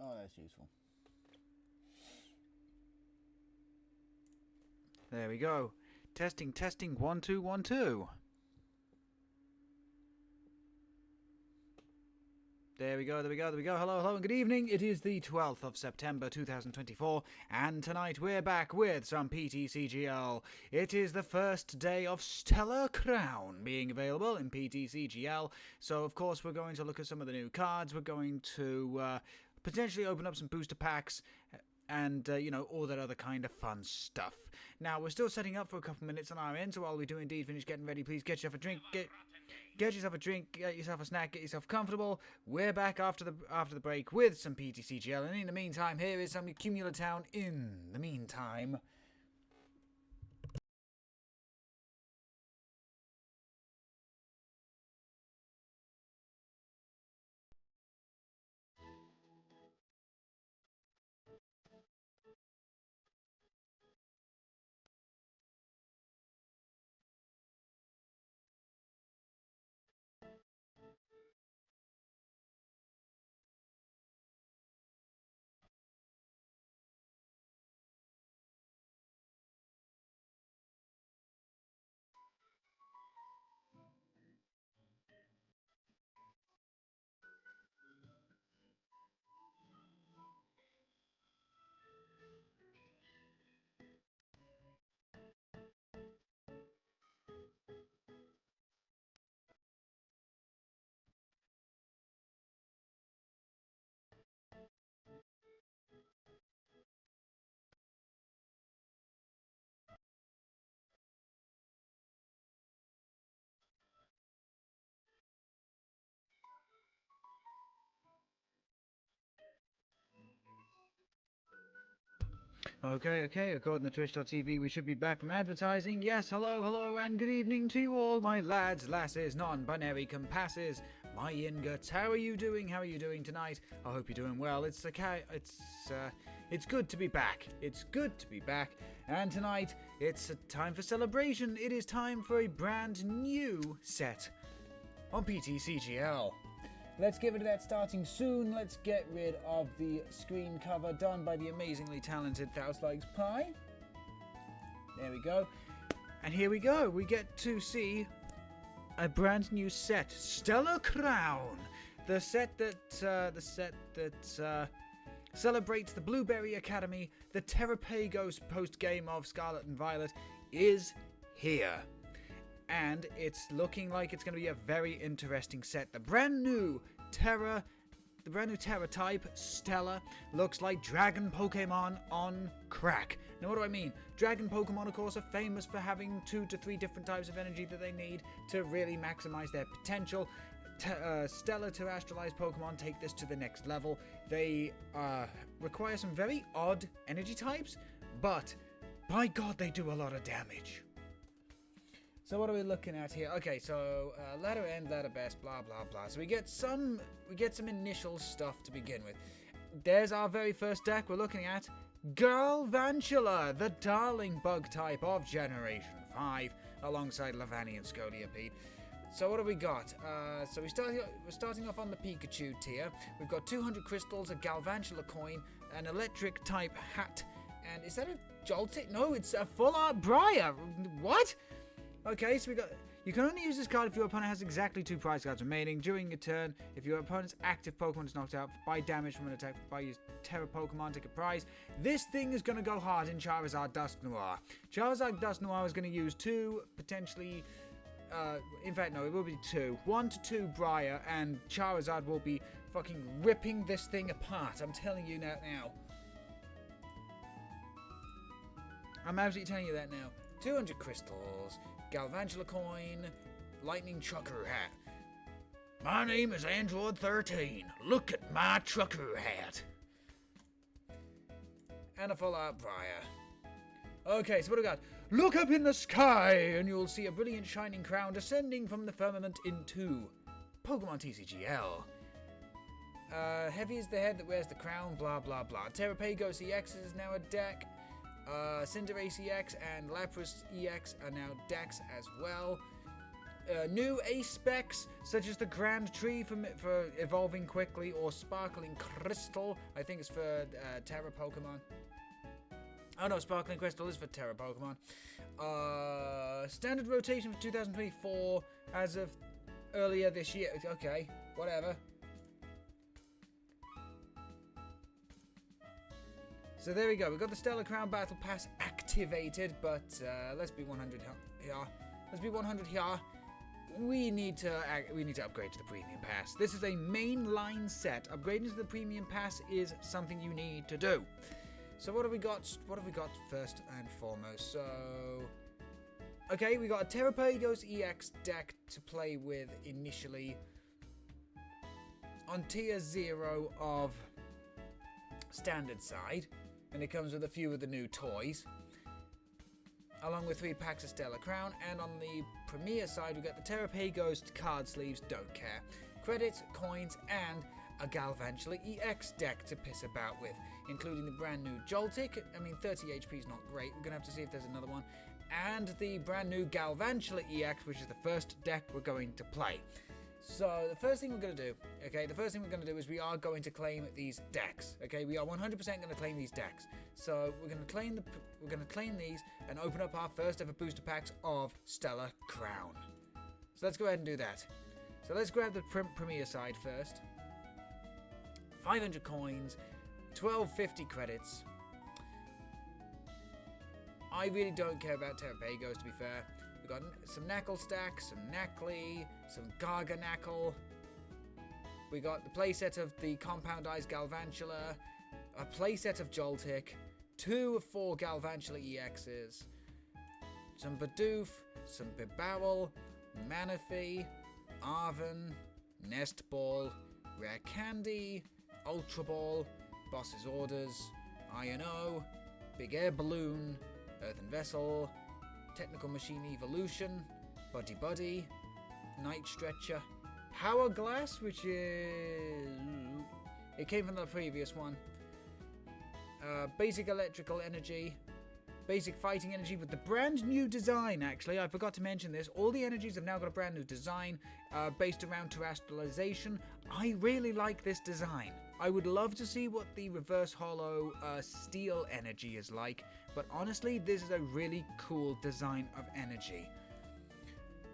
Oh, that's useful. There we go. Testing, testing, 1 2 1 2. There we go, there we go, there we go. Hello, hello, and good evening. It is the 12th of September 2024, and tonight we're back with some PTCGL. It is the first day of Stella Crown being available in PTCGL, so of course we're going to look at some of the new cards. We're going to potentially open up some booster packs, and, all that other kind of fun stuff. Now, we're still setting up for a couple minutes on our end, so while we do indeed finish getting ready, please get yourself a drink, get yourself a drink, get yourself a snack, get yourself comfortable. We're back after the break with some PTCGL, and in the meantime, here is some Accumulatown in the meantime. Okay, according to Twitch.tv, we should be back from advertising. Yes, hello, and good evening to you all, my lads, lasses, non-binary compasses, my ingots. How are you doing? How are you doing tonight? I hope you're doing well. It's good to be back. It's good to be back. And tonight, it's a time for celebration. It is time for a brand new set on PTCGL. Let's get rid of that starting soon. Let's get rid of the screen cover done by the amazingly talented Faust Likes Pie. There we go. And here we go. We get to see a brand new set, Stella Crown. The set that celebrates the Blueberry Academy. The Terapagos post-game of Scarlet and Violet is here. And it's looking like it's going to be a very interesting set. The brand new Tera type, Stella, looks like Dragon Pokemon on crack. Now, what do I mean? Dragon Pokemon, of course, are famous for having 2 to 3 different types of energy that they need to really maximize their potential. Stellar Terrestrialized Pokemon take this to the next level. They require some very odd energy types, but by God, they do a lot of damage. So what are we looking at here? Okay, so letter end, letter best, blah blah blah. So we get some initial stuff to begin with. There's our very first deck. We're looking at Galvantula, the darling bug type of Generation 5, alongside Levani and Scoliopede. So what have we got? So we're starting off on the Pikachu tier. We've got 200 crystals, a Galvantula coin, an electric type hat, and is that a Joltik? No, it's a full art Briar. What? Okay, so you can only use this card if your opponent has exactly 2 prize cards remaining. During your turn, if your opponent's active Pokemon is knocked out by damage from an attack by your Terra Pokemon, take a prize. This thing is going to go hard in Charizard Dusk Noir. Charizard Dusk Noir is going to use 2, potentially, in fact, no, it will be 2. 1 to 2 Briar, and Charizard will be fucking ripping this thing apart. I'm telling you that now. I'm absolutely telling you that now. 200 crystals, Galvantula coin, lightning trucker hat. My name is Android 13. Look at my trucker hat. And a full art Briar. Okay, so what do we got? Look up in the sky and you'll see a brilliant shining crown descending from the firmament into Pokemon TCGL. Heavy is the head that wears the crown, blah blah blah. Terapagos EX is now a deck. Cinderace EX and Lapras EX are now decks as well. new ace specs, such as the Grand Tree for evolving quickly, or Sparkling Crystal, I think it's for Terra Pokemon. Oh no, Sparkling Crystal is for Terra Pokemon. Standard rotation for 2024 as of earlier this year. Okay, whatever. So there we go. We've got the Stella Crown Battle Pass activated, but let's be 100 here. Let's be 100 here. We need to upgrade to the Premium Pass. This is a mainline set. Upgrading to the Premium Pass is something you need to do. So what have we got? What have we got first and foremost? So, okay, we got a Terapagos EX deck to play with initially on tier 0 of standard side, and it comes with a few of the new toys, along with 3 packs of Stella Crown. And on the Premier side, we got the Terapagos card sleeves, don't care, credits, coins, and a Galvantula EX deck to piss about with, including the brand new Joltik. I mean, 30 HP is not great. We're going to have to see if there's another one. And the brand new Galvantula EX, which is the first deck we're going to play. So the first thing we're going to do, okay, is we are going to claim these decks. Okay, we are 100% going to claim these decks. So we're going to claim these and open up our first ever booster packs of Stella Crown. So let's go ahead and do that. So let's grab the Premier side first. 500 coins, 1250 credits. I really don't care about Terapagos, to be fair. We've got some Knackle stacks, some Knackley, some Garganackle. We got the playset of the Compoundized Galvantula, a playset of Joltik, 2 of 4 Galvantula EXs, some Bidoof, some Bibarel, Manaphy, Arven, Nest Ball, Rare Candy, Ultra Ball, Boss's Orders, INO, Big Air Balloon, Earthen Vessel, Technical Machine Evolution, Buddy Buddy, Night Stretcher, Hourglass, which is... it came from the previous one, Basic Electrical Energy, Basic Fighting Energy with the brand new design, actually. I forgot to mention this. All the energies have now got a brand new design based around terrestrialization. I really like this design. I would love to see what the reverse hollow steel energy is like, but honestly, this is a really cool design of energy.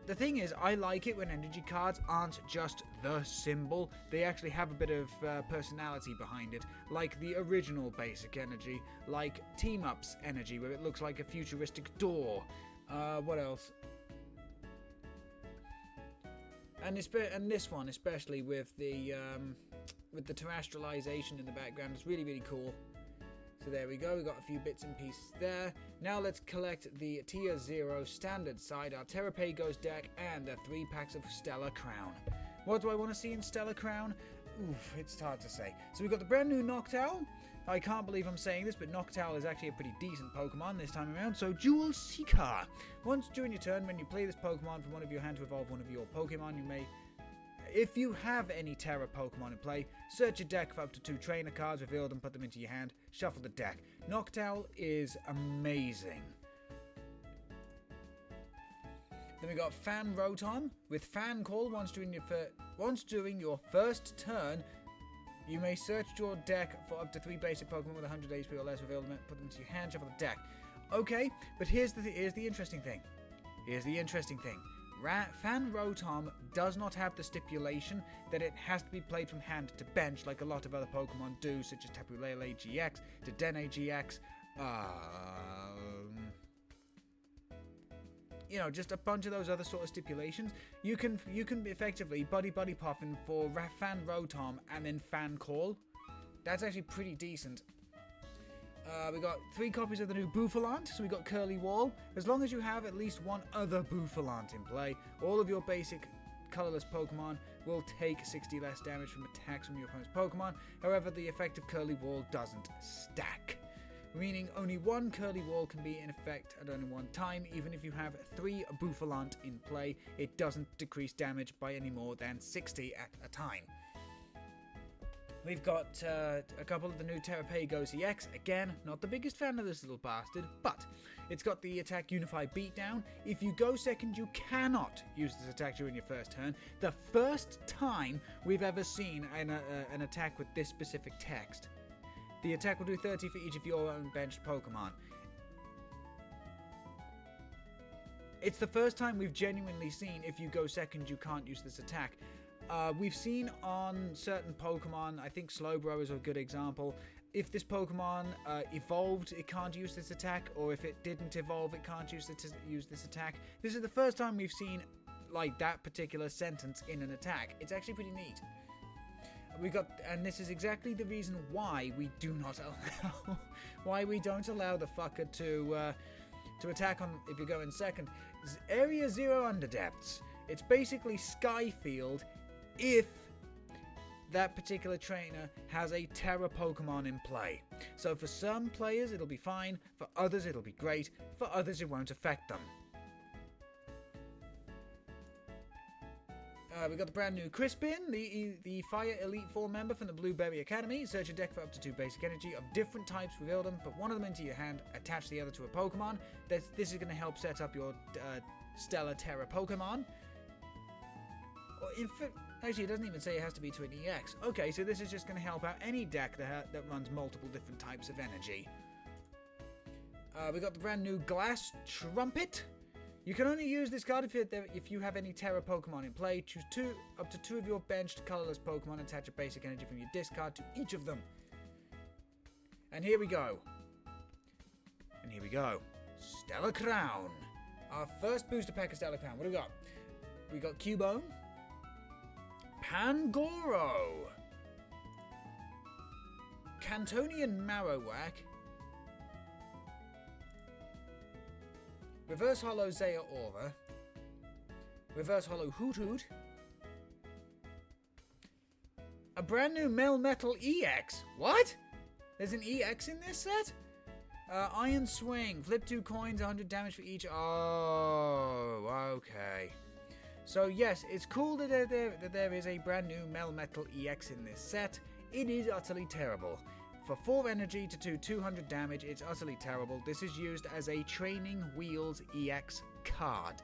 The thing is, I like it when energy cards aren't just the symbol. They actually have a bit of personality behind it, like the original basic energy, like Team Up's energy, where it looks like a futuristic door. What else? And this one, especially with the terrestrialization in the background, is really, really cool. So there we go, we got a few bits and pieces there. Now let's collect the tier 0 standard side, our Terapagos deck, and 3 packs of Stella Crown. What do I want to see in Stella Crown? Oof, it's hard to say. So we've got the brand new Noctowl. I can't believe I'm saying this, but Noctowl is actually a pretty decent Pokemon this time around. So Dual Seeker. Once during your turn, when you play this Pokemon from one of your hand to evolve one of your Pokemon, you may... if you have any Terra Pokemon in play, search your deck for up to 2 trainer cards, reveal them, put them into your hand, shuffle the deck. Noctowl is amazing. Then we got Fan Rotom with Fan Call. Once during your first turn, you may search your deck for up to 3 basic Pokemon with 100 HP or less, reveal them, put them into your hand, shuffle the deck. Okay, but here's the interesting thing. Fan Rotom does not have the stipulation that it has to be played from hand to bench like a lot of other Pokemon do, such as Tapu Lele GX, Dedenne GX, you know, just a bunch of those other sort of stipulations. You can effectively buddy popping for Fan Rotom and then Fan Call. That's actually pretty decent. We got 3 copies of the new Bouffalant, so we got Curly Wall. As long as you have at least one other Bouffalant in play, all of your basic colorless Pokemon will take 60 less damage from attacks from your opponent's Pokemon. However, the effect of Curly Wall doesn't stack, meaning only one Curly Wall can be in effect at only one time. Even if you have 3 Bouffalant in play, it doesn't decrease damage by any more than 60 at a time. We've got a couple of the new Terapagos EX. Again, not the biggest fan of this little bastard, but it's got the attack Unify Beatdown. If you go second, you cannot use this attack during your first turn. The first time we've ever seen an attack with this specific text. The attack will do 30 for each of your own benched Pokemon. It's the first time we've genuinely seen if you go second, you can't use this attack. We've seen on certain Pokemon, I think Slowbro is a good example, if this Pokemon evolved, it can't use this attack, or if it didn't evolve, it can't use this attack. This is the first time we've seen like that particular sentence in an attack. It's actually pretty neat. And this is exactly the reason why we do not allow, why we don't allow the fucker to attack on if you're going second. Area 0 Underdepths. It's basically Skyfield if that particular trainer has a Terra Pokemon in play. So for some players it'll be fine, for others it'll be great, for others it won't affect them. We got the brand new Crispin, the Fire Elite 4 member from the Blueberry Academy. Search your deck for up to 2 basic energy of different types, reveal them, put one of them into your hand, attach the other to a Pokemon. This is going to help set up your Stellar Tera Pokemon. Actually, it doesn't even say it has to be to an EX. Okay, so this is just going to help out any deck that runs multiple different types of energy. We got the brand new Glass Trumpet. You can only use this card if you have any Terra Pokemon in play. Choose up to 2 of your benched colorless Pokemon, attach a basic energy from your discard to each of them. And here we go. Stella Crown. Our first booster pack of Stella Crown. What do we got? We got Cubone. Pangoro. Cantonian Marowak. Reverse Holo Zaya Aura. Reverse Holo Hoot Hoot. A brand new Melmetal EX. What? There's an EX in this set? Iron Swing. Flip 2 coins, 100 damage for each. Oh, okay. So yes, it's cool that there is a brand new Melmetal EX in this set. It is utterly terrible. For 4 energy to do 200 damage, it's utterly terrible. This is used as a Training Wheels EX card.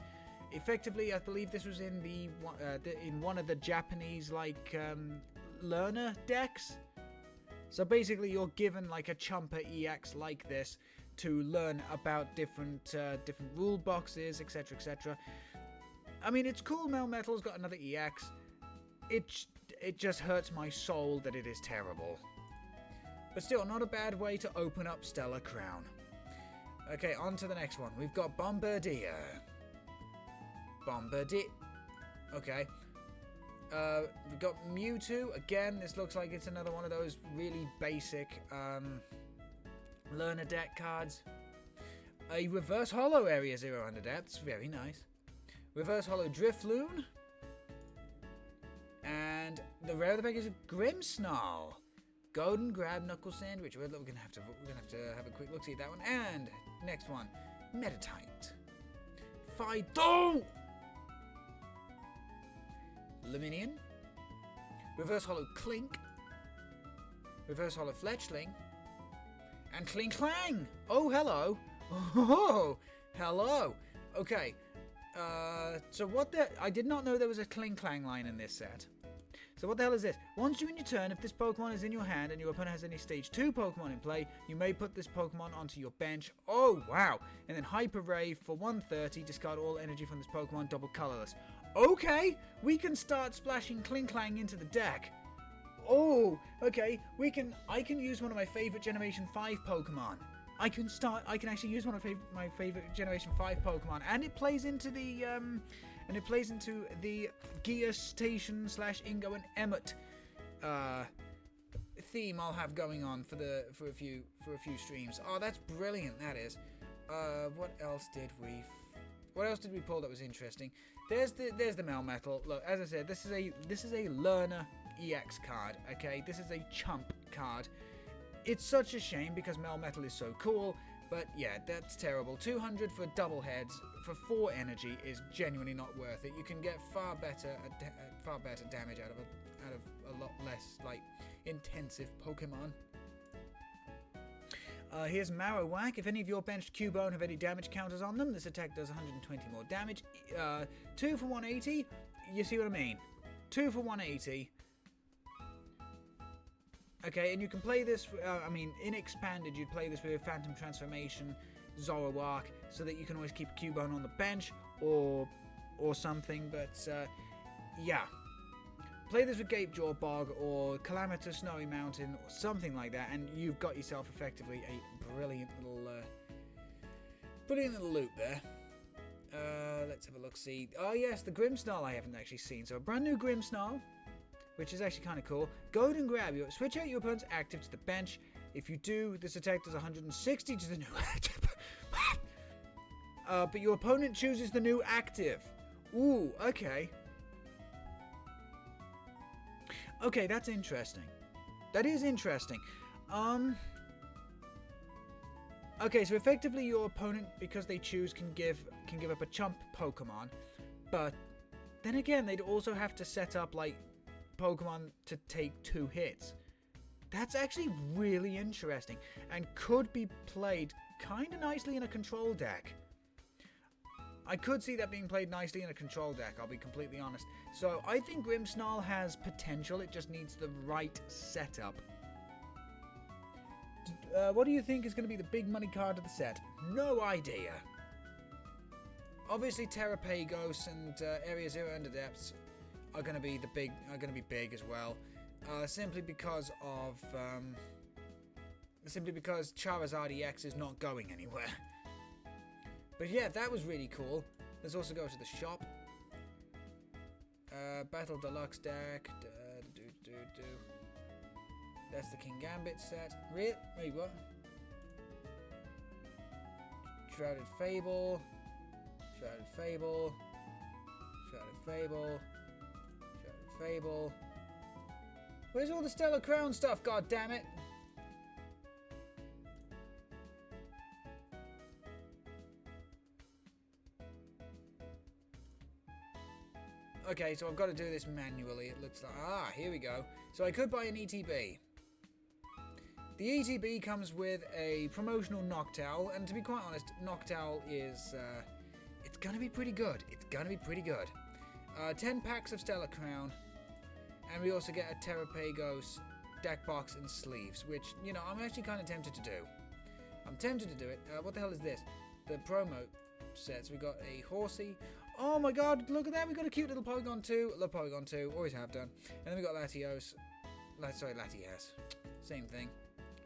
Effectively, I believe this was in in one of the Japanese learner decks. So basically, you're given like a Chumper EX like this to learn about different rule boxes, etc., etc. I mean, it's cool. Melmetal's got another EX. It just hurts my soul that it is terrible. But still, not a bad way to open up Stella Crown. Okay, on to the next one. We've got Bombardier. Okay. We've got Mewtwo. Again, this looks like it's another one of those really basic learner deck cards. A Reverse Holo Area 0 Underdepths. Very nice. Reverse Holo Drifloon. And the rare of the pack is a Grimmsnarl. Golden Grab Knuckle Sandwich. We're gonna have to have a quick look see at that one. And next one, Meditite. Fido. Luminion. Reverse Holo Clink. Reverse Holo Fletchling. And Klinklang. Oh, hello. Oh, hello. Okay. So I did not know there was a Klinklang line in this set. So what the hell is this? Once during your turn, if this Pokemon is in your hand and your opponent has any Stage 2 Pokemon in play, you may put this Pokemon onto your bench. Oh, wow. And then Hyper Ray for 130, discard all energy from this Pokemon, double colorless. Okay, we can start splashing Klinklang into the deck. Oh, okay, I can use one of my favorite Generation 5 Pokemon. I can actually use one of my favorite Generation 5 Pokemon, and it plays into the Gear Station / Ingo and Emmett theme I'll have going on for a few streams. Oh, that's brilliant, that is. What else did we pull that was interesting? There's the Melmetal. Look, as I said, this is a learner EX card, okay? This is a chump card. It's such a shame because Melmetal is so cool, But yeah, that's terrible. 200 for double heads for 4 energy is genuinely not worth it. You can get far better damage out of a lot less like intensive Pokemon. Here's Marowak. If any of your benched Cubone have any damage counters on them, this attack does 120 more damage. 2 for 180. You see what I mean? 2 for 180. Okay, and you can play this, in Expanded, you'd play this with Phantom Transformation, Zoroark, so that you can always keep Cubone on the bench, or something, but, yeah. Play this with Gapejaw Bog, or Calamitous Snowy Mountain, or something like that, and you've got yourself effectively a brilliant little loot there. Let's have a look-see. Oh yes, the Grimmsnarl I haven't actually seen, so a brand new Grimmsnarl, which is actually kind of cool. Golden Grab. You switch out your opponent's active to the bench. If you do, this attack does 160 to the new active. But your opponent chooses the new active. Ooh, okay. Okay, that's interesting. That is interesting. Okay, so effectively your opponent, because they choose, can give up a chump Pokemon, but then again, they'd also have to set up like Pokemon to take 2 hits. That's actually really interesting and could be played kind of nicely in a control deck. I could see that being played nicely in a control deck, I'll be completely honest. So I think Grimmsnarl has potential, it just needs the right setup. What do you think is going to be the big money card of the set? No idea. Obviously Terapagos and Area Zero Underdepths are going to be big as well, simply because Charizard EX is not going anywhere. But yeah, that was really cool. Let's also go to the shop. Battle Deluxe deck. That's the King Gambit set. Wait, what? Shrouded Fable. Shrouded Fable. Shrouded Fable. Fable. Where's all the Stella Crown stuff, god damn it? Okay, so I've got to do this manually, it looks like. Ah, here we go. So I could buy an ETB. The ETB comes with a promotional Noctowl, and to be quite honest, Noctowl is, it's gonna be pretty good. It's gonna be pretty good. 10 packs of Stella Crown, and we also get a Terapagos deck box and sleeves, which, you know, I'm actually kind of tempted to do. I'm tempted to do it. What the hell is this? The promo sets. We got a Horsey. Oh my god, look at that. We got a cute little Porygon 2. Love Porygon 2. Always have done. And then we got Latios. Latias. Same thing.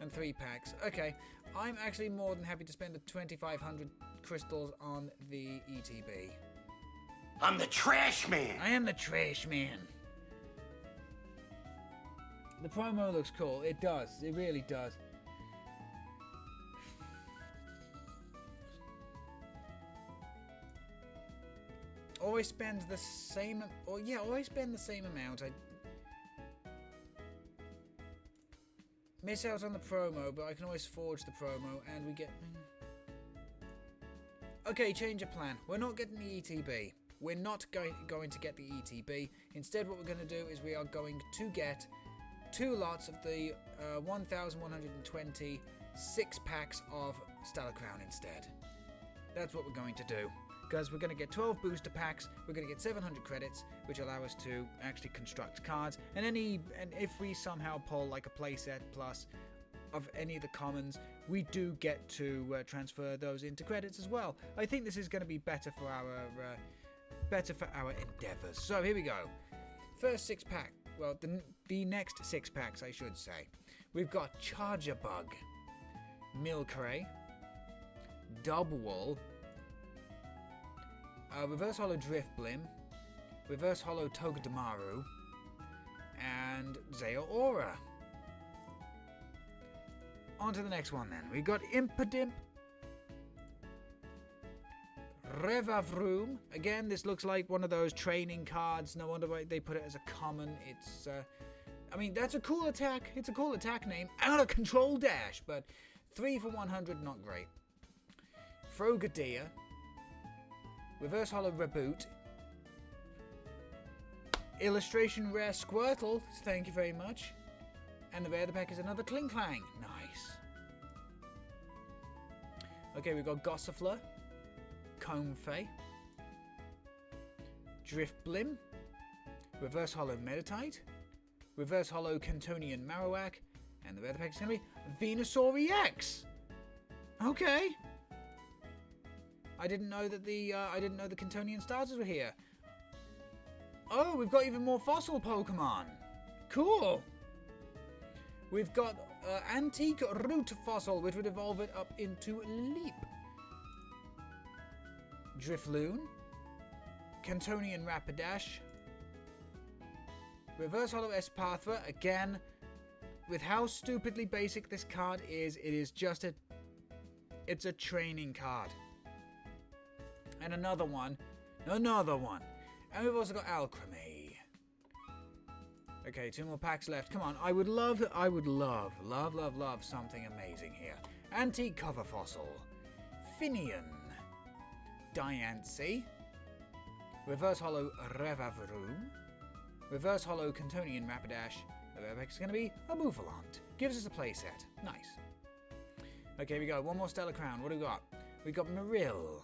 And 3 packs. Okay. I'm actually more than happy to spend the 2,500 crystals on the ETB. I'm the trash man. I am the trash man. The promo looks cool. It does. It really does. Always spend the same... always spend the same amount. I miss out on the promo, but I can always forge the promo, and we get... Okay, change of plan. We're not getting the ETB. We're not going to get the ETB. Instead, what we're going to do is we are going to get 2 lots of the 1,120 6 packs of Stella Crown instead. That's what we're going to do. Because we're going to get 12 booster packs, we're going to get 700 credits, which allow us to actually construct cards. And if we somehow pull like a playset plus of any of the commons, we do get to transfer those into credits as well. I think this is going to be better for our endeavors. So here we go. First 6 pack. Well, the next 6 packs, I should say. We've got Charger Bug, Milcray, Dubwool, Reverse Holo Drifblim, Reverse Holo Togedemaru, and Zeraora. On to the next one then. We got Impidimp, Revavroom. Again, this looks like one of those training cards. No wonder why they put it as a common. It's, I mean, that's a cool attack. It's a cool attack name. Out of Control Dash, but 3 for 100, not great. Frogadier, Reverse Holo Reboot, Illustration Rare Squirtle, thank you very much, and the rare of the pack is another Klinklang. Nice. Okay, we've got Gossifleur, Comfey, Driftblim, Reverse Holo Meditite, Reverse Holo Cantonian Marowak, and the rare of the pack is going to be Venusaur EX. Okay. I didn't know that the Cantonian starters were here. Oh, we've got even more fossil Pokemon. Cool. We've got Antique Root Fossil, which would evolve it up into Leap. Drifloon, Cantonian Rapidash, Reverse Holo Espathra. Again, with how stupidly basic this card is, it is just it's a training card. And another one. And we've also got Alchemy. Okay, 2 more packs left. Come on, I would love something amazing here. Antique Cover Fossil, Finian, Diancie, Reverse Holo Revavroom, Reverse Holo Cantonian Rapidash. The rare pack is going to be a Bouffalante. Gives us a playset. Nice. Okay, we go. One more Stella Crown. What do we got? We got Marill,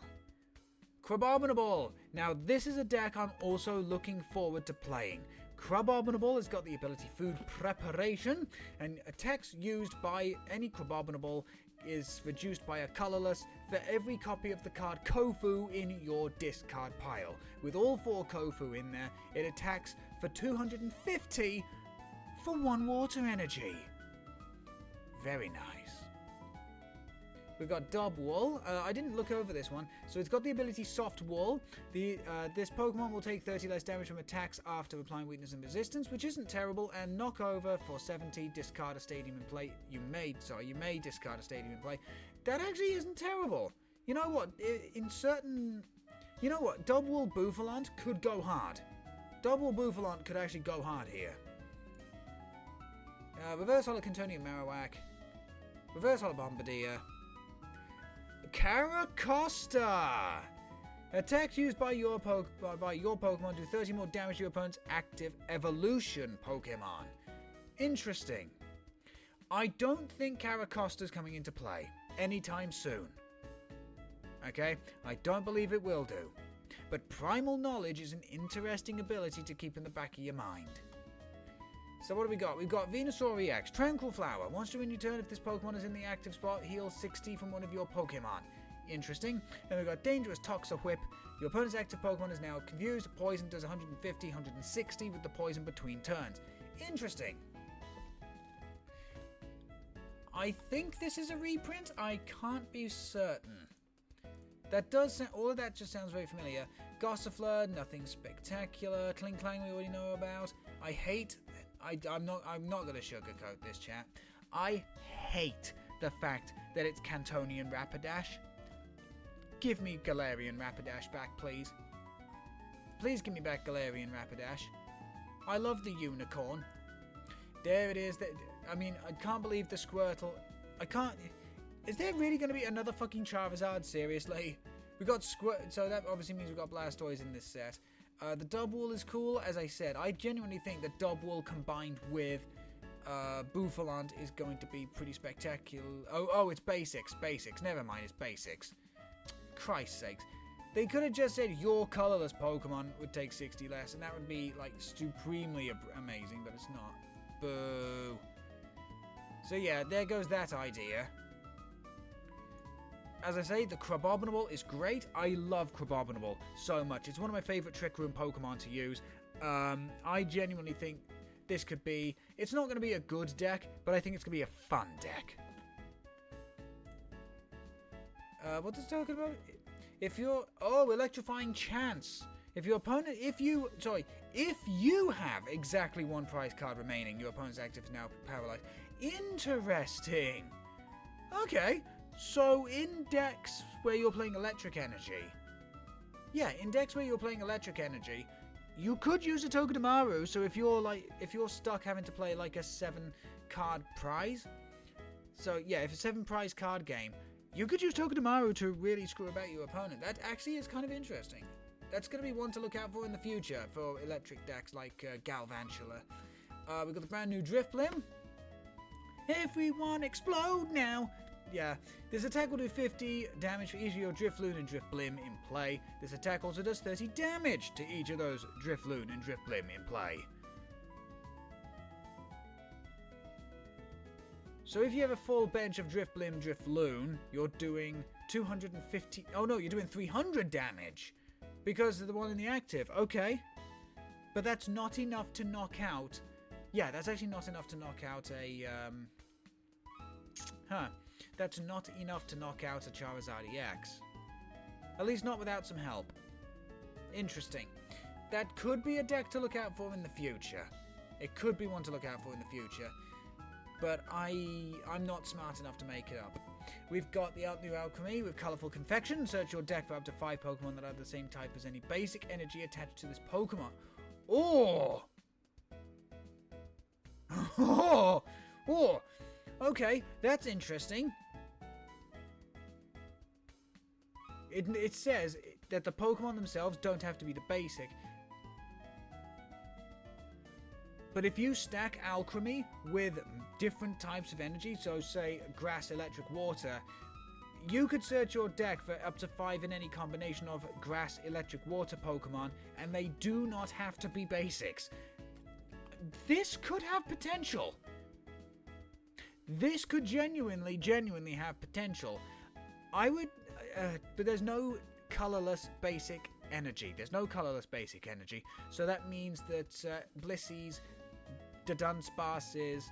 Crabominable. Now, this is a deck I'm also looking forward to playing. Crabominable has got the ability Food Preparation, and attacks used by any Crabominable is reduced by a colorless for every copy of the card Kofu in your discard pile. With all 4 Kofu in there, it attacks for 250 for 1 water energy. Very nice. We've got Dubwool. I didn't look over this one. So it's got the ability Soft Wool. This Pokemon will take 30 less damage from attacks after applying weakness and resistance, which isn't terrible. And knock over for 70, discard a stadium in play. You may discard a stadium in play. That actually isn't terrible. You know what? Dubwool Bouffalante could go hard. Dubwool Bouffalante could actually go hard here. Reverse Holo Cantonian Marowak. Reverse Holo Bombardier. Caracosta! Attacks used by your Pokemon do 30 more damage to your opponent's active evolution Pokemon. Interesting. I don't think Caracosta's coming into play anytime soon. Okay? I don't believe it will do. But Primal Knowledge is an interesting ability to keep in the back of your mind. So what do we got? We've got Venusaur EX, Tranquil Flower. Once during your turn, if this Pokemon is in the active spot, heal 60 from one of your Pokemon. Interesting. Then we've got Dangerous Toxa Whip. Your opponent's active Pokemon is now confused. Poison does 150, 160 with the poison between turns. Interesting. I think this is a reprint. I can't be certain. That does all of that just sounds very familiar. Gossifleur, nothing spectacular. Klinklang we already know about. I'm not going to sugarcoat this, chat. I hate the fact that it's Cantonian Rapidash. Give me Galarian Rapidash back, please. Please give me back Galarian Rapidash. I love the unicorn. There it is. I mean, I can't believe the Squirtle. I can't... Is there really going to be another fucking Charizard? Seriously? We got so that obviously means we've got Blastoise in this set. The Dubwool is cool, as I said. I genuinely think that Dubwool combined with Bouffalante is going to be pretty spectacular. Oh, it's basics. Never mind, it's basics. Christ's sakes. They could have just said your colorless Pokemon would take 60 less, and that would be, like, supremely amazing, but it's not. Boo. So yeah, there goes that idea. As I say, the Crabominable is great. I love Crabominable so much. It's one of my favorite Trick Room Pokemon to use. I genuinely think this could be... It's not going to be a good deck, but I think it's going to be a fun deck. What is it talking about? If you're... Oh, Electrifying Chance. If your opponent... If you have exactly 1 prize card remaining, your opponent's active is now paralyzed. Interesting. Okay. So, in decks where you're playing Electric Energy... Yeah, in decks where you're playing Electric Energy, you could use a Togedemaru, so if you're stuck having to play, like, a 7-card prize... So, yeah, if it's a 7-prize card game, You could use Togedemaru to really screw about your opponent. That actually is kind of interesting. That's going to be one to look out for in the future for electric decks like Galvantula. We've got the brand new Drifblim. Everyone explode now! Yeah, this attack will do 50 damage for each of your Drifloon and Drifblim in play. This attack also does 30 damage to each of those Drifloon and Drifblim in play. So if you have a full bench of Drifblim, Drifloon, you're doing 250... Oh no, you're doing 300 damage! Because of the one in the active. Okay. But that's not enough to knock out... Yeah, that's actually not enough to knock out a... That's not enough to knock out a Charizard EX. At least not without some help. Interesting. That could be a deck to look out for in the future. It could be one to look out for in the future. But I'm not smart enough to make it up. We've got the New Alchemy with Colourful Confection. Search your deck for up to 5 Pokemon that are the same type as any basic energy attached to this Pokemon. Oh! Oh! Okay, that's interesting. It says that the Pokemon themselves don't have to be the basic. But if you stack Alchemy with different types of energy, so say Grass, Electric, Water, you could search your deck for up to 5 in any combination of Grass, Electric, Water Pokemon, and they do not have to be basics. This could have potential. This could genuinely have potential. I would... but there's no colorless basic energy. There's no colorless basic energy. So that means that Blissey's, the Dunsparces,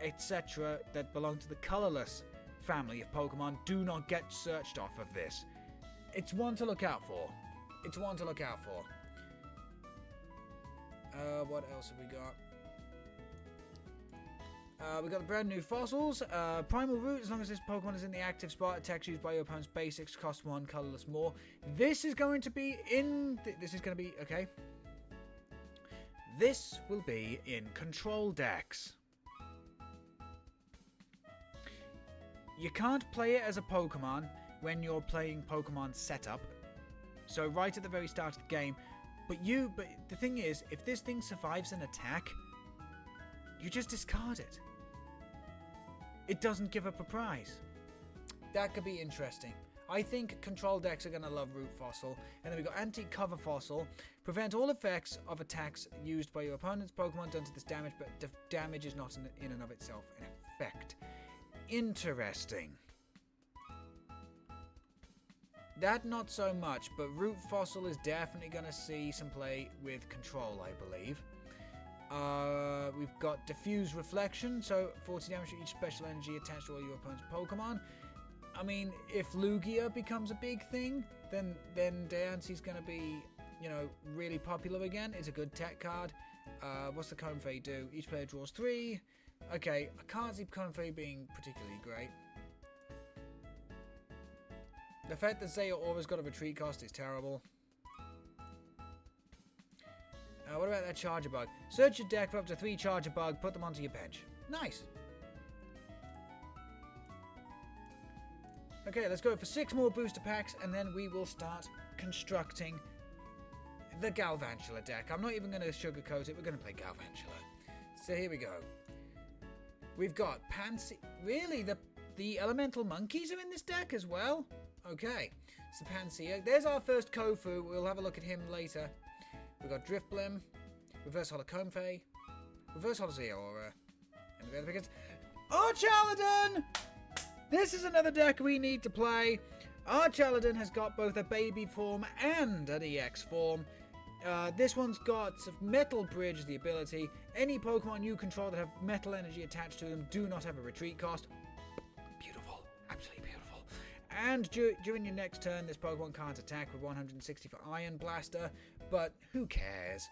etc. that belong to the colorless family of Pokemon do not get searched off of this. It's one to look out for. It's one to look out for. What else have we got? We got the brand new fossils. Primal Root, as long as this Pokemon is in the active spot, attacks used by your opponent's basics cost 1 colorless more. This is going to be in... okay. This will be in control decks. You can't play it as a Pokemon when you're playing Pokemon Setup. So right at the very start of the game. But the thing is, if this thing survives an attack, you just discard it. It doesn't give up a prize. That could be interesting. I think control decks are going to love Root Fossil. And then we've got Anti-Cover Fossil. Prevent all effects of attacks used by your opponent's Pokemon done to this damage, but the damage is not in and of itself an effect. Interesting. That not so much, but Root Fossil is definitely going to see some play with control, I believe. We've got Diffuse Reflection, so 40 damage to each special energy attached to all your opponent's Pokemon. I mean, if Lugia becomes a big thing, then Deance's going to be, you know, really popular again. It's a good tech card. What's the Comfey do? Each player draws 3. Okay, I can't see Comfey being particularly great. The fact that Zaya Aura's got a retreat cost is terrible. What about that Charger Bug? Search your deck for up to 3 Charger Bug, put them onto your bench. Nice. Okay, let's go for 6 more booster packs, and then we will start constructing the Galvantula deck. I'm not even going to sugarcoat it, we're going to play Galvantula. So here we go. We've got Pansy. Really? The Elemental Monkeys are in this deck as well? Okay. So Pansy. There's our first Kofu. We'll have a look at him later. We've got Drifblim, Reverse Holo Comfey, Reverse Holo Zeraora, and the other pickers. Archaladon! This is another deck we need to play. Archaladon has got both a baby form and an EX form. This one's got Metal Bridge, the ability. Any Pokemon you control that have metal energy attached to them do not have a retreat cost. Beautiful. Absolutely beautiful. And during your next turn, this Pokemon can't attack with 160 for Iron Blaster, but who cares?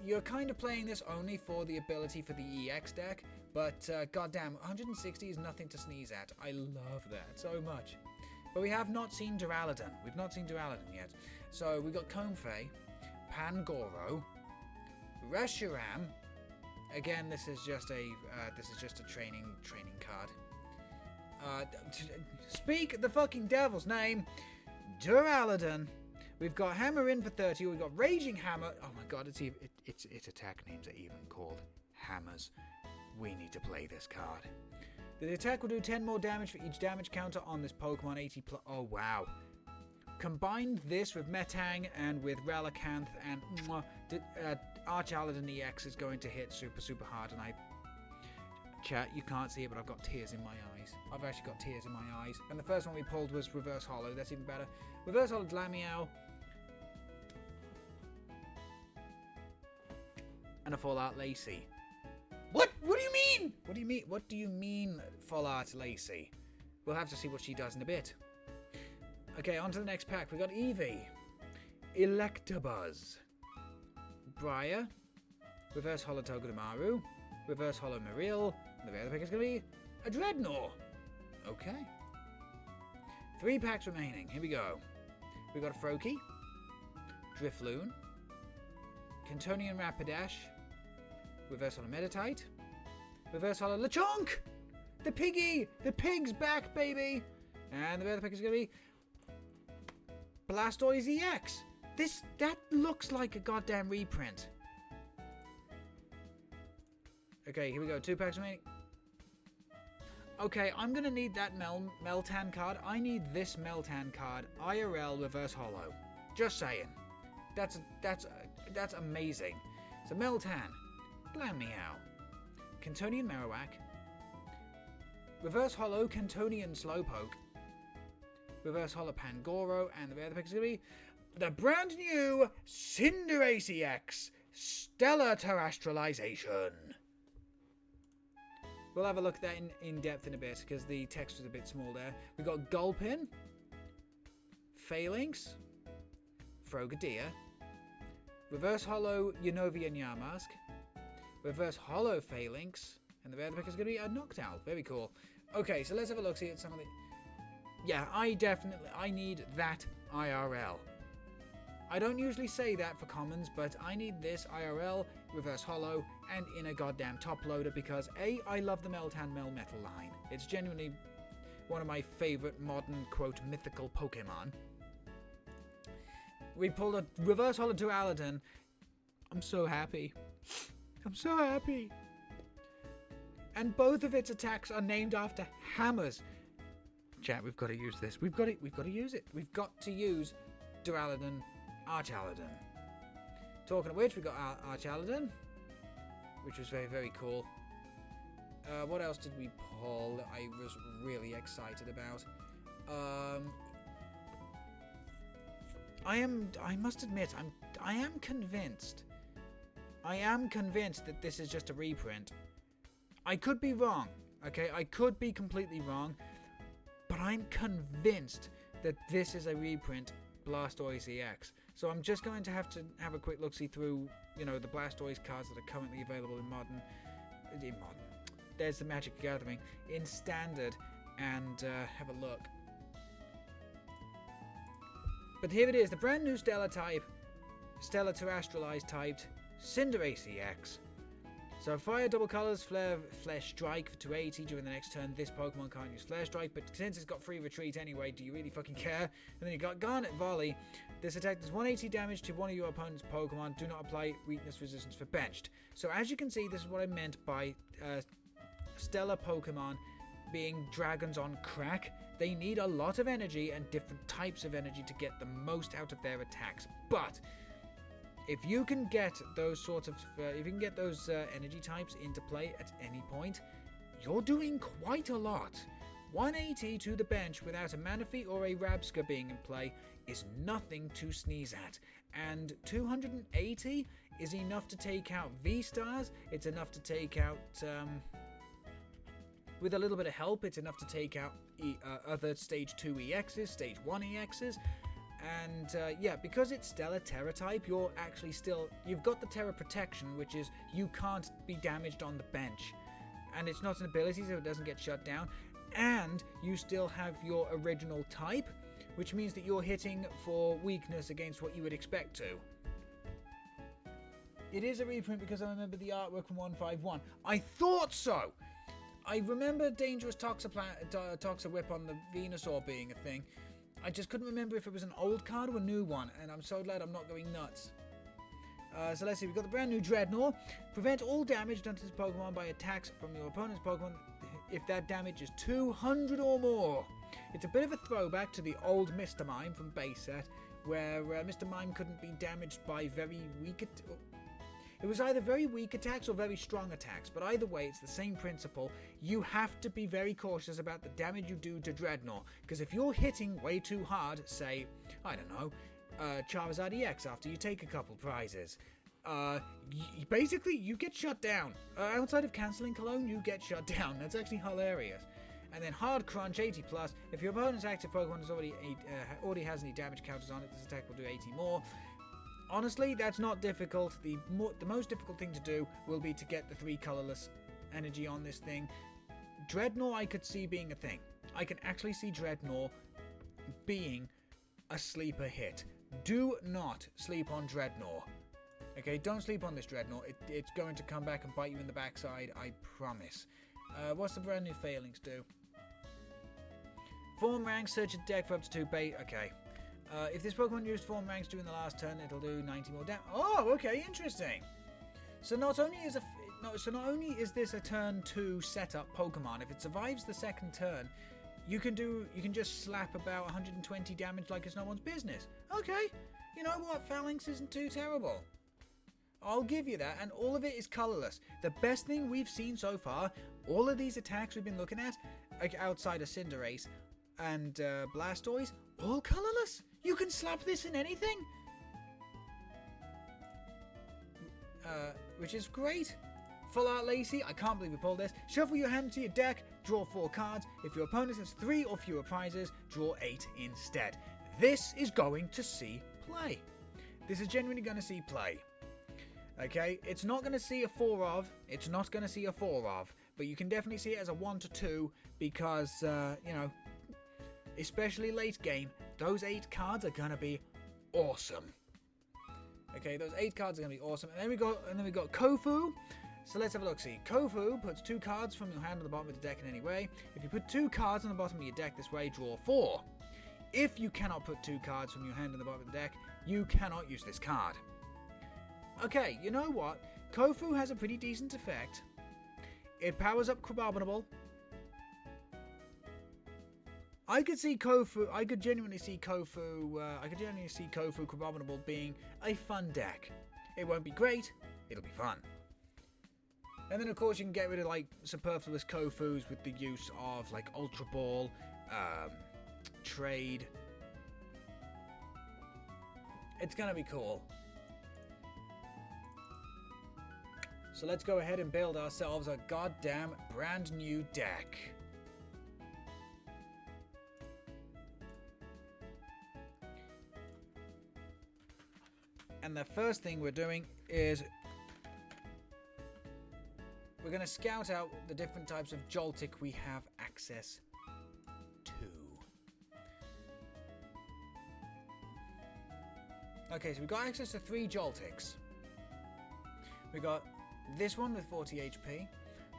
You're kind of playing this only for the ability for the EX deck, but goddamn, 160 is nothing to sneeze at. I love that so much. But we have not seen Duraludon. We've not seen Duraludon yet. So we got Comfey, Pangoro, Reshiram. Again, this is just a training card. Speak the fucking devil's name. Duraludon. We've got Hammer in for 30. We've got Raging Hammer. Oh my god, its attack names are even called Hammers. We need to play this card. The attack will do 10 more damage for each damage counter on this Pokemon. 80 plus. Oh wow. Combine this with Metang and with Relicanth and Archaladon EX is going to hit super hard. And chat, you can't see it, but I've got tears in my eyes. I've actually got tears in my eyes. And the first one we pulled was Reverse Hollow. That's even better. Reverse Hollow Glameow. And a Full Art Lacey. What? What do you mean? What do you mean? What do you mean, Full Art Lacey? We'll have to see what she does in a bit. Okay, on to the next pack. We got Eevee, Electabuzz, Briar, Reverse Hollow Togedemaru, Reverse Hollow Marill, and the other pick is going to be a Dreadnought. Okay. 3 packs remaining. Here we go. We've got a Froakie, Drifloon, Cantonian Rapidash, Reverse Hollow Meditite, Reverse Hollow Lechonk! The piggy! The pig's back, baby! And the other pick is going to be Blastoise EX. That looks like a goddamn reprint. Okay, here we go. 2 packs remaining. Okay, I'm gonna need that Meltan card. I need this Meltan card. IRL Reverse Hollow. Just saying. That's amazing. So Meltan, Glameow, Cantonian Marowak, Reverse Hollow Cantonian Slowpoke, Reverse Hollow Pangoro, and the other pick is going to be the brand new Cinderace EX Stellar Terrestrialization. We'll have a look at that in depth in a bit because the text was a bit small there. We've got Gulpin, Phalanx, Frogadier, Reverse Hollow Unovian Yamask, Reverse Hollow Phalanx, and the other pick is going to be a Noctowl. Very cool. Okay, so let's have a look, see at some of the... Yeah, I need that IRL. I don't usually say that for commons, but I need this IRL, Reverse Hollow, and in a goddamn top loader because A, I love the Meltan Melmetal line. It's genuinely one of my favourite modern, quote, mythical Pokemon. We pulled a Reverse Hollow Duraludon. I'm so happy. I'm so happy. And both of its attacks are named after hammers. Chat, we've got to use this. We've got to use it. We've got to use Duraludon, Archaladon. Talking of which, we got Archaladon, which was very, very cool. What else did we pull that I was really excited about? I must admit, I am convinced that this is just a reprint. I could be wrong, okay? I could be completely wrong, but I'm convinced that this is a reprint Blastoise EX. So I'm just going to have a quick look-see through, the Blastoise cards that are currently available in Modern. There's the Magic Gathering in Standard, and have a look. But here it is, the brand new Stellar type, Stellar Terrestrialized typed Cinderace EX. So fire double colors, Flare Strike for 280 during the next turn. This Pokemon can't use Flare Strike, but since it's got free retreat anyway, do you really fucking care? And then you got Garnet Volley. This attack does 180 damage to one of your opponent's Pokemon. Do not apply weakness resistance for benched. So as you can see, this is what I meant by Stellar Pokemon being dragons on crack. They need a lot of energy and different types of energy to get the most out of their attacks. But if you can get those energy types into play at any point, you're doing quite a lot. 180 to the bench without a Manaphy or a Rabska being in play is nothing to sneeze at. And 280 is enough to take out V-Stars. It's enough to take out... with a little bit of help, it's enough to take out other Stage 2 EXs, Stage 1 EXs. And yeah, because it's Stellar Tera type, you've got the Terra Protection, which is you can't be damaged on the bench. And it's not an ability, so it doesn't get shut down. And you still have your original type, which means that you're hitting for weakness against what you would expect to. It is a reprint because I remember the artwork from 151. I thought so! I remember Dangerous Toxa Whip on the Venusaur being a thing. I just couldn't remember if it was an old card or a new one, and I'm so glad I'm not going nuts. So let's see, we've got the brand new Dreadnought. Prevent all damage done to this Pokemon by attacks from your opponent's Pokemon if that damage is 200 or more. It's a bit of a throwback to the old Mr. Mime from base set, where Mr. Mime couldn't be damaged by very weak... It was either very weak attacks or very strong attacks, but either way, it's the same principle. You have to be very cautious about the damage you do to Dreadnought, because if you're hitting way too hard, say, I don't know, Charizard EX after you take a couple prizes, basically, you get shut down. Outside of cancelling Cologne, you get shut down. That's actually hilarious. And then Hard Crunch, 80+. If your opponent's active Pokemon already has any damage counters on it, this attack will do 80 more. Honestly, that's not difficult. The most difficult thing to do will be to get the 3 colorless energy on this thing. Dreadnought I could see being a thing. I can actually see Dreadnought being a sleeper hit. Do not sleep on Dreadnought. Okay, don't sleep on this Dreadnought. It's going to come back and bite you in the backside, I promise. What's the brand new failings do? Form ranks, search a deck for up to 2 bait. Okay. If this Pokemon used form ranks during the last turn, it'll do 90 more damage. Oh, okay, interesting. So not only is this a turn 2 setup Pokemon, if it survives the second turn, you can just slap about 120 damage like it's no one's business. Okay, you know what? Phalanx isn't too terrible. I'll give you that, and all of it is colorless. The best thing we've seen so far, all of these attacks we've been looking at, like outside of Cinderace and Blastoise, all colorless. You can slap this in anything. Which is great. Full Art Lacey, I can't believe we pulled this. Shuffle your hand to your deck, draw 4 cards. If your opponent has 3 or fewer prizes, draw 8 instead. This is going to see play. This is genuinely going to see play. Okay, it's not going to see a 4 of. It's not going to see a 4 of. But you can definitely see it as a 1 to 2 because, you know, especially late game, those 8 cards are going to be awesome. Okay, those 8 cards are going to be awesome. And then we got Kofu. So let's have a look. See, Kofu puts 2 cards from your hand on the bottom of the deck in any way. If you put 2 cards on the bottom of your deck this way, draw 4. If you cannot put 2 cards from your hand on the bottom of the deck, you cannot use this card. Okay, you know what? Kofu has a pretty decent effect. It powers up Crabominable. I could genuinely see Kofu Crabominable being a fun deck. It won't be great, it'll be fun. And then of course you can get rid of like superfluous Kofus with the use of like Ultra Ball, Trade. It's gonna be cool. So let's go ahead and build ourselves a goddamn brand new deck. And the first thing we're doing is we're going to scout out the different types of Joltik we have access to. Okay, so we've got access to 3 Joltiks. We got this one with 40 HP.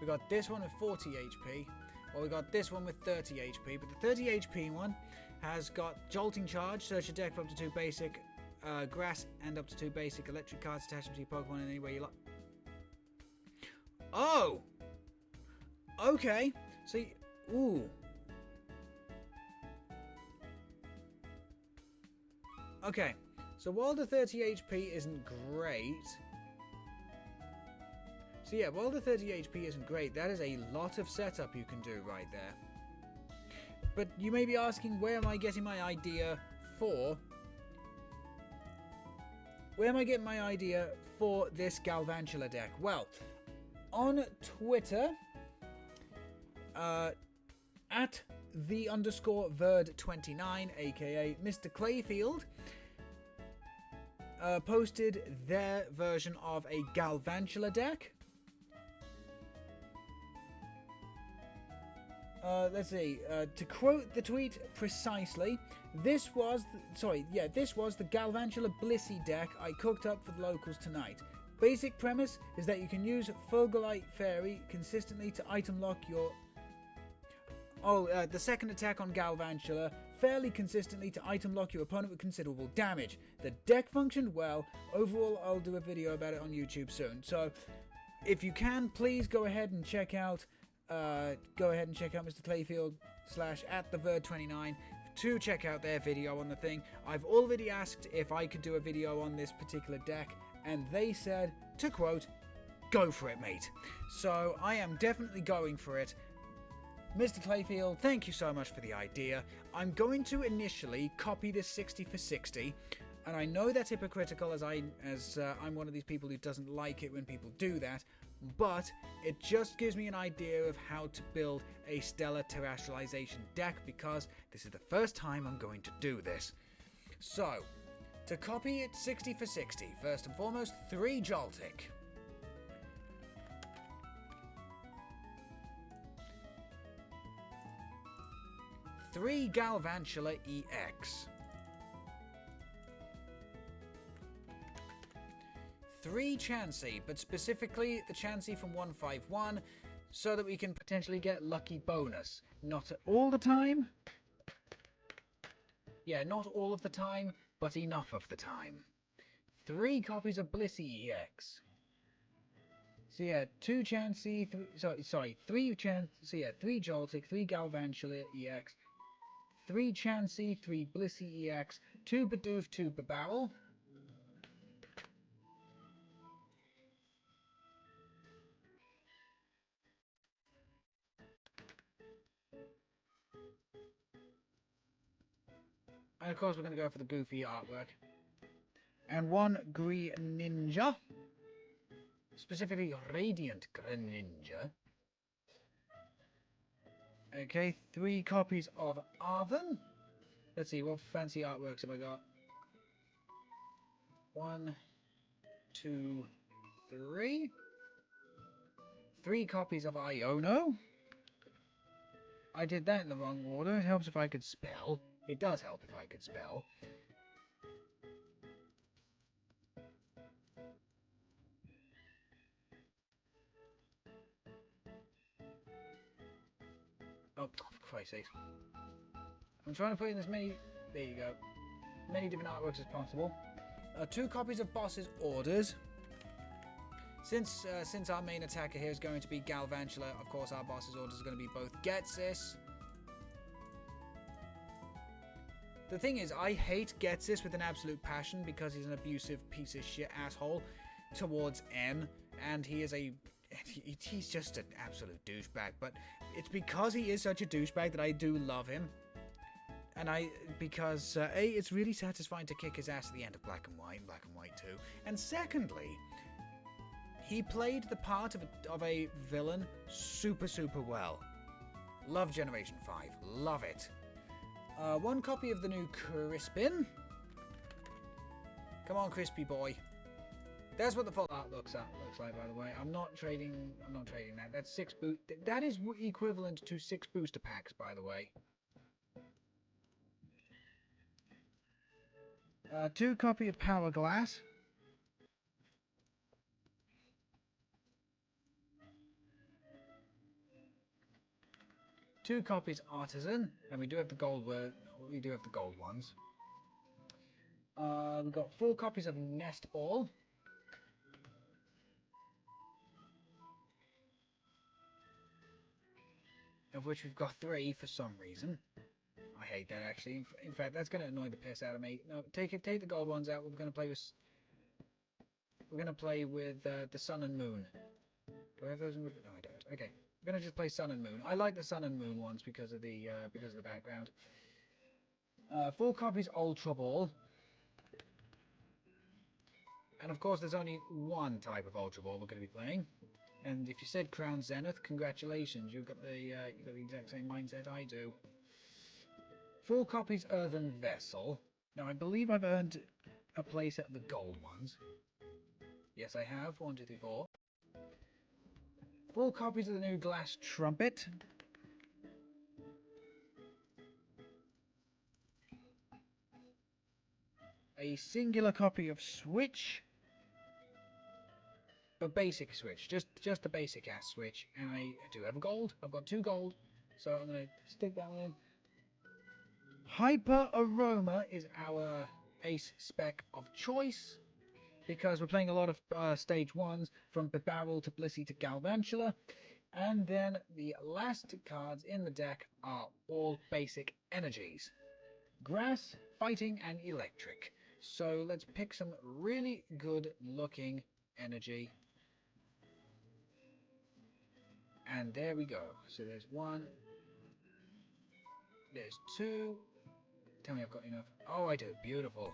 We got this one with 40 HP. Or we got this one with 30 HP. But the 30 HP one has got Jolting Charge, search your deck for up to 2 basic, Grass and up to 2 basic electric cards, attach them to your Pokemon in any way you like. Oh! Okay. So, ooh. Okay. So while the 30 HP isn't great... So yeah, while the 30 HP isn't great, that is a lot of setup you can do right there. But you may be asking, where am I getting my idea for... Where am I getting my idea for this Galvantula deck? Well, on Twitter, at _Verd29, aka Mr. Clayfield, posted their version of a Galvantula deck. Let's see, to quote the tweet precisely, this was the Galvantula Blissey deck I cooked up for the locals tonight. Basic premise is that you can use Fulgurite Fairy consistently to item lock your... the second attack on Galvantula fairly consistently to item lock your opponent with considerable damage. The deck functioned well. Overall, I'll do a video about it on YouTube soon. So, if you can, please go ahead and check out Mr. Clayfield / @theverd29 to check out their video on the thing. I've already asked if I could do a video on this particular deck, and they said, to quote, "Go for it, mate." So I am definitely going for it. Mr. Clayfield, thank you so much for the idea. I'm going to initially copy this 60 for 60, and I know that's hypocritical as I'm one of these people who doesn't like it when people do that, but it just gives me an idea of how to build a stellar terrestrialization deck, because this is the first time I'm going to do this. So, to copy it 60 for 60, first and foremost, 3 Joltik. Three Galvantula EX. 3 Chansey, but specifically the Chansey from 151, so that we can potentially get lucky bonus. Not all the time. Yeah, not all of the time, but enough of the time. 3 copies of Blissey EX. So yeah, 2 Chansey, 3 Chansey, so yeah, 3 Joltik, 3 Galvantula EX, 3 Chansey, 3 Blissey EX, 2 Bidoof, 2 Babarrel. And of course we're going to go for the goofy artwork. And 1 Greninja. Specifically Radiant Greninja. Okay, 3 copies of Arven. Let's see, what fancy artworks have I got? 1, 2, 3. 3 copies of Iono. I did that in the wrong order. It helps if I could spell. It does help if I could spell. Oh, for Christ's sake. I'm trying to put in as many... There you go. Many different artworks as possible. 2 copies of Boss's Orders. Since our main attacker here is going to be Galvantula, of course our Boss's Orders are going to be both Getsis. The thing is, I hate Getsis with an absolute passion because he's an abusive piece of shit asshole towards N, and he's just an absolute douchebag. But it's because he is such a douchebag that I do love him, and because A, it's really satisfying to kick his ass at the end of Black and White 2, and secondly, he played the part of a villain super well. Love Generation 5, love it. 1 copy of the new Crispin. Come on, Crispy boy. That's what the full art looks like, by the way. I'm not trading that. That's 6 boot. That is equivalent to 6 booster packs, by the way. 2 copy of Power Glass. Two copies Artisan, and we do have the gold ones. We've got 4 copies of Nest Ball. Of which we've got 3 for some reason. I hate that actually. In fact, that's going to annoy the piss out of me. No, take the gold ones out. We're going to play with the Sun and Moon. Do I have those in? No, I don't. Okay. I'm gonna just play Sun and Moon. I like the Sun and Moon ones because of the background. 4 copies Ultra Ball, and of course there's only 1 type of Ultra Ball we're going to be playing. And if you said Crown Zenith, congratulations, you've got the exact same mindset I do. 4 copies Earthen Vessel. Now I believe I've earned a place at the gold ones. Yes, I have. 1, 2, 3, 4. 4 copies of the new Glass Trumpet. A singular copy of Switch. a basic switch, just a basic ass switch. And I do have a gold. I've got 2 gold, so I'm gonna stick that one in. Hyper Aroma is our ace spec of choice because we're playing a lot of stage 1s from Barrel to Blissey to Galvantula. And then the last cards in the deck are all basic energies. Grass, Fighting, and Electric. So let's pick some really good looking energy. And there we go. So there's 1. There's 2. Tell me I've got enough. Oh, I do. Beautiful.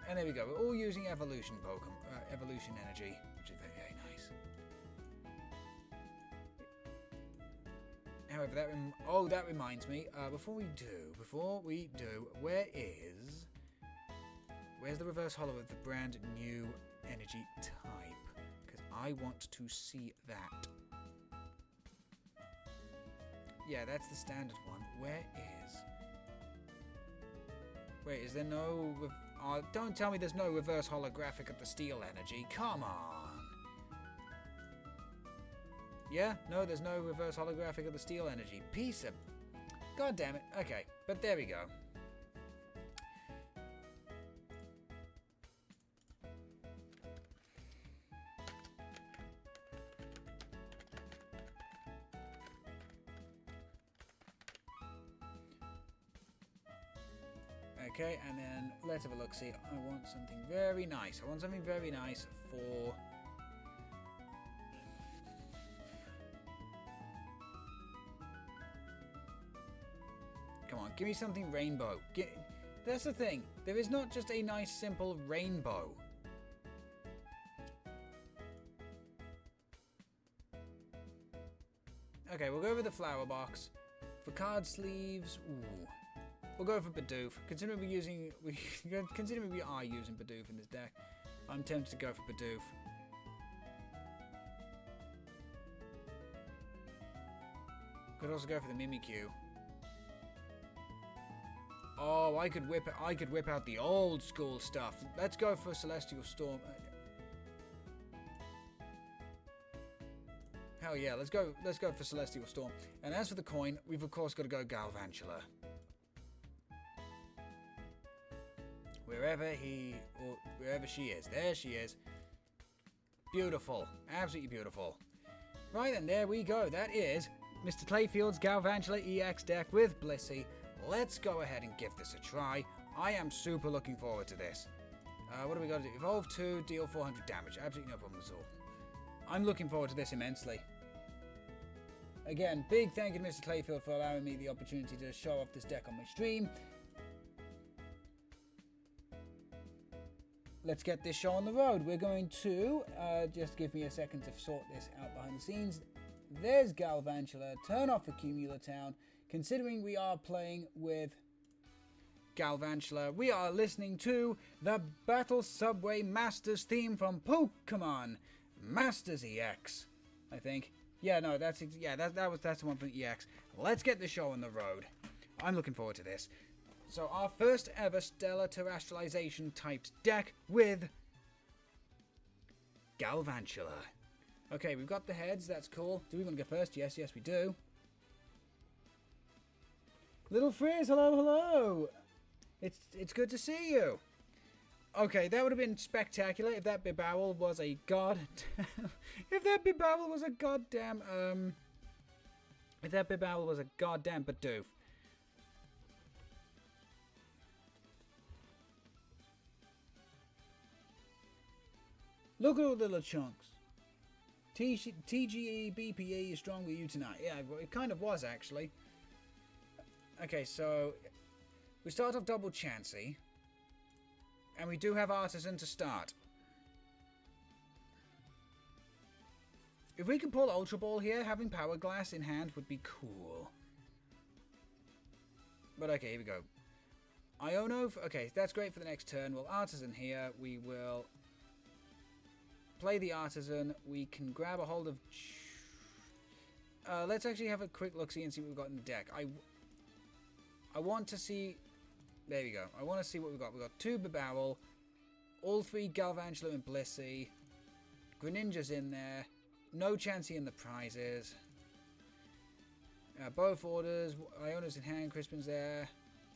And there we go. We're all using evolution Pokemon, evolution energy, which is very, very nice. However, that reminds me. Before we do, where's the reverse holo of the brand new energy type? Because I want to see that. Yeah, that's the standard one. Wait, is there no? Don't tell me there's no reverse holographic of the steel energy. Come on. Yeah? No, there's no reverse holographic of the steel energy. Piece of... God damn it. Okay, but there we go. Okay, and then let's have a look. See, I want something very nice. I want something very nice for... Come on, give me something rainbow. That's the thing. There is not just a nice, simple rainbow. Okay, we'll go with the flower box. For card sleeves, ooh. We'll go for Bidoof. Considering we are using Bidoof in this deck, I'm tempted to go for Bidoof. Could also go for the Mimikyu. Oh, I could whip out the old school stuff. Let's go for Celestial Storm. Hell yeah, let's go for Celestial Storm. And as for the coin, we've of course got to go Galvantula. Wherever she is. There she is. Beautiful. Absolutely beautiful. Right, and there we go. That is Mr. Clayfield's Galvantula EX deck with Blissey. Let's go ahead and give this a try. I am super looking forward to this. What do we got to do? Evolve 2, deal 400 damage. Absolutely no problem at all. I'm looking forward to this immensely. Again, big thank you to Mr. Clayfield for allowing me the opportunity to show off this deck on my stream. Let's get this show on the road. We're going to, just give me a second to sort this out behind the scenes. There's Galvantula. Turn off Accumula Town. Considering we are playing with Galvantula, we are listening to the Battle Subway Masters theme from Pokemon Masters EX, I think. Yeah, no, that's the one from EX. Let's get the show on the road. I'm looking forward to this. So our first ever Stellar Terrestrialization typed deck with Galvantula. Okay, we've got the heads, that's cool. Do we want to go first? Yes, we do. Little Frizz, hello, hello. It's good to see you. Okay, that would have been spectacular if that Bibarel was a goddamn... if that Bibarel was a goddamn Bidoof. Look at all the little chunks. TGE BPE is strong with you tonight. Yeah, it kind of was actually. Okay, so we start off double Chansey. And we do have Artisan to start. If we can pull Ultra Ball here, having Power Glass in hand would be cool. But okay, here we go. Iono, okay, that's great for the next turn. We'll Artisan here. We will play the Artisan. We can grab a hold of... let's actually have a quick look-see and see what we've got in the deck. I want to see... There we go. I want to see what we've got. We've got 2 Bibarel, all 3 Galvantula and Blissey, Greninja's in there. No Chansey in the prizes. Both orders. Iona's in hand. Crispin's there.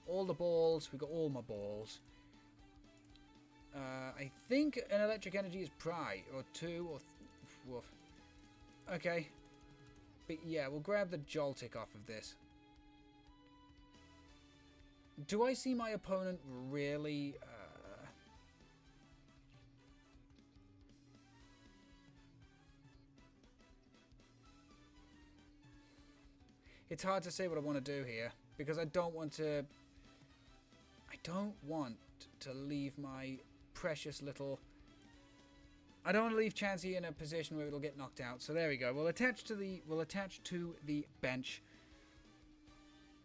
All the balls. We got all my balls. I think an electric energy is Pry. Or 2 or... Woof. Okay. But yeah, we'll grab the Joltik off of this. Do I see my opponent really... It's hard to say what I want to do here, because I don't want to... I don't want to leave my precious little... I don't want to leave Chansey in a position where it'll get knocked out. So there we go. We'll attach to the bench.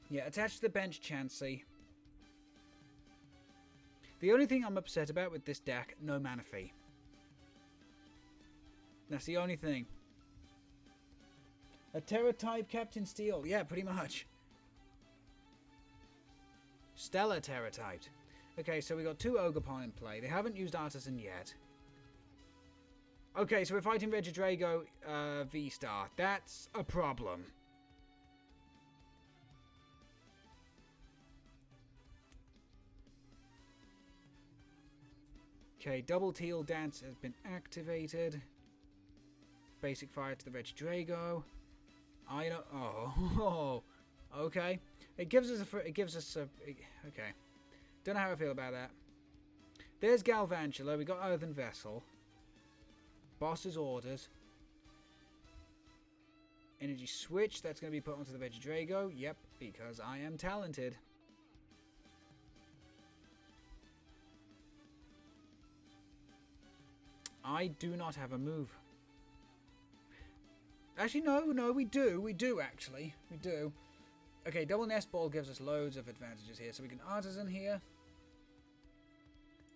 Yeah, attach to the bench Chansey. The only thing I'm upset about with this deck, no mana fee. That's the only thing. A Terra type Captain Steel. Yeah, pretty much. Stellar Tera typed. Okay, so we got 2 Ogerpon in play. They haven't used Artisan yet. Okay, so we're fighting Regidrago V-Star. That's a problem. Okay, Double Teal Dance has been activated. Basic Fire to the Regidrago. I know. Oh, okay. It gives us a. Okay. Don't know how I feel about that. There's Galvantula. We got Earthen Vessel. Boss's orders. Energy switch. That's going to be put onto the Regidrago. Yep, because I am talented. I do not have a move. Actually, no, we do, actually. We do. Okay, Double Nest Ball gives us loads of advantages here. So we can Artisan here.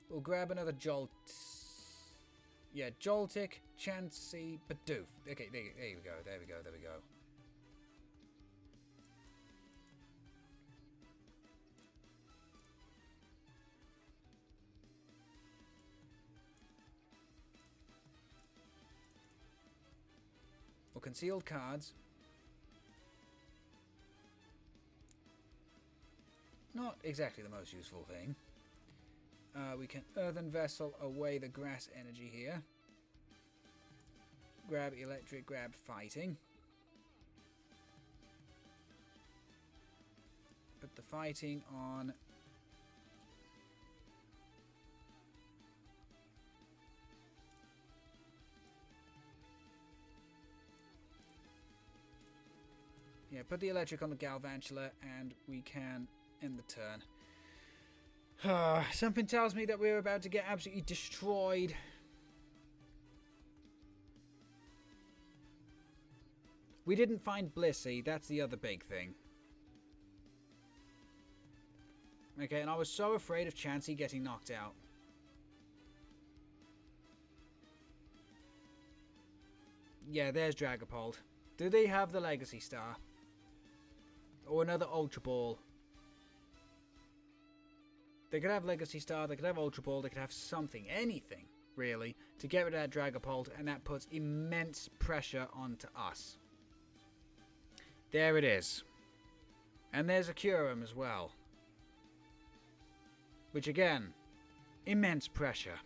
We'll grab another Jolt. Yeah, Joltik, Chansey, Bidoof. Okay, there we go, there we go. Well, concealed cards. Not exactly the most useful thing. We can Earthen Vessel away the grass energy here. Grab electric, grab fighting. Put the fighting on. Yeah, put the electric on the Galvantula and we can end the turn. Something tells me that we're about to get absolutely destroyed. We didn't find Blissey, that's the other big thing. Okay, and I was so afraid of Chansey getting knocked out. Yeah, there's Dragapult. Do they have the Legacy Star? Or another Ultra Ball? They could have Legacy Star, they could have Ultra Ball, they could have something, anything, really, to get rid of that Dragapult, and that puts immense pressure onto us. There it is. And there's a Kyurem as well. Which again, immense pressure.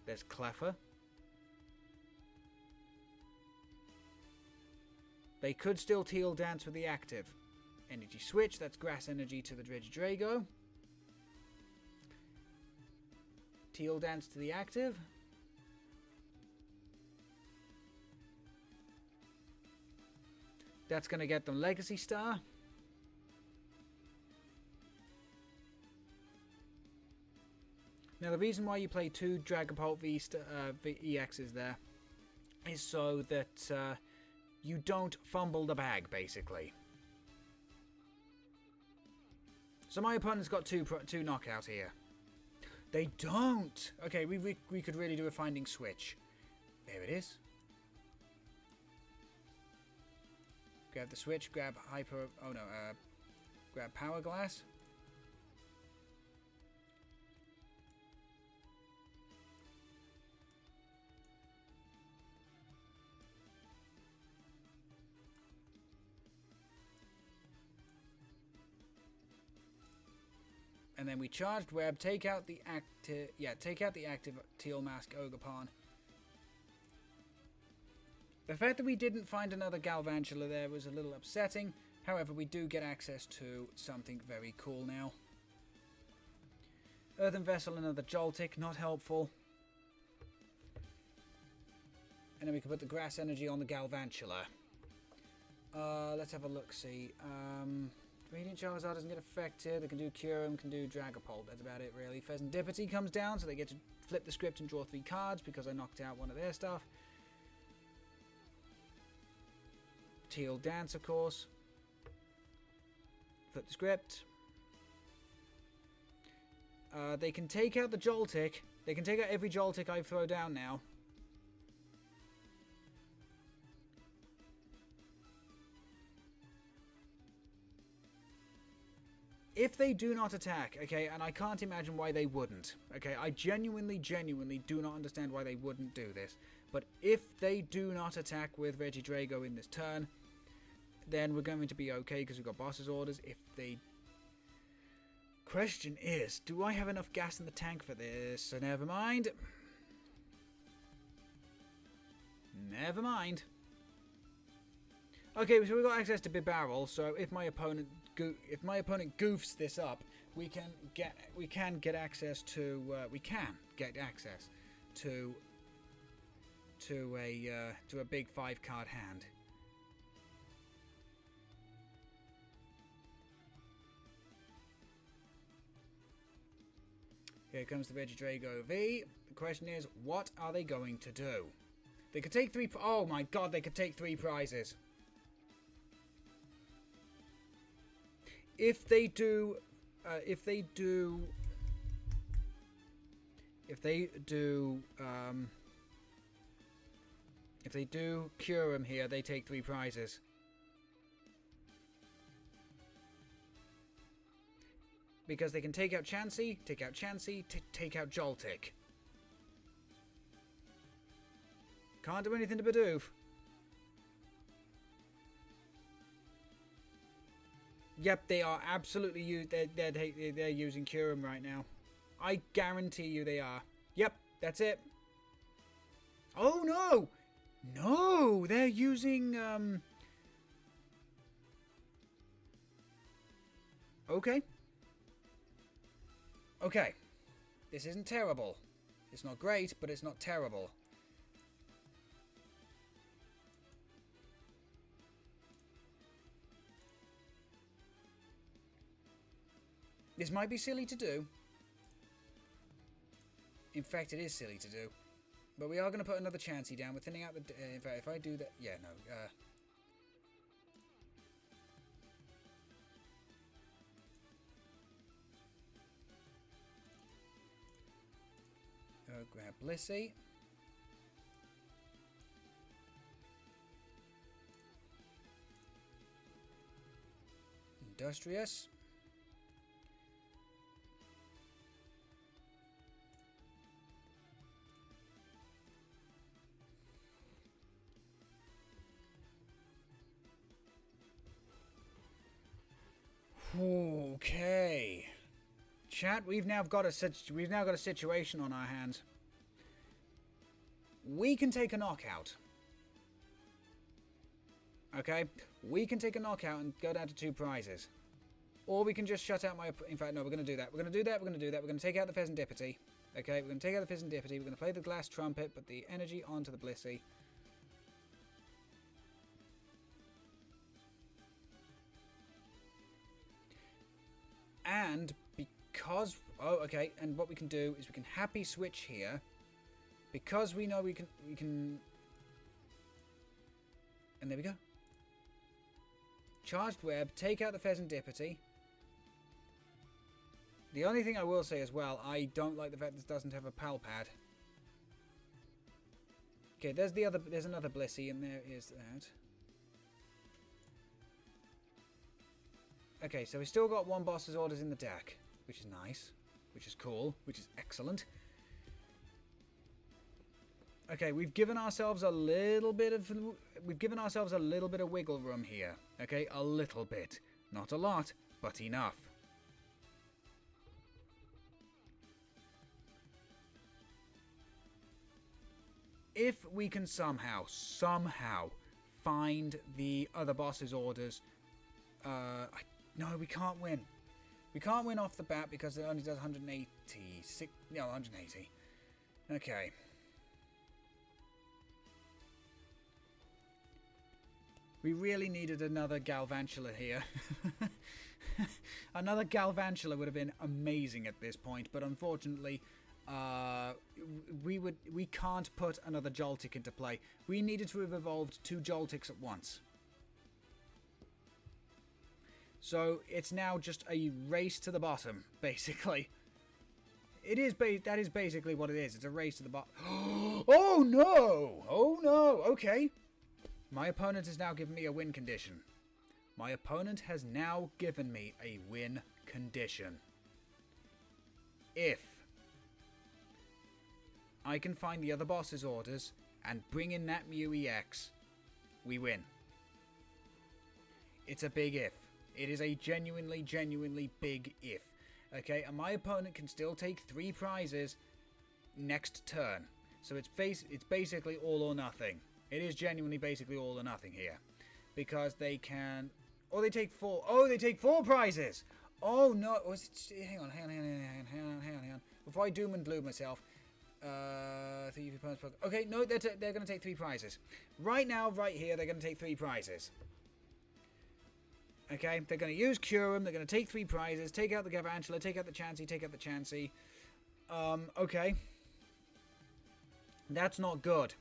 There's Cleffer. They could still Teal Dance with the active. Energy switch, that's grass energy to the Regidrago. Teal Dance to the active. That's going to get them Legacy Star. Now the reason why you play 2 Dragapult EXs there is so that you don't fumble the bag, basically. So my opponent's got two knockout here. They don't! Okay, we could really do a Finding Switch. There it is. Grab the switch, grab Hyper... Oh no, grab Power Glass. And then we charged web, take out the active teal mask Ogerpon. The fact that we didn't find another Galvantula there was a little upsetting. However, we do get access to something very cool now. Earthen Vessel, another Joltik, not helpful. And then we can put the Grass Energy on the Galvantula. Let's have a look-see. Radiant Charizard doesn't get affected. They can do Kyurem, can do Dragapult. That's about it, really. Pheasantipity comes down, so they get to flip the script and draw 3 cards because I knocked out one of their stuff. Teal Dance, of course. Flip the script. They can take out the Joltik. They can take out every Joltik I throw down now. If they do not attack, okay, and I can't imagine why they wouldn't, okay, I genuinely do not understand why they wouldn't do this, but if they do not attack with Regidrago in this turn, then we're going to be okay because we've got boss's orders. If they... Question is, do I have enough gas in the tank for this? So never mind. Never mind. Okay, so we've got access to Bibarel, so if my opponent goofs this up, we can get access to a big 5-card hand. Here comes the Regidrago V. The question is, what are they going to do? They could take 3... Oh my god, they could take 3 prizes. If they do Kyurem here, they take 3 prizes. Because they can take out Chansey, take out Joltik. Can't do anything to Bidoof. Yep, they are absolutely they're using Kyurem right now. I guarantee you they are. Yep, that's it. Oh no! No, they're using Okay. Okay. This isn't terrible. It's not great, but it's not terrible. This might be silly to do. In fact, it is silly to do. But we are going to put another Chansey down. We're thinning out the... in fact, if I do that... Yeah, no. Grab Blissey. Industrious. Okay, chat. We've now got a situation on our hands. We can take a knockout. Okay, we can take a knockout and go down to 2 prizes, or we can just shut out my. In fact, no, we're going to do that. We're going to do that. We're going to do that. We're going to take out the Pheasantipity. Okay, we're going to take out the Pheasantipity. We're going to play the Glass Trumpet, put the energy onto the Blissey. And because... Oh, okay. And what we can do is we can happy switch here. Because we know we can... And there we go. Charged Web. Take out the Pheasantipity. The only thing I will say as well, I don't like the fact this doesn't have a Pal Pad. Okay, there's another Blissey, and there is that. Okay, so we still got 1 boss's orders in the deck, which is nice, which is cool, which is excellent. Okay, we've given ourselves a little bit of wiggle room here. Okay, a little bit, not a lot, but enough. if we can somehow find the other boss's orders... no, we can't win. We can't win off the bat because it only does 180. 180. Okay. We really needed another Galvantula here. Another Galvantula would have been amazing at this point, but unfortunately, we can't put another Joltik into play. We needed to have evolved 2 Joltiks at once. So it's now just a race to the bottom, basically. That is basically what it is. It's a race to the bottom. Oh no! Oh no! Okay. My opponent has now given me a win condition. My opponent has now given me a win condition. If I can find the other boss's orders and bring in that Mew EX, we win. It's a big if. It is a genuinely big if. Okay, and my opponent can still take 3 prizes next turn. So it's basically all or nothing. It is genuinely basically all or nothing here. Because they can... Oh, they take 4. Oh, they take 4 prizes! Oh, no. Hang on. Before I doom and gloom myself. Okay, no, they're going to take 3 prizes. Right now, right here, they're going to take 3 prizes. Okay, they're going to use Curum, they're going to take 3 prizes, take out the Galvantula, take out the Chansey, okay. That's not good.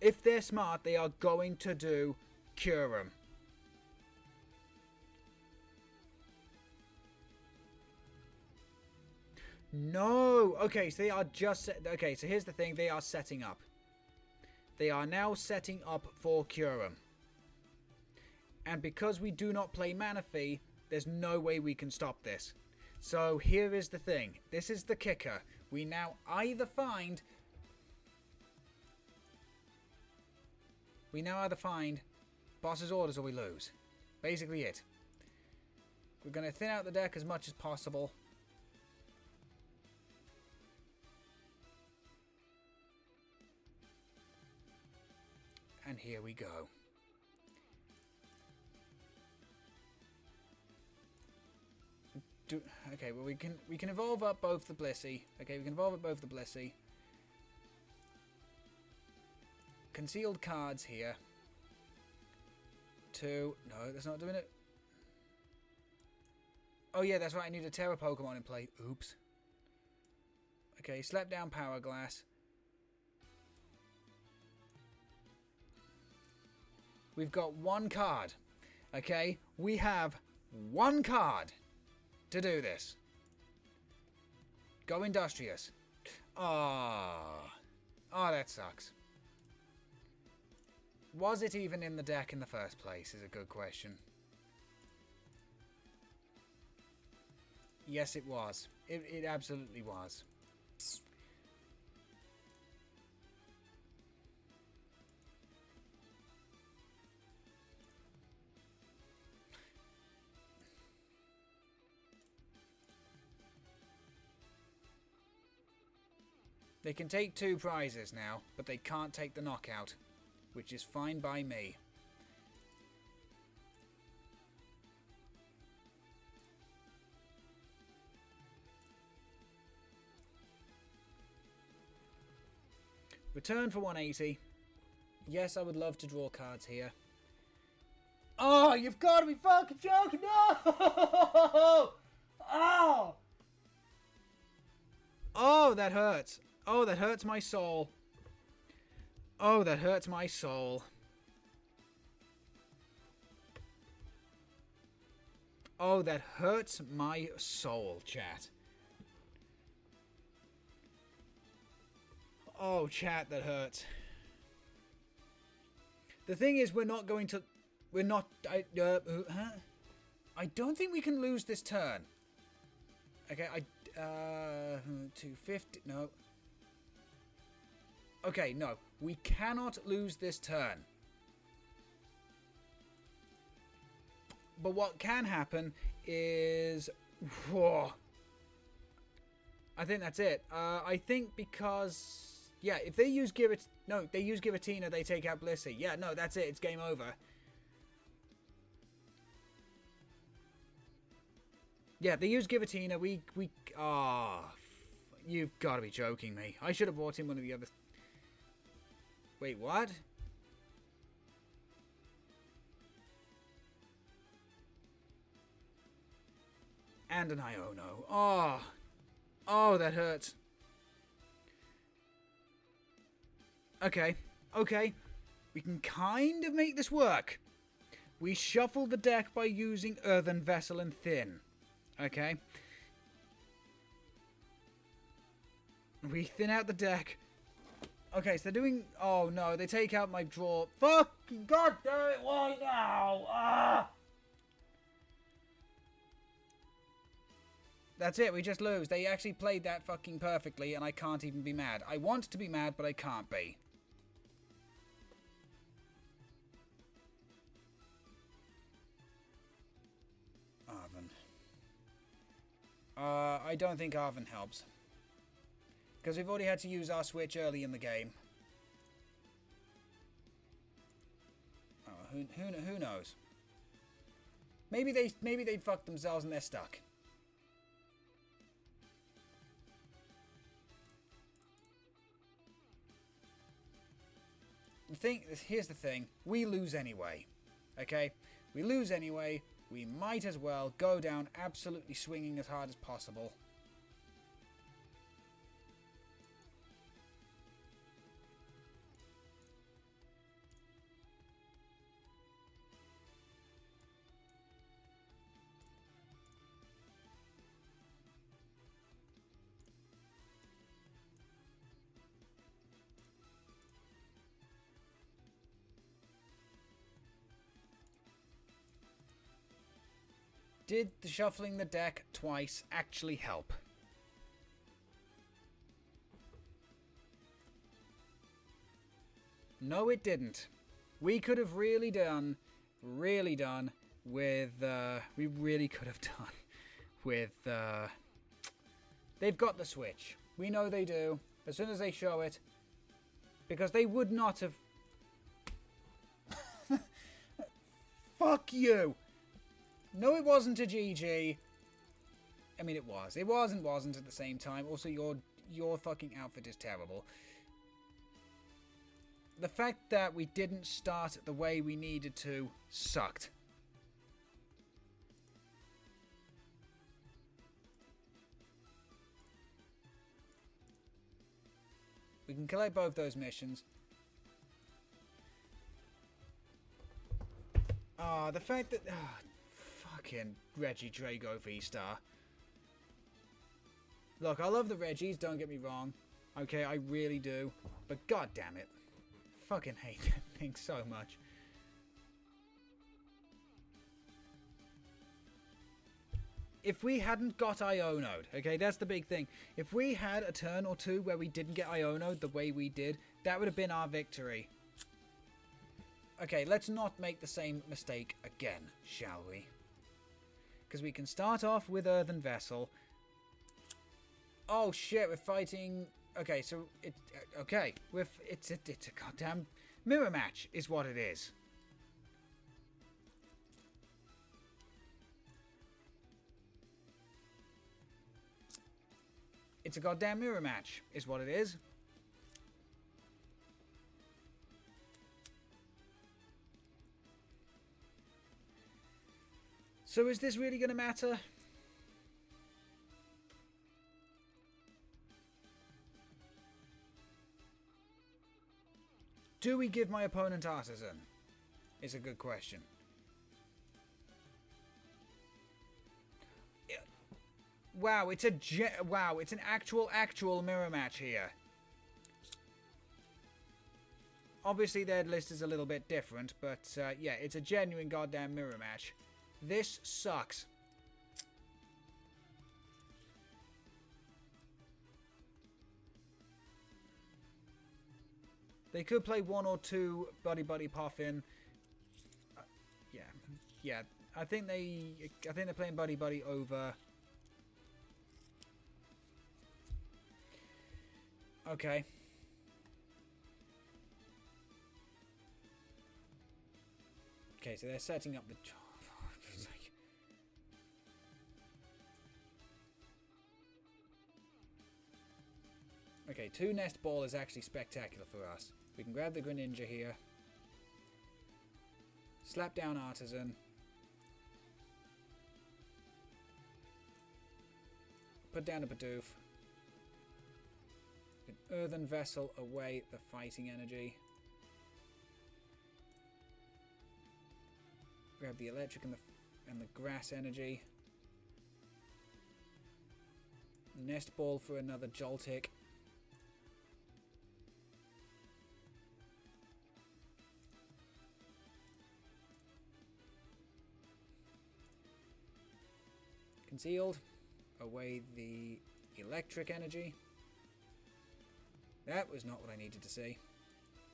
If they're smart, they are going to do Curum. No! Okay, so they are just... Okay, so here's the thing. They are setting up. They are now setting up for Curum. And because we do not play Manaphy, there's no way we can stop this. So here is the thing. This is the kicker. We now either find... boss's orders or we lose. Basically it. We're going to thin out the deck as much as possible. And here we go. Okay, well we can evolve up both the Blissey. Okay, we can evolve up both the Blissey. Concealed cards here. 2. No, that's not doing it. Oh yeah, that's right. I need a Terra Pokemon in play. Oops. Okay, slap down Power Glass. We've got 1 card. Okay? We have 1 card to do this. Go Industrious. Oh, that sucks. Was it even in the deck in the first place is a good question. Yes, it was. It absolutely was. They can take 2 prizes now, but they can't take the knockout, which is fine by me. Return for 180. Yes, I would love to draw cards here. Oh, you've got to be fucking joking! No! Oh! Oh, that hurts. Oh, that hurts my soul. Oh, that hurts my soul. Oh, that hurts my soul, chat. Oh, chat, that hurts. The thing is, we're not going to... We're not... I don't think we can lose this turn. Okay, 250... No. Okay, no. We cannot lose this turn. But what can happen is... Whoa. I think that's it. I think because... Yeah, if they use No, they use Giratina, they take out Blissey. Yeah, no, that's it. It's game over. Yeah, they use Giratina. You've got to be joking me. I should have brought in one of the other... Wait, what? And an Iono. Oh, that hurts. Okay. We can kind of make this work. We shuffle the deck by using Earthen Vessel and Thin. Okay. We thin out the deck. Okay, so they're doing... Oh, no. They take out my draw. Fucking god damn it. Why now? Ah! That's it. We just lose. They actually played that fucking perfectly, and I can't even be mad. I want to be mad, but I can't be. Arven. I don't think Arven helps. Because we've already had to use our switch early in the game. Oh, who knows? Maybe they fucked themselves and they're stuck. Here's the thing. We lose anyway. Okay? We lose anyway. We might as well go down absolutely swinging as hard as possible. Did the shuffling the deck twice actually help? No, it didn't. We could have really done with, we really could have done with, they've got the switch. We know they do. As soon as they show it. Because they would not have... Fuck you! No, it wasn't a GG. I mean, it was. It was and wasn't at the same time. Also, your fucking outfit is terrible. The fact that we didn't start the way we needed to sucked. We can collect both those missions. The fact that... Fucking Reggie Drago V-Star. Look, I love the Reggies, don't get me wrong. Okay, I really do. But god damn it. Fucking hate that thing so much. If we hadn't got Iono'd, okay, that's the big thing. If we had a turn or two where we didn't get Iono'd the way we did, that would have been our victory. Okay, let's not make the same mistake again, shall we? Because we can start off with Earthen Vessel. Oh shit, we're fighting... Okay, so... Okay, it's a goddamn mirror match, is what it is. It's a goddamn mirror match, is what it is. So is this really going to matter? Do we give my opponent Artisan? Is a good question. Wow, it's an actual mirror match here. Obviously their list is a little bit different, but yeah, it's a genuine goddamn mirror match. This sucks. They could play one or two Buddy Puffin. Yeah. I think they're playing buddy buddy over. Okay. Okay, so they're setting up the. Okay, 2 nest ball is actually spectacular for us. We can grab the Greninja here. Slap down Artisan. Put down a Bidoof. An Earthen Vessel away the fighting energy. Grab the electric and the grass energy. Nest ball for another Joltik. Concealed. Away the electric energy. That was not what I needed to see.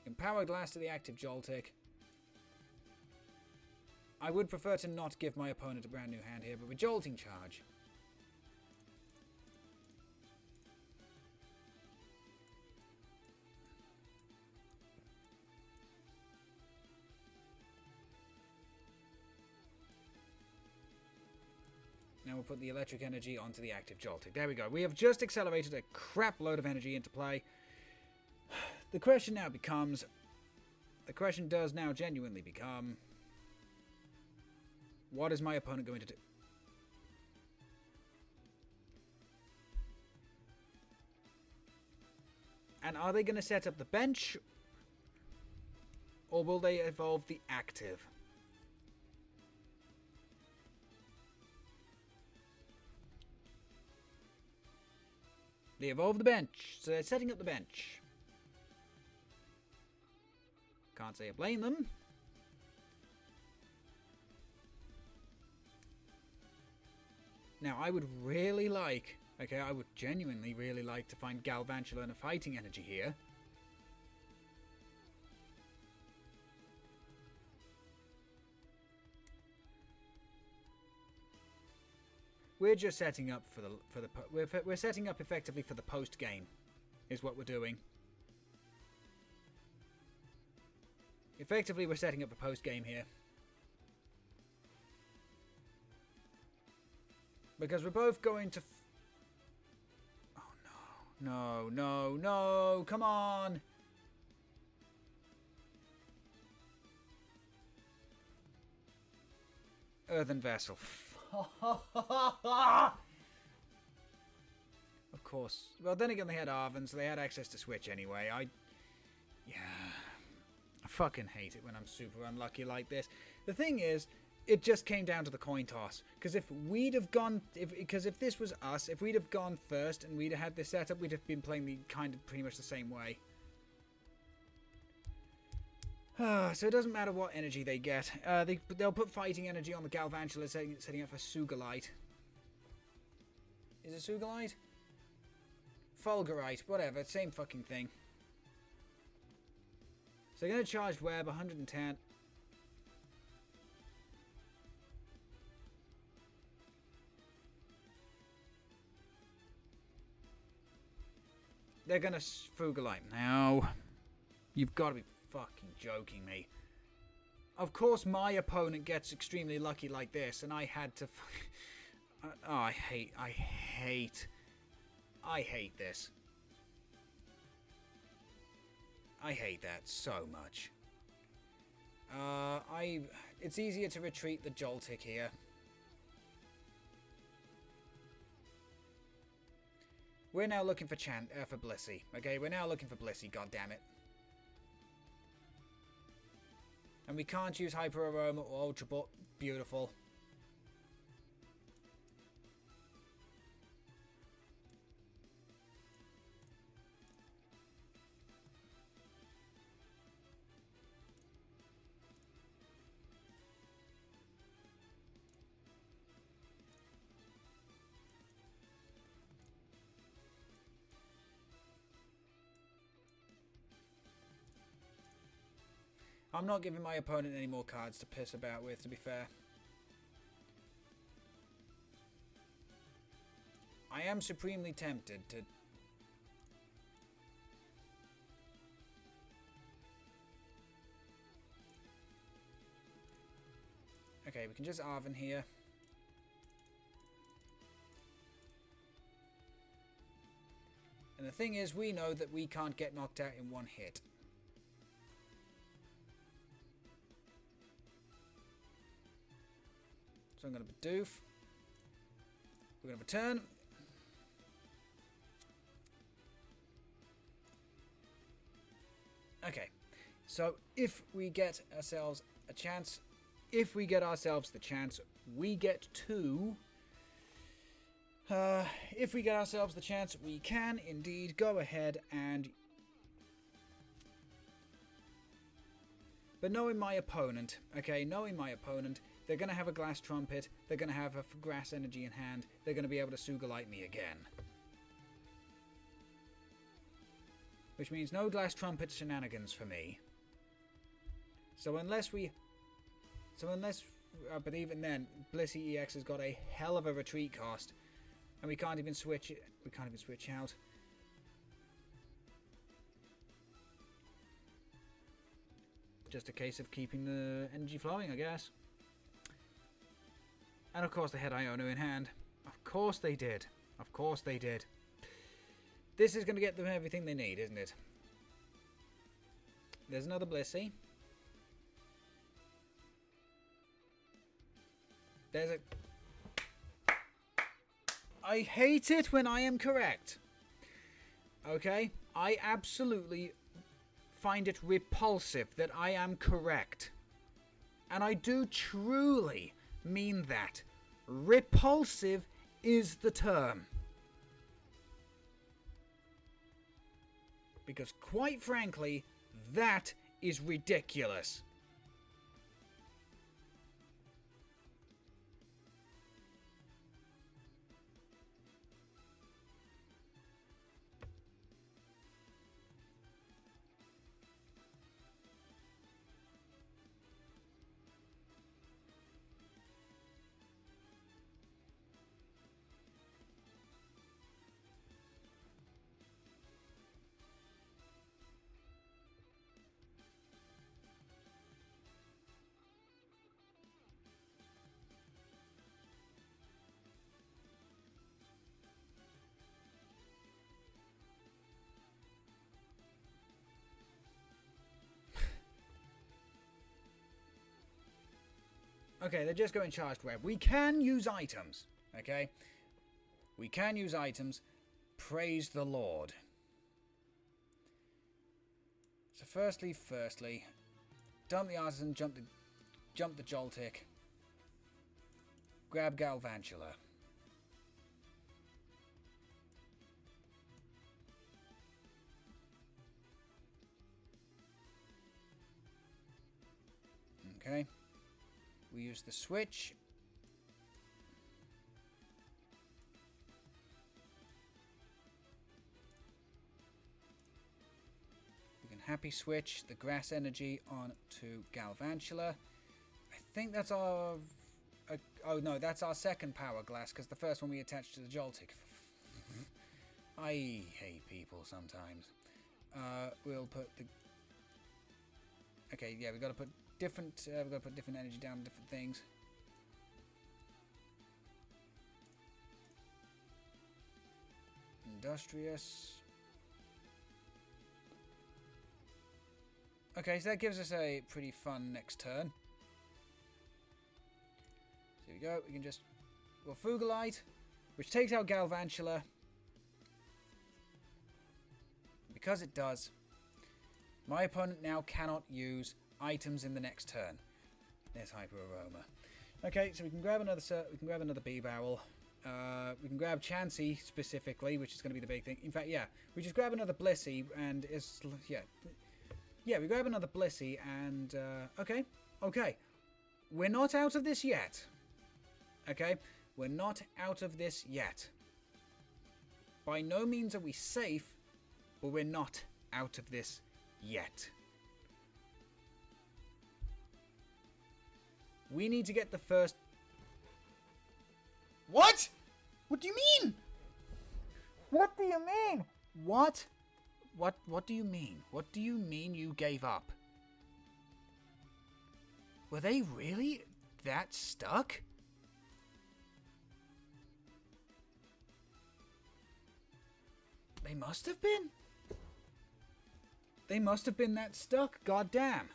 Empower Glass to the active Joltik. I would prefer to not give my opponent a brand new hand here, but with Jolting Charge. Now we'll put the electric energy onto the active Joltik. There we go. We have just accelerated a crap load of energy into play. The question now becomes... The question does now genuinely become... What is my opponent going to do? And are they going to set up the bench? Or will they evolve the active? They evolve the bench. So they're setting up the bench. Can't say I blame them. Now, I would really like... Okay, I would genuinely really like to find Galvantula and a fighting energy here. We're just setting up for the we're setting up effectively for the post game, is what we're doing. Effectively, we're setting up a post game here. Because we're both going to... Oh no, no, no, no, come on! Earthen Vessel. Of course. Well, then again, they had Arven, so they had access to Switch anyway. Yeah. I fucking hate it when I'm super unlucky like this. The thing is, it just came down to the coin toss. Because if we'd have gone... Because if this was us, if we'd have gone first and we'd have had this setup, we'd have been playing the kind of pretty much the same way. So it doesn't matter what energy they get. They'll put fighting energy on the Galvantula, setting up for Sugalite. Is it Sugalite? Fulgurite, whatever, same fucking thing. So they're going to charge Web 110. They're going to Fugalite. Now, you've got to be fucking joking me. Of course my opponent gets extremely lucky like this, and I had to... oh, I hate this. I hate that so much. It's easier to retreat the Joltik here. We're now looking for Blissey. Okay, we're now looking for Blissey, goddammit. And we can't use Hyper Aroma or Ultra Ball. Beautiful. I'm not giving my opponent any more cards to piss about with, to be fair. I am supremely tempted to... Okay, we can just Arven here. And the thing is, we know that we can't get knocked out in one hit. So I'm going to Bidoof. We're going to return. Okay. So if we get ourselves a chance, if we get ourselves the chance, we get to... if we get ourselves the chance, we can indeed go ahead and... But knowing my opponent, okay, knowing my opponent, they're going to have a Glass Trumpet, they're going to have a Grass Energy in hand, they're going to be able to Sugalite me again. Which means no Glass Trumpet shenanigans for me. So unless we... but even then, Blissey EX has got a hell of a retreat cost. And we can't even switch it. We can't even switch out. Just a case of keeping the energy flowing, I guess. And of course they had Iono in hand. Of course they did. Of course they did. This is going to get them everything they need, isn't it? There's another Blissey. There's a... I hate it when I am correct. Okay? I absolutely find it repulsive that I am correct. And I do truly mean that. Repulsive is the term. Because quite frankly, that is ridiculous. Okay, they're just going Charged Web. We can use items, okay? We can use items. Praise the Lord. So firstly, dump the Artisan, jump the Joltik. Grab Galvantula. Okay. We use the switch. We can happy switch the Grass Energy on to Galvantula. I think that's our... oh no, that's our second Power Glass, because the first one we attached to the Joltik. I hate people sometimes. We'll put the... Okay, yeah, we've got to put different energy down on different things. Industrious. Okay, so that gives us a pretty fun next turn. So here we go. We can just... Well, Fugalite, which takes out Galvantula. Because it does, my opponent now cannot use items in the next turn. There's Hyper Aroma. Okay, so we can grab another B barrel. We can grab Chansey specifically, which is going to be the big thing. In fact, yeah, we just grab another Blissey and it's yeah, we grab another Blissey and okay, we're not out of this yet. Okay, we're not out of this yet. By no means are we safe, but we're not out of this yet. We need to get the first... What? What do you mean? What do you mean? What? What do you mean? What do you mean you gave up? Were they really that stuck? They must have been. They must have been that stuck. God damn.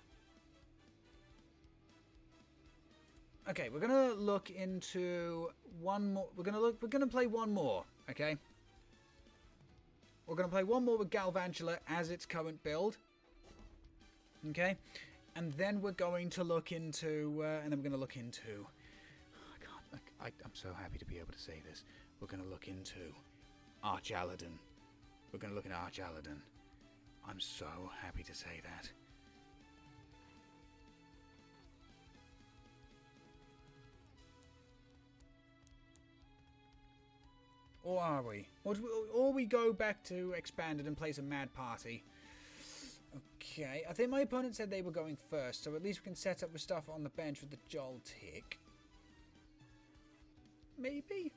Okay, we're gonna look into one more. We're gonna play one more. Okay. We're gonna play one more with Galvantula as its current build. Okay, and then we're going to look into. And then we're gonna look into. Oh, I'm so happy to be able to say this. We're gonna look into Arch Aladdin. We're gonna look at Arch Aladdin. I'm so happy to say that. Or are we? Or we go back to Expanded and play some Mad Party. Okay, I think my opponent said they were going first, so at least we can set up with stuff on the bench with the Joltik. Maybe?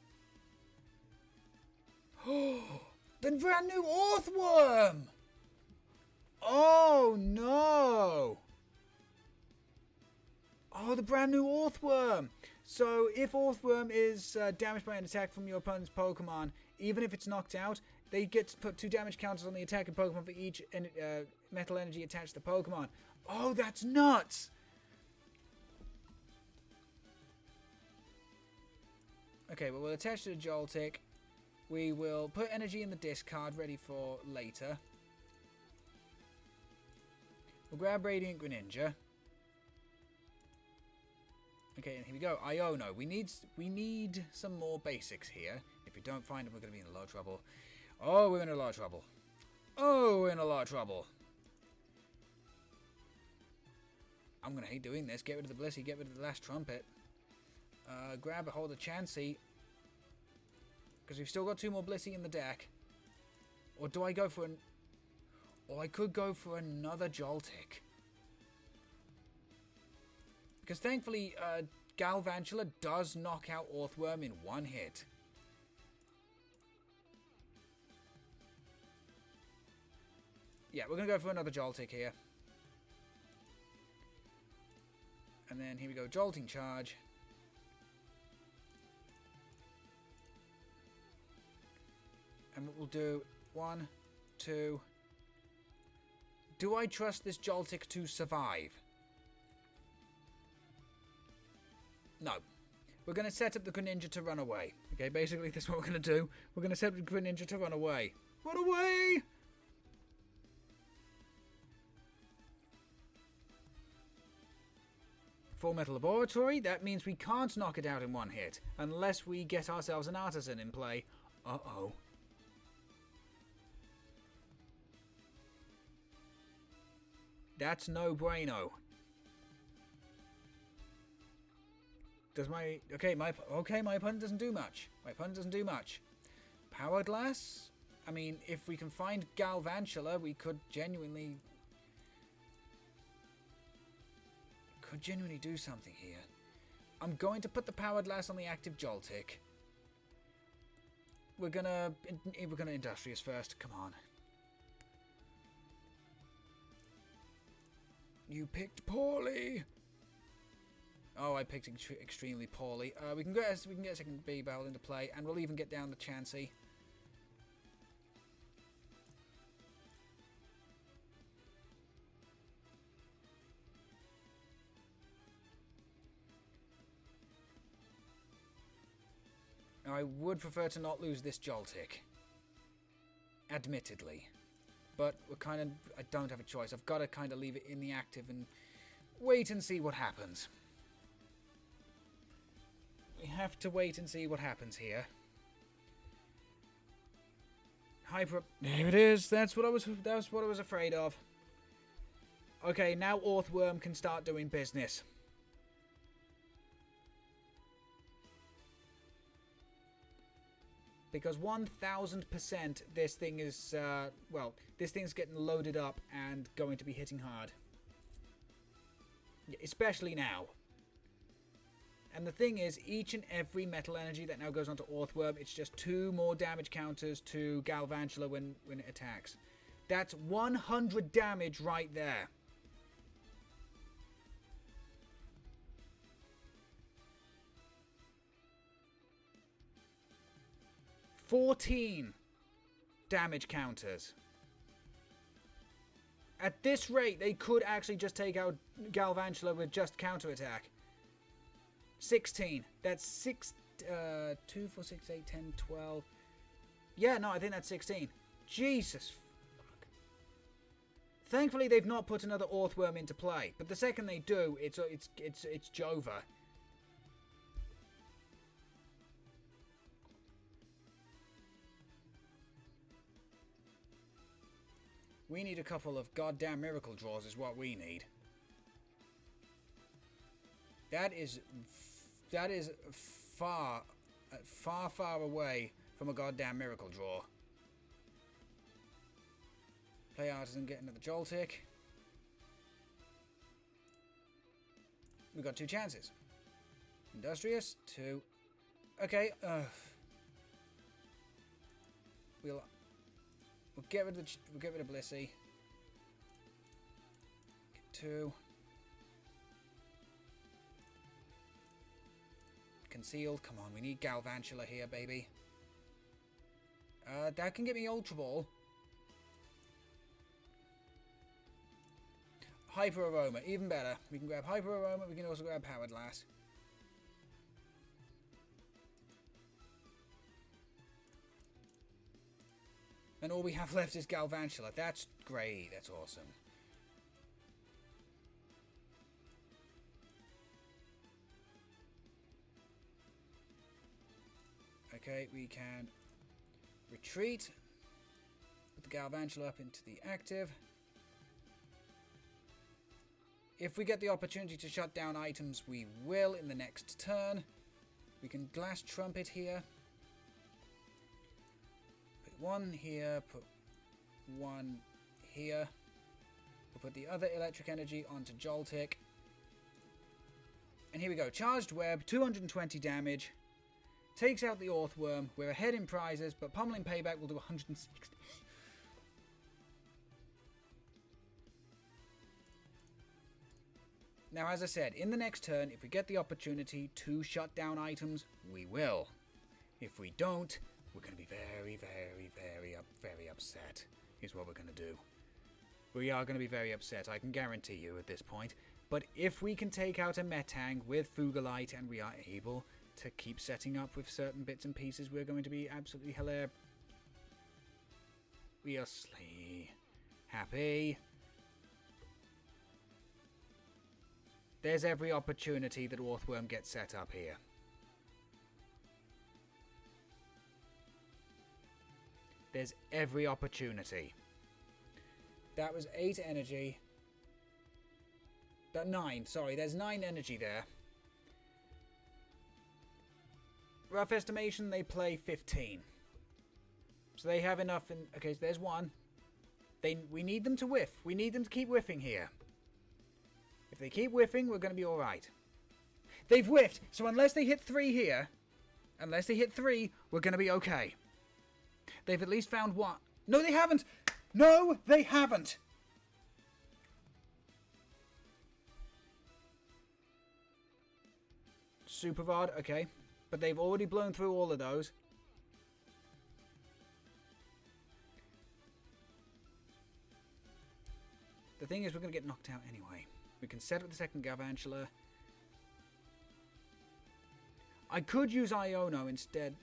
Oh, the brand new Earthworm! Oh no! Oh, the brand new Earthworm! So, if Earthworm is damaged by an attack from your opponent's Pokemon, even if it's knocked out, they get to put 2 damage counters on the attacking Pokemon for each metal energy attached to the Pokemon. Oh, that's nuts! Okay, well, we'll attach to the Joltik. We will put energy in the discard, ready for later. We'll grab Radiant Greninja. Okay, and here we go. Iono. We need some more basics here. If we don't find them, we're going to be in a lot of trouble. Oh, we're in a lot of trouble. Oh, we're in a lot of trouble. I'm going to hate doing this. Get rid of the Blissey. Get rid of the last Trumpet. Grab a hold of Chansey. Because we've still got 2 more Blissey in the deck. Or do I go for an... Or I could go for another Joltik. Because thankfully, Galvantula does knock out Earthworm in 1 hit. Yeah, we're going to go for another Joltik here. And then here we go, Jolting Charge. And what we'll do, 1, 2... Do I trust this Joltik to survive? No. We're going to set up the Greninja to run away. Okay, basically this is what we're going to do. We're going to set up the Greninja to run away. Run away! Full Metal Laboratory. That means we can't knock it out in 1 hit. Unless we get ourselves an Artisan in play. Uh-oh. That's no bueno. Does my... Okay, my opponent doesn't do much. My opponent doesn't do much. Power Glass? I mean, if we can find Galvantula, we could genuinely... do something here. I'm going to put the Power Glass on the active Joltik. We're gonna Industrious first. Come on. You picked poorly. Oh, I picked extremely poorly. We can get a second B-Battle into play, and we'll even get down the Chansey. Now, I would prefer to not lose this Joltik. Admittedly. But I don't have a choice. I've got to kind of leave it in the active and wait and see what happens. We have to wait and see what happens here. Hyper... There it is. That's what I was afraid of. Okay, now Earthworm can start doing business. Because 1000% this thing is, this thing's getting loaded up and going to be hitting hard. Especially now. And the thing is, each and every metal energy that now goes onto Orthworm, it's just 2 more damage counters to Galvantula when it attacks. That's 100 damage right there. $14 damage counters. At this rate, they could actually just take out Galvantula with just counterattack. 16. That's 6... 2, 4, 6, 8, 10, 12... Yeah, no, I think that's 16. Jesus fuck. Thankfully, they've not put another Orthworm into play. But the second they do, it's Jova. We need a couple of goddamn miracle draws is what we need. That is far away from a goddamn miracle draw. Play Artisan, get into the Joltik. We've got 2 chances. Industrious, 2. Okay, We'll get rid of Blissey. Get 2. Concealed. Come on, we need Galvantula here, baby. That can get me Ultra Ball. Hyper Aroma, even better. We can grab Hyper Aroma. We can also grab Power Glass. And all we have left is Galvantula. That's great. That's awesome. Okay, we can retreat. Put the Galvantula up into the active. If we get the opportunity to shut down items, we will in the next turn. We can Glass Trumpet here. Put 1 here, put 1 here. We'll put the other electric energy onto Joltik. And here we go. Charged Web, 220 damage. Takes out the Orthworm. We're ahead in prizes, but Pummeling Payback will do 160. Now, as I said, in the next turn, if we get the opportunity to shut down items, we will. If we don't, we're going to be very upset, is what we're going to do. We are going to be very upset, I can guarantee you at this point. But if we can take out a Metang with Fugalite and we are able to keep setting up with certain bits and pieces, we're going to be absolutely hilariously happy. There's every opportunity that Orthworm gets set up here. There's every opportunity. That was 8 energy. 9, sorry, there's 9 energy there. Rough estimation, they play 15. So they have enough in... Okay, so there's 1. We need them to whiff. We need them to keep whiffing here. If they keep whiffing, we're going to be alright. They've whiffed, so unless they hit 3 here, we're going to be okay. They've at least found 1. No, they haven't! No, they haven't! Super Rod, okay. But they've already blown through all of those. The thing is, we're going to get knocked out anyway. We can set up the second Galvantula. I could use Iono instead.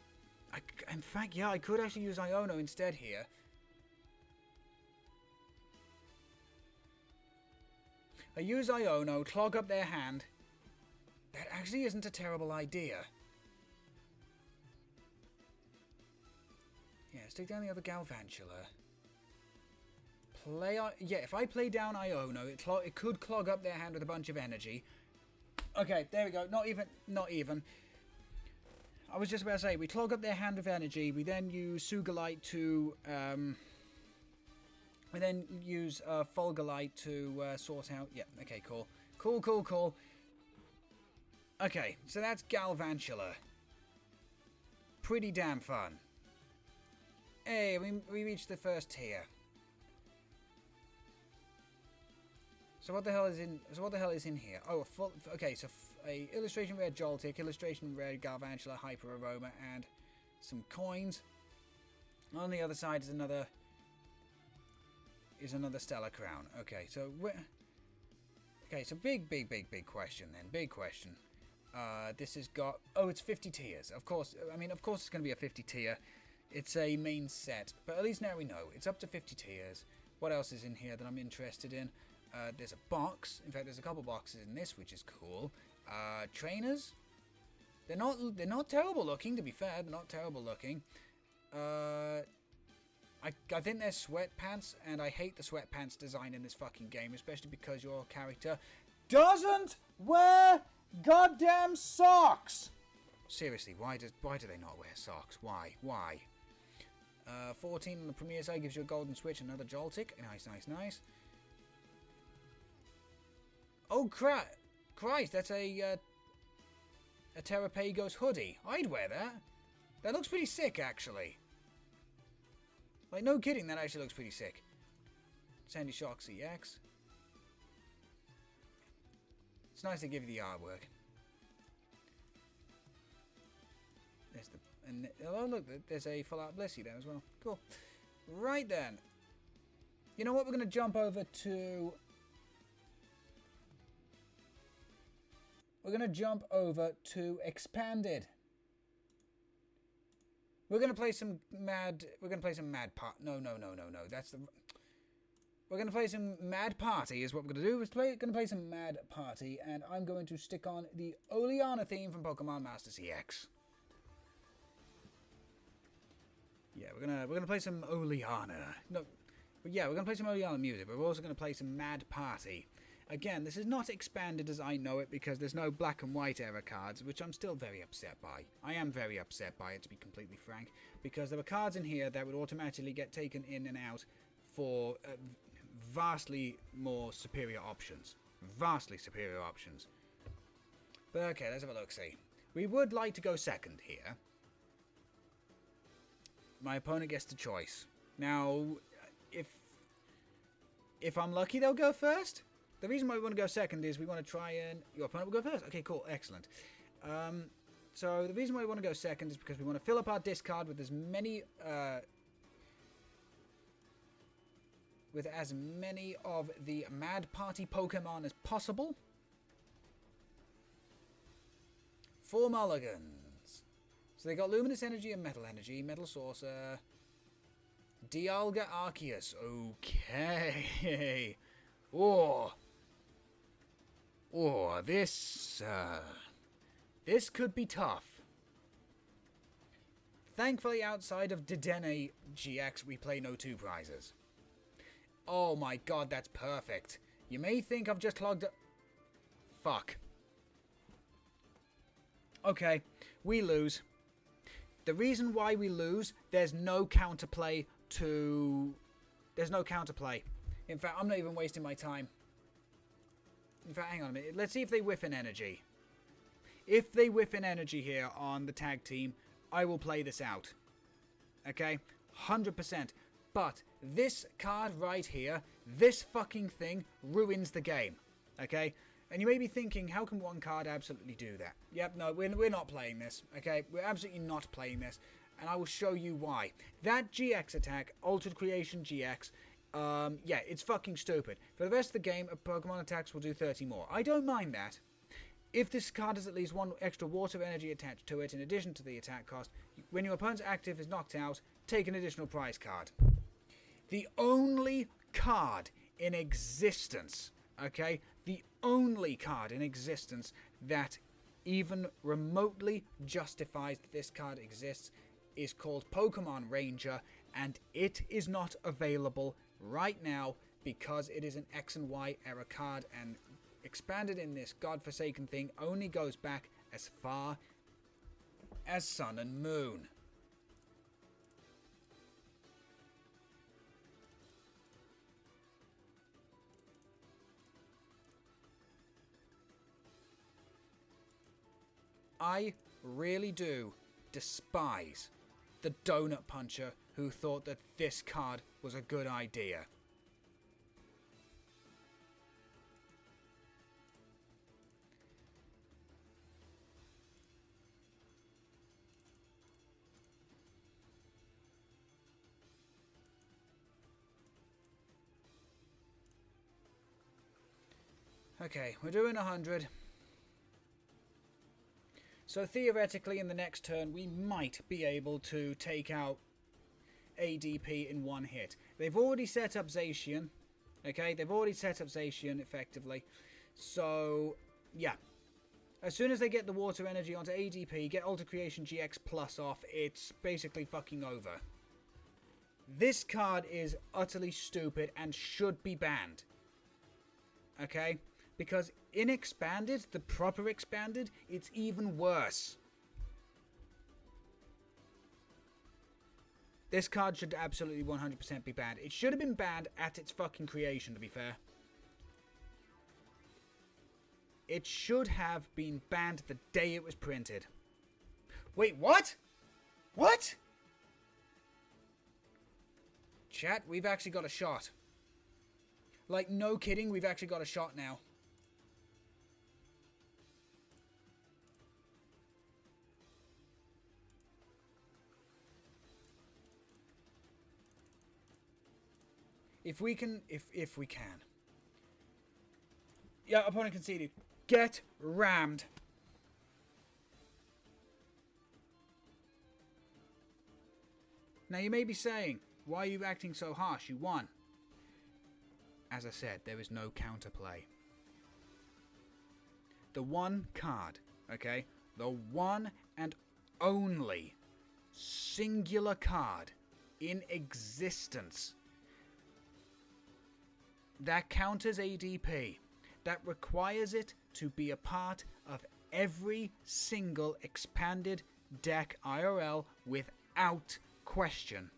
In fact, yeah, I could actually use Iono instead here. I use Iono, clog up their hand. That actually isn't a terrible idea. Yeah, stick down the other Galvantula. Yeah, if I play down Iono, it could clog up their hand with a bunch of energy. Okay, there we go. Not even. I was just about to say, we clog up their hand with energy. We then use Sugalite to... we then use Fulgalite to sort out... Yeah, okay, cool. Cool. Okay, so that's Galvantula. Pretty damn fun. Hey, we reached the first tier. So what the hell is in? So what the hell is in here? Oh, okay. So a illustration rare Joltik, illustration rare Galvantula, hyper aroma, and some coins. On the other side is another Stella Crown. Okay, so big question then. Big question. This has got, oh, it's 50 tiers. Of course, I mean, of course it's going to be a 50 tier. It's a main set, but at least now we know. It's up to 50 tiers. What else is in here that I'm interested in? There's a box. In fact, there's a couple boxes in this, which is cool. Trainers. They're not terrible looking, to be fair. They're not terrible looking. I think they're sweatpants, and I hate the sweatpants design in this fucking game, especially because your character doesn't wear goddamn socks! Seriously, why do they not wear socks? Why? 14 on the premier side gives you a golden switch, another Joltik. Nice. Oh, Christ, that's a Terapagos hoodie. I'd wear that. That looks pretty sick, actually. Like, no kidding, that actually looks pretty sick. Sandy Shock CX. It's nice to give you the artwork. There's the... And, oh, look, there's a full-out Blissey there as well. Cool. Right then. You know what, we're going to jump over to... We're going to jump over to Expanded. We're going to play some Mad... We're going to play some Mad Party. No. That's the... We're going to play some Mad Party is what we're going to do. We're going to play some Mad Party. And I'm going to stick on the Oleana theme from Pokemon Master CX. Yeah, we're gonna play some Oleana. No, but yeah, we're gonna play some Oleana music, but we're also gonna play some Mad Party. Again, this is not expanded as I know it because there's no black and white era cards, which I'm still very upset by. I am very upset by it, to be completely frank, because there were cards in here that would automatically get taken in and out for vastly more superior options. Vastly superior options. But okay, let's have a look-see. We would like to go second here. My opponent gets the choice. Now, if I'm lucky, they'll go first. The reason why we want to go second is we want to try and... Your opponent will go first? Okay, cool. Excellent. So the reason why we want to go second is because we want to fill up our discard with as many... with as many of the Mad Party Pokemon as possible. 4 mulligans. So they got Luminous Energy and Metal Energy, Metal Saucer, Dialga Arceus. Okay. Oh, this could be tough. Thankfully, outside of Dedenne GX, we play no 2 prizes. Oh my god, that's perfect. You may think I've just clogged up. Fuck. Okay, we lose. The reason why we lose, there's no counterplay to... There's no counterplay. In fact, I'm not even wasting my time. In fact, hang on a minute. Let's see if they whiff in energy. If they whiff in energy here on the tag team, I will play this out. Okay? 100%. But this card right here, this fucking thing, ruins the game. Okay? And you may be thinking, how can one card absolutely do that? Yep, no, we're not playing this, okay? We're absolutely not playing this, and I will show you why. That GX attack, Altered Creation GX, yeah, it's fucking stupid. For the rest of the game, Pokemon attacks will do 30 more. I don't mind that. If this card has at least 1 extra water energy attached to it, in addition to the attack cost, when your opponent's active is knocked out, take an additional prize card. The only card in existence... Okay, the only card in existence that even remotely justifies that this card exists is called Pokemon Ranger, and it is not available right now because it is an X and Y era card, and expanded in this godforsaken thing only goes back as far as Sun and Moon. I really do despise the donut puncher who thought that this card was a good idea. Okay, we're doing 100. So theoretically in the next turn we might be able to take out ADP in one hit. They've already set up Zacian. Okay, they've already set up Zacian effectively. So, yeah. As soon as they get the water energy onto ADP, get Alter Creation GX Plus off, it's basically fucking over. This card is utterly stupid and should be banned. Okay? Because in Expanded, the proper Expanded, it's even worse. This card should absolutely 100% be banned. It should have been banned at its fucking creation, to be fair. It should have been banned the day it was printed. Wait, what? What? Chat, we've actually got a shot. Like, no kidding, we've actually got a shot now. If we can, if we can. Yeah, opponent conceded. Get rammed. Now you may be saying, why are you acting so harsh? You won. As I said, there is no counterplay. The one card, okay? The one and only singular card in existence that counters ADP, that requires it to be a part of every single expanded deck IRL without question,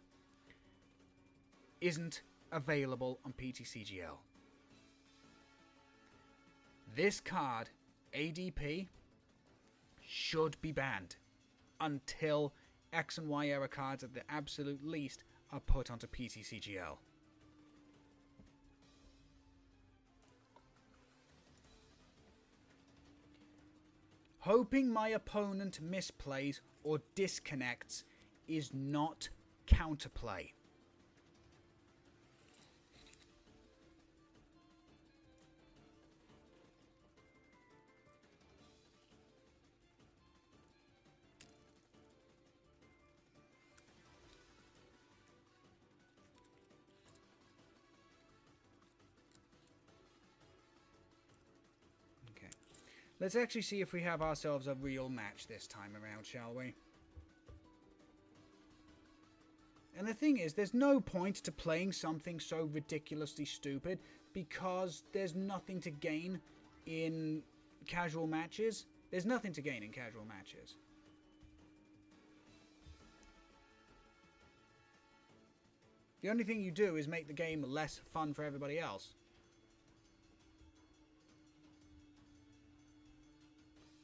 isn't available on PTCGL. This card, ADP, should be banned until X and Y error cards at the absolute least are put onto PTCGL. Hoping my opponent misplays or disconnects is not counterplay. Let's actually see if we have ourselves a real match this time around, shall we? And the thing is, there's no point to playing something so ridiculously stupid because there's nothing to gain in casual matches. There's nothing to gain in casual matches. The only thing you do is make the game less fun for everybody else.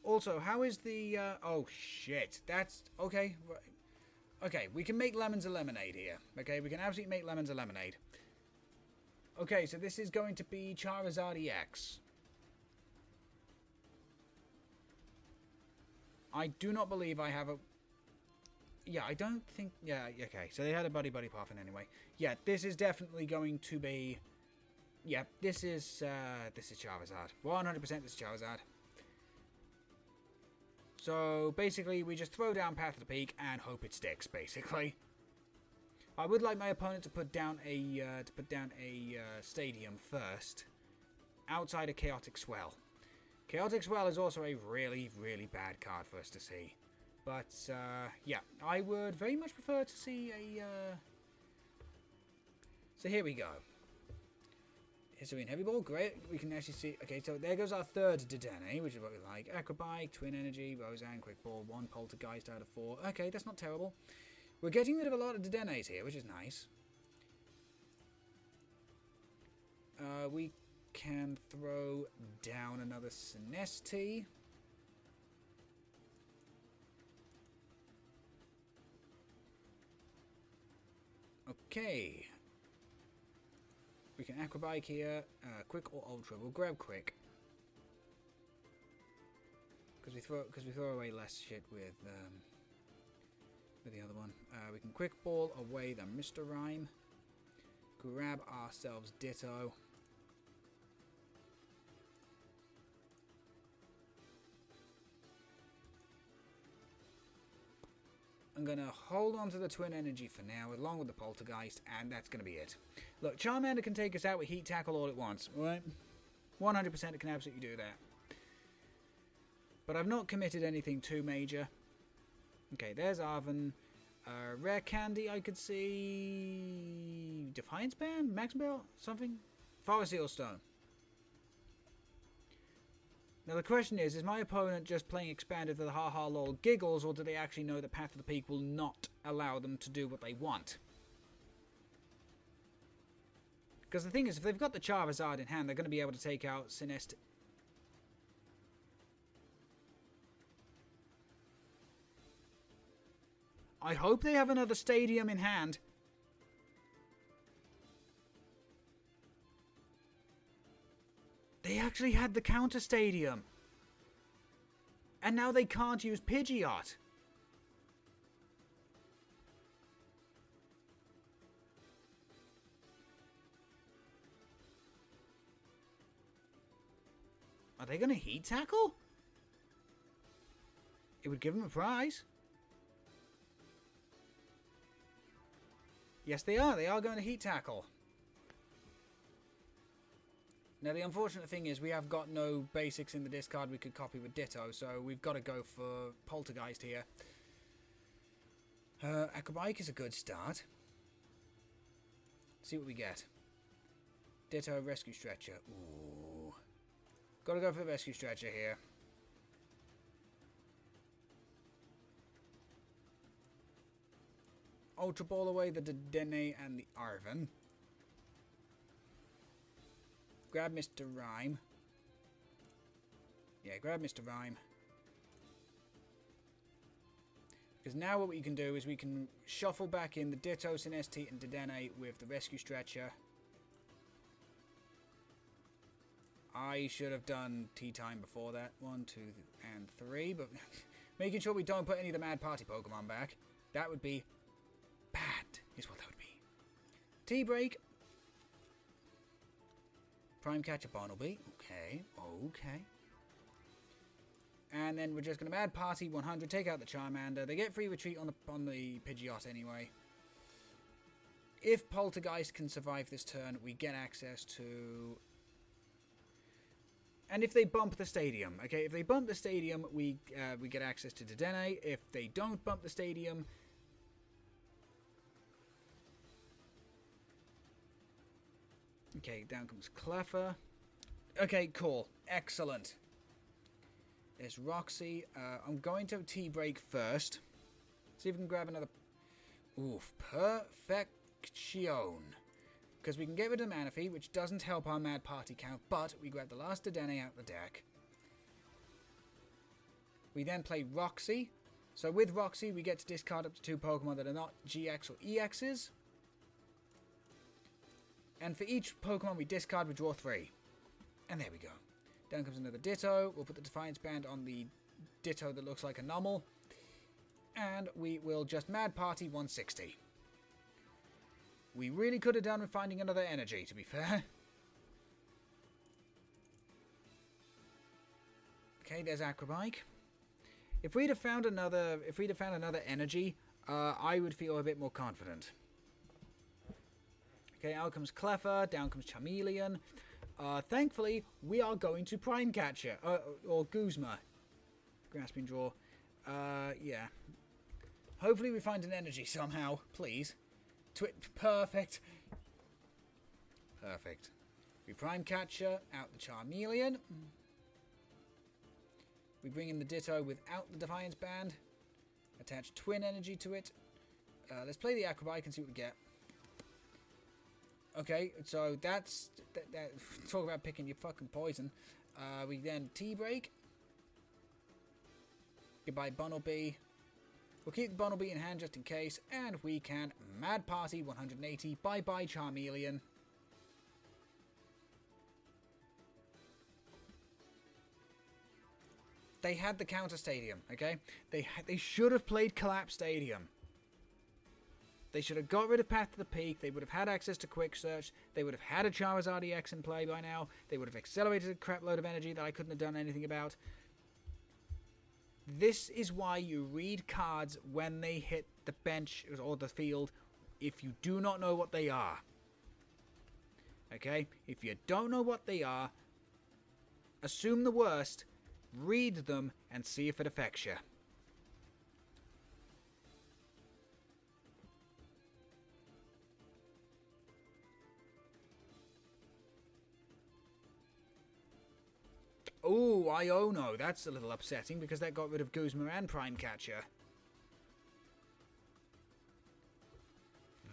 Also, how is the, oh shit, that's, okay, okay, we can make lemons a lemonade here, okay, we can absolutely make lemons a lemonade. Okay, so this is going to be Charizard EX. I do not believe I have a, yeah, I don't think, yeah, okay, so they had a Buddy Puffin anyway. Yeah, this is definitely going to be, yeah, this is Charizard, 100% this is Charizard. So basically, we just throw down Path of the Peak and hope it sticks. Basically, I would like my opponent to put down a stadium first, outside of Chaotic Swell. Chaotic Swell is also a really, really bad card for us to see. But yeah, I would very much prefer to see a. So here we go. Hisuian Heavy Ball, great. We can actually see. Okay, so there goes our third Dedenne, which is what we like. Acrobike, Twin Energy, Roseanne, Quick Ball, 1 Poltergeist out of 4. Okay, that's not terrible. We're getting rid of a lot of Dedennes here, which is nice. We can throw down another Sinesti. Okay. We can Acrobike here. Quick or Ultra. We'll grab Quick. Because we throw away less shit with the other one. We can Quick Ball away the Mr. Rime. Grab ourselves Ditto. I'm going to hold on to the Twin Energy for now, along with the Poltergeist, and that's going to be it. Look, Charmander can take us out with Heat Tackle all it wants, right? 100% it can absolutely do that. But I've not committed anything too major. Okay, there's Arven. Rare Candy, I could see... Defiance Band? Max Belt? Something? Forest Seal Stone. Now the question is my opponent just playing expanded for the ha-ha lol giggles, or do they actually know that Path of the Peak will not allow them to do what they want? Because the thing is, if they've got the Charizard in hand, they're going to be able to take out Sinest. I hope they have another Stadium in hand. They actually had the counter Stadium. And now they can't use Pidgeot. Are they going to Heat Tackle? It would give them a prize. Yes, they are. They are going to Heat Tackle. Now, the unfortunate thing is we have got no basics in the discard we could copy with Ditto, so we've got to go for Poltergeist here. Acrobike is a good start. See what we get. Ditto, Rescue Stretcher. Ooh. Got to go for the Rescue Stretcher here. Ultra Ball away the Dedenne and the Arven. Grab Mr. Rime. Yeah, grab Mr. Rime. Because now what we can do is we can shuffle back in the Ditto, Sinesti, and Dedenne with the Rescue Stretcher. I should have done tea time before that. 1, 2, and 3. But making sure we don't put any of the Mad Party Pokemon back. That would be bad, is what that would be. Tea break. Prime Catcher Bunnelby. Okay, okay. And then we're just going to Mad Party 100, take out the Charmander. They get free retreat on the Pidgeot anyway. If Poltergeist can survive this turn, we get access to... And if they bump the Stadium, okay? If they bump the Stadium, we get access to Dedenne. If they don't bump the Stadium... Okay, down comes Cleffer. Okay, cool. Excellent. There's Roxy. I'm going to tea break first. See if we can grab another... Oof. Perfection. Because we can get rid of Manaphy, which doesn't help our Mad Party count, but we grab the last Dedenne out the deck. We then play Roxy. So with Roxy, we get to discard up to 2 Pokemon that are not GX or EXs. And for each Pokemon we discard, we draw 3. And there we go. Down comes another Ditto. We'll put the Defiance Band on the Ditto that looks like a Numel. And we will just Mad Party 160. We really could have done with finding another energy, to be fair. Okay, there's Acrobike. If we'd have found another energy, I would feel a bit more confident. Okay, out comes Cleffer, down comes Charmeleon. Thankfully, we are going to Prime Catcher, or Guzma. Grasping Draw. Yeah. Hopefully we find an energy somehow, please. Perfect. Perfect. We Prime Catcher, out the Charmeleon. We bring in the Ditto without the Defiance Band. Attach Twin Energy to it. Let's play the Acrobike and see what we get. Okay, so that's... talk about picking your fucking poison. We then tea break. Goodbye Bunnelby. We'll keep the Bunnelby in hand just in case, and we can Mad Party 180. Bye-bye, Charmeleon. They had the counter stadium, okay? They should have played Collapse Stadium. They should have got rid of Path to the Peak. They would have had access to Quick Search. They would have had a Charizard EX in play by now. They would have accelerated a crap load of energy that I couldn't have done anything about. This is why you read cards when they hit the bench or the field if you do not know what they are. Okay? If you don't know what they are, assume the worst, read them, and see if it affects you. Oh, Iono. That's a little upsetting because that got rid of Guzma and Prime Catcher.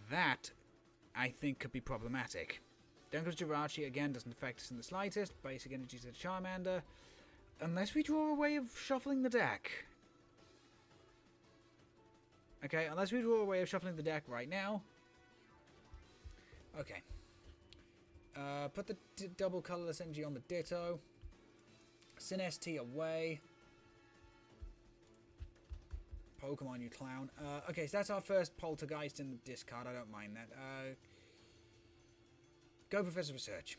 That, I think, could be problematic. Down goes Jirachi. Again, doesn't affect us in the slightest. Basic energy to the Charmander. Unless we draw a way of shuffling the deck. Okay, unless we draw a way of shuffling the deck right now. Okay. Put the double colorless energy on the Ditto. Sinesti away. Pokemon, you clown. Okay, so that's our first Poltergeist in the discard. I don't mind that. Go Professor Research.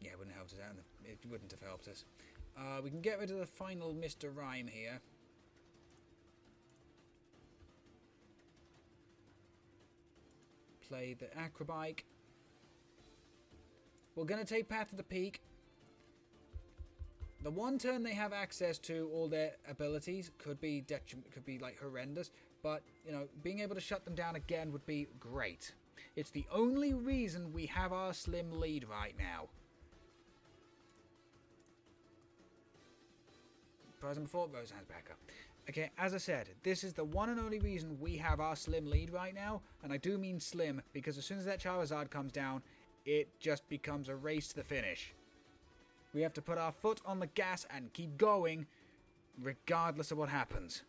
Yeah, it wouldn't have helped us out. It wouldn't have helped us. We can get rid of the final Mr. Rime here. Play the Acrobike. We're going to take Path to the Peak. The one turn they have access to all their abilities could be like horrendous, but you know, being able to shut them down again would be great. It's the only reason we have our slim lead right now. Present before Roseanne's back up. Okay, as I said, this is the one and only reason we have our slim lead right now, and I do mean slim because as soon as that Charizard comes down, it just becomes a race to the finish. We have to put our foot on the gas and keep going, regardless of what happens.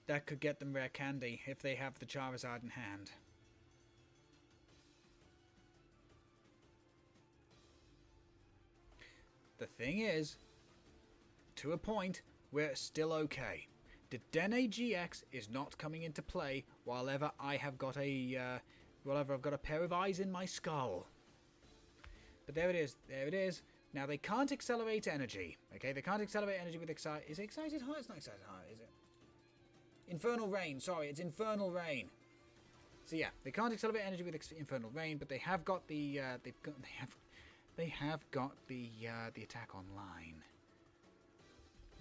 That could get them rare candy if they have the Charizard in hand. The thing is, to a point, we're still okay. The Dene GX is not coming into play while ever I have got a pair of eyes in my skull. But there it is. There it is. Now they can't accelerate energy. Okay, they can't accelerate energy with Excited. Is it Excited Heart? It's not Excited Heart, is it? Infernal Rain. Sorry, it's Infernal Rain. So yeah, they can't accelerate energy with Infernal Rain, but they have got the they have got the attack online.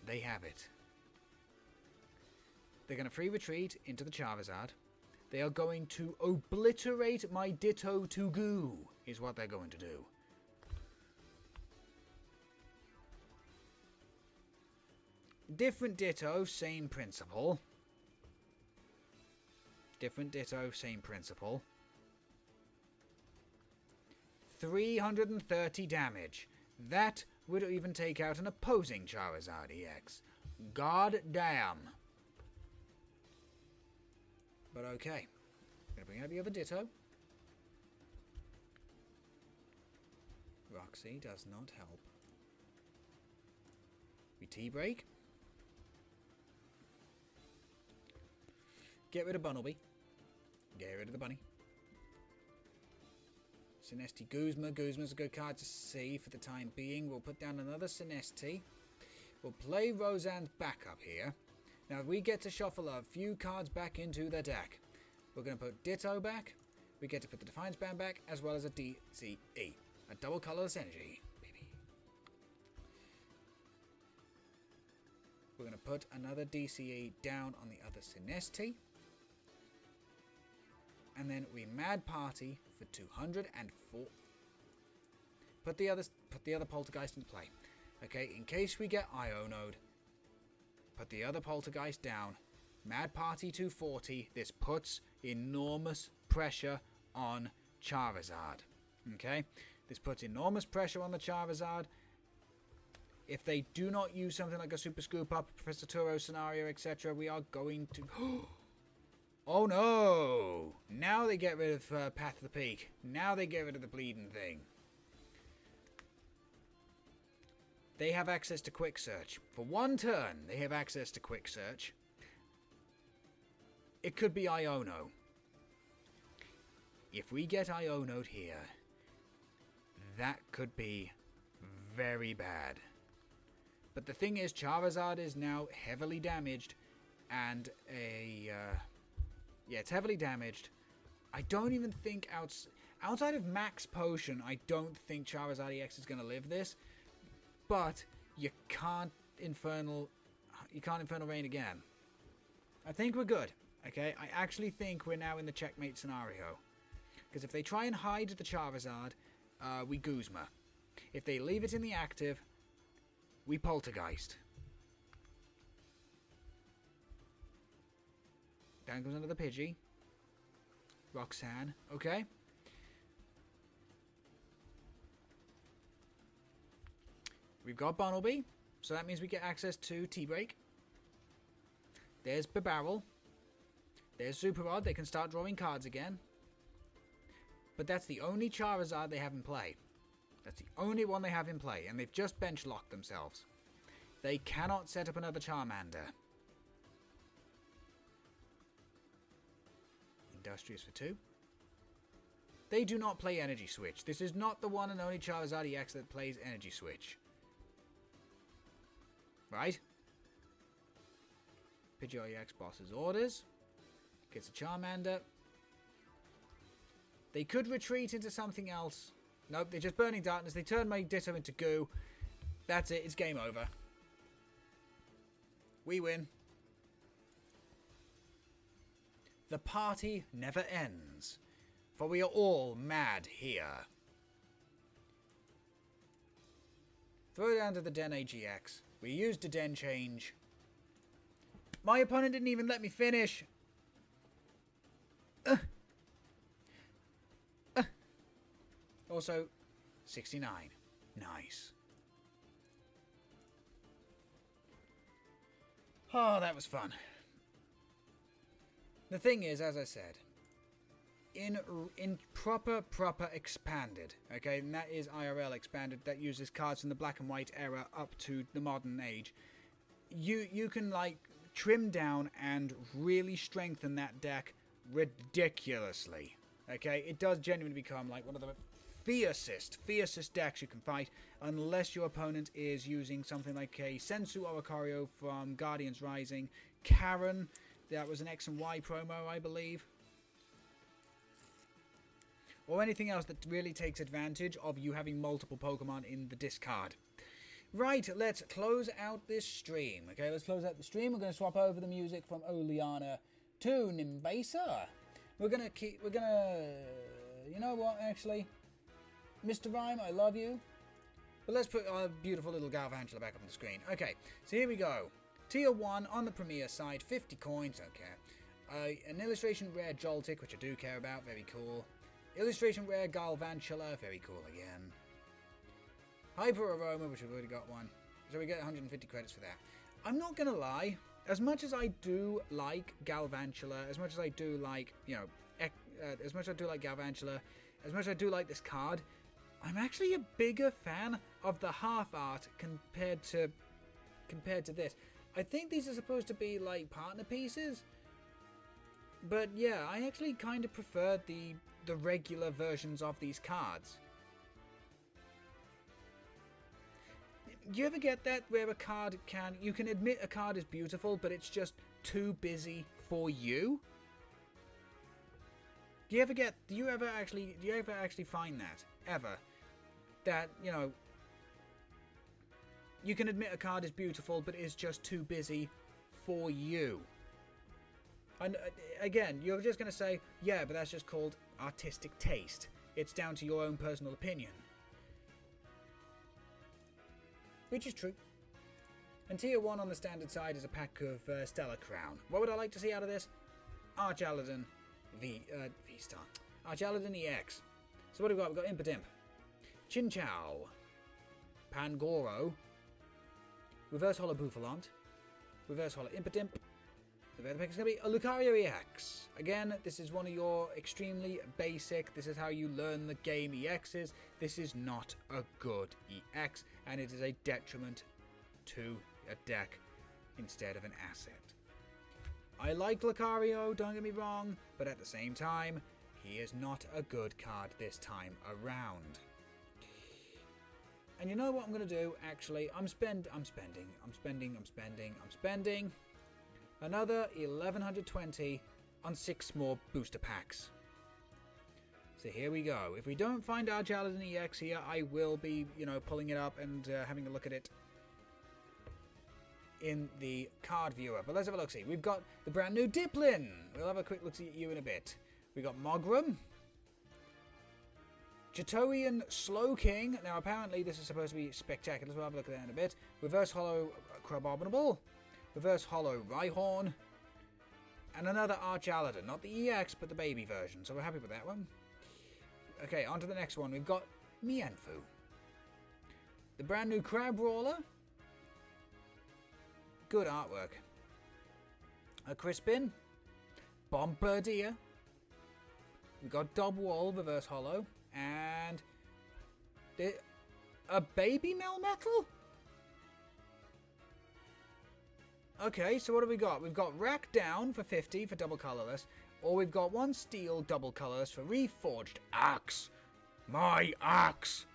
They have it. They're going to free retreat into the Charizard. They are going to obliterate my Ditto to goo, is what they're going to do. Different Ditto, same principle. Different Ditto, same principle. 330 damage. That would even take out an opposing Charizard EX. God damn. But okay. I'm going to bring out the other Ditto. Roxy does not help. We T-break. Get rid of Bunnelby. Get rid of the bunny. Sinesti Guzma. Guzma's a good card to see for the time being. We'll put down another Sinesti. We'll play Roseanne's backup here. Now we get to shuffle a few cards back into the deck. We're going to put Ditto back. We get to put the Defiance Band back, as well as a DCE. A double colorless energy, baby. We're going to put another DCE down on the other Sinesti. And then we Mad Party for 204. Put the other Poltergeist into play. Okay, in case we get Ionode. Put the other Poltergeist down. Mad Party 240. This puts enormous pressure on Charizard. Okay? This puts enormous pressure on the Charizard. If they do not use something like a Super Scoop Up, Professor Turo scenario, etc., we are going to... Oh no! Now they get rid of Path of the Peak. Now they get rid of the bleeding thing. They have access to Quick Search. For one turn, they have access to Quick Search. It could be Iono. If we get Iono'd here, that could be very bad. But the thing is, Charizard is now heavily damaged, and yeah, it's heavily damaged. I don't even think outside of Max Potion, I don't think Charizard EX is going to live this. But you can't Infernal Rain again. I think we're good. Okay, I actually think we're now in the checkmate scenario. Because if they try and hide the Charizard, we Guzma. If they leave it in the active, we Poltergeist. Down goes another Pidgey. Roxanne, okay. We've got Bunnelby, so that means we get access to T-Break. There's Bibarel. There's Super Rod, they can start drawing cards again. But that's the only Charizard they have in play. That's the only one they have in play, and they've just bench locked themselves. They cannot set up another Charmander. Industrious for 2. They do not play Energy Switch. This is not the one and only Charizard EX that plays Energy Switch. Right? Pidgeot EX boss's orders. Gets a Charmander. They could retreat into something else. Nope, they're just Burning Darkness. They turn my Ditto into goo. That's it, it's game over. We win. The party never ends, for we are all mad here. Throw it down to the Den AGX. We used a Den change. My opponent didn't even let me finish. Also, 69. Nice. Oh, that was fun. The thing is, as I said, in proper expanded, okay, and that is IRL expanded, that uses cards from the black and white era up to the modern age, you can, like, trim down and really strengthen that deck ridiculously, okay? It does genuinely become, like, one of the fiercest decks you can fight, unless your opponent is using something like a Sensu Oricorio from Guardians Rising, Karen, that was an X and Y promo, I believe, or anything else that really takes advantage of you having multiple Pokemon in the discard. Right, let's close out this stream. Okay, let's close out the stream. We're going to swap over the music from Oleana to Nimbasa. You know what, actually? Mr. Rime, I love you. But let's put our beautiful little Galvantula back up on the screen. Okay, so here we go. Tier 1 on the Premier side, 50 coins, don't care. An illustration rare Joltik, which I do care about, very cool. Illustration rare Galvantula, very cool again. Hyper Aroma, which we've already got one. So we get 150 credits for that. I'm not going to lie, as much as I do like Galvantula, as much as I do like, you know, as much as I do like Galvantula, as much as I do like this card, I'm actually a bigger fan of the half art compared to this. I think these are supposed to be like partner pieces, but yeah, I actually kind of prefer the regular versions of these cards. Do you ever get that where a card you can admit a card is beautiful, but it's just too busy for you? Do you ever actually find that ever? That, you know, you can admit a card is beautiful, but it's just too busy for you. And again, you're just going to say, yeah, but that's just called artistic taste. It's down to your own personal opinion. Which is true. And tier 1 on the standard side is a pack of Stella Crown. What would I like to see out of this? Arch Aladdin V-Star. Arch Aladdin EX. So what have we got? We've got Impidimp, Chinchou, Pangoro, Reverse Holo Bouffalante, Reverse Holo Impidimp. The Venom Pack is going to be a Lucario EX. Again, this is one of your extremely basic, this is how you learn the game EXs. This is not a good EX, and it is a detriment to a deck instead of an asset. I like Lucario, don't get me wrong, but at the same time, he is not a good card this time around. And you know what I'm going to do? Actually, I'm spending another 1120 on 6 more booster packs. So here we go. If we don't find our Jaladin EX here, I will be, pulling it up and having a look at it in the card viewer. But let's have a look-see. We've got the brand new Diplin. We'll have a quick look-see at you in a bit. We got Mogram, Chatoian Slowking. Now apparently this is supposed to be spectacular, so we'll have a look at that in a bit. Reverse Holo Crabominable, Reverse Holo Rhyhorn, and another Arch Aladdin. Not the EX, but the baby version, so we're happy with that one. Okay, on to the next one. We've got Mienfoo, the brand new Crabrawler. Good artwork. A Crispin, Bombardier. We've got Dobwall, Reverse Holo, and a baby Melmetal? Okay, so what have we got? We've got Rack Down for 50 for double colourless, or we've got 1 steel double colourless for Reforged Axe. My axe!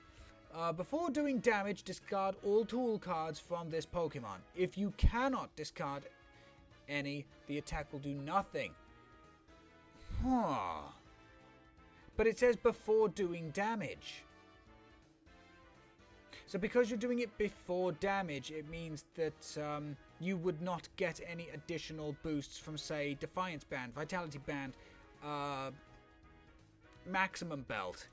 Before doing damage, discard all tool cards from this Pokemon. If you cannot discard any, the attack will do nothing. Huh. But it says before doing damage. So because you're doing it before damage, it means that you would not get any additional boosts from, say, Defiance Band, Vitality Band, Maximum Belt.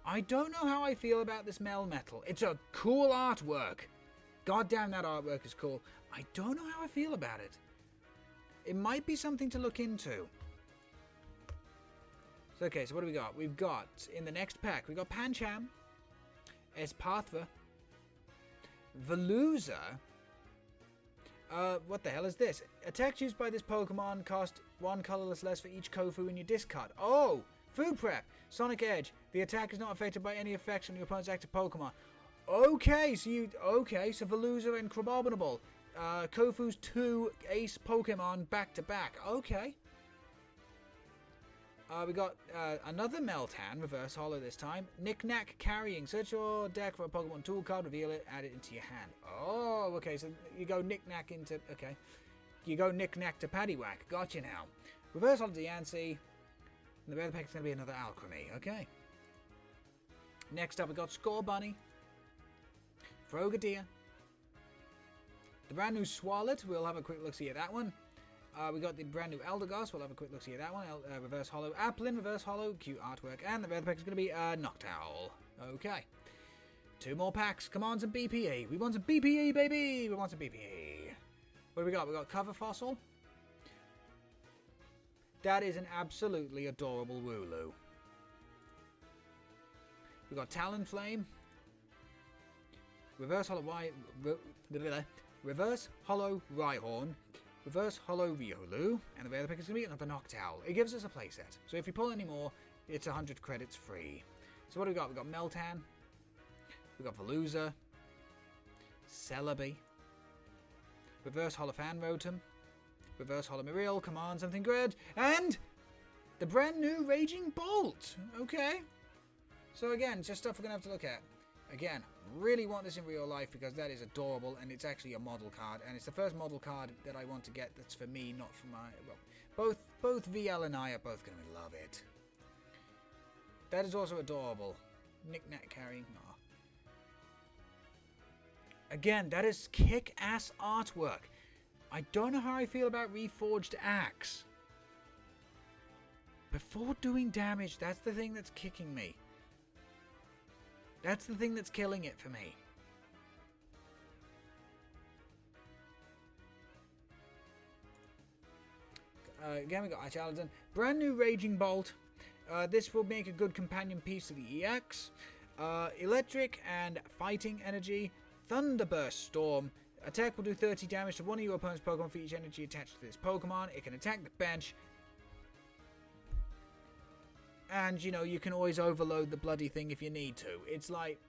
I don't know how I feel about this Melmetal. It's a cool artwork. God damn, that artwork is cool. I don't know how I feel about it. It might be something to look into. So, okay, so what do we got? We've got, in the next pack, we've got Pancham, Esparthra, Veluza. What the hell is this? Attacks used by this Pokemon cost 1 colorless less for each Kofu in your discard. Oh! Food Prep, Sonic Edge. The attack is not affected by any effects on your opponent's active Pokemon. Okay, so Veluza and Crabominable. Kofu's 2 ace Pokemon back to back. Okay. We got another Meltan, Reverse Holo this time. Knick-Knack Carrying. Search your deck for a Pokemon tool card, reveal it, add it into your hand. Oh, okay, so you go Knick-Knack into... Okay. You go Knick-Knack to Paddywhack. Gotcha now. Reverse Holo Diancie. And the other pack is going to be another Alchemy. Okay. Next up, we got Scorbunny, Frogadier, the brand new Swalot. We'll have a quick look-see at that one. We got the brand new Eldegoss. We'll have a quick look-see at that one. Reverse Holo Applin, Reverse Holo, cute artwork. And the other pack is going to be Noctowl. Okay. 2 more packs. Come on, some BPE. We want some BPE, baby. We want some BPE. What do we got? We got Cover Fossil. That is an absolutely adorable Wooloo. We've got Talonflame, Reverse Holo Reverse Holo Rhyhorn, Reverse Holo Riolu, and the other pick is going to be another Noctowl. It gives us a playset, so if you pull any more, it's 100 credits free. So what do we got? We've got Meltan, we've got Veluza, Celebi, Reverse Holo Fanrotom, Reverse Holo Miriel, come on, something good, and the brand new Raging Bolt. Okay. So again, it's just stuff we're going to have to look at. Again, really want this in real life because that is adorable and it's actually a model card. And it's the first model card that I want to get that's for me, not for my... Well, both VL and I are both going to love it. That is also adorable. Knick-Knack Carrying. Aw. Again, that is kick-ass artwork. I don't know how I feel about Reforged Axe. Before doing damage, that's the thing that's kicking me. That's the thing that's killing it for me. Again, we got Arch Aladdin. Brand new Raging Bolt. This will make a good companion piece to the EX. Electric and Fighting Energy. Thunderburst Storm. Attack will do 30 damage to one of your opponent's Pokemon for each energy attached to this Pokemon. It can attack the bench. And, you know, you can always overload the bloody thing if you need to. It's like...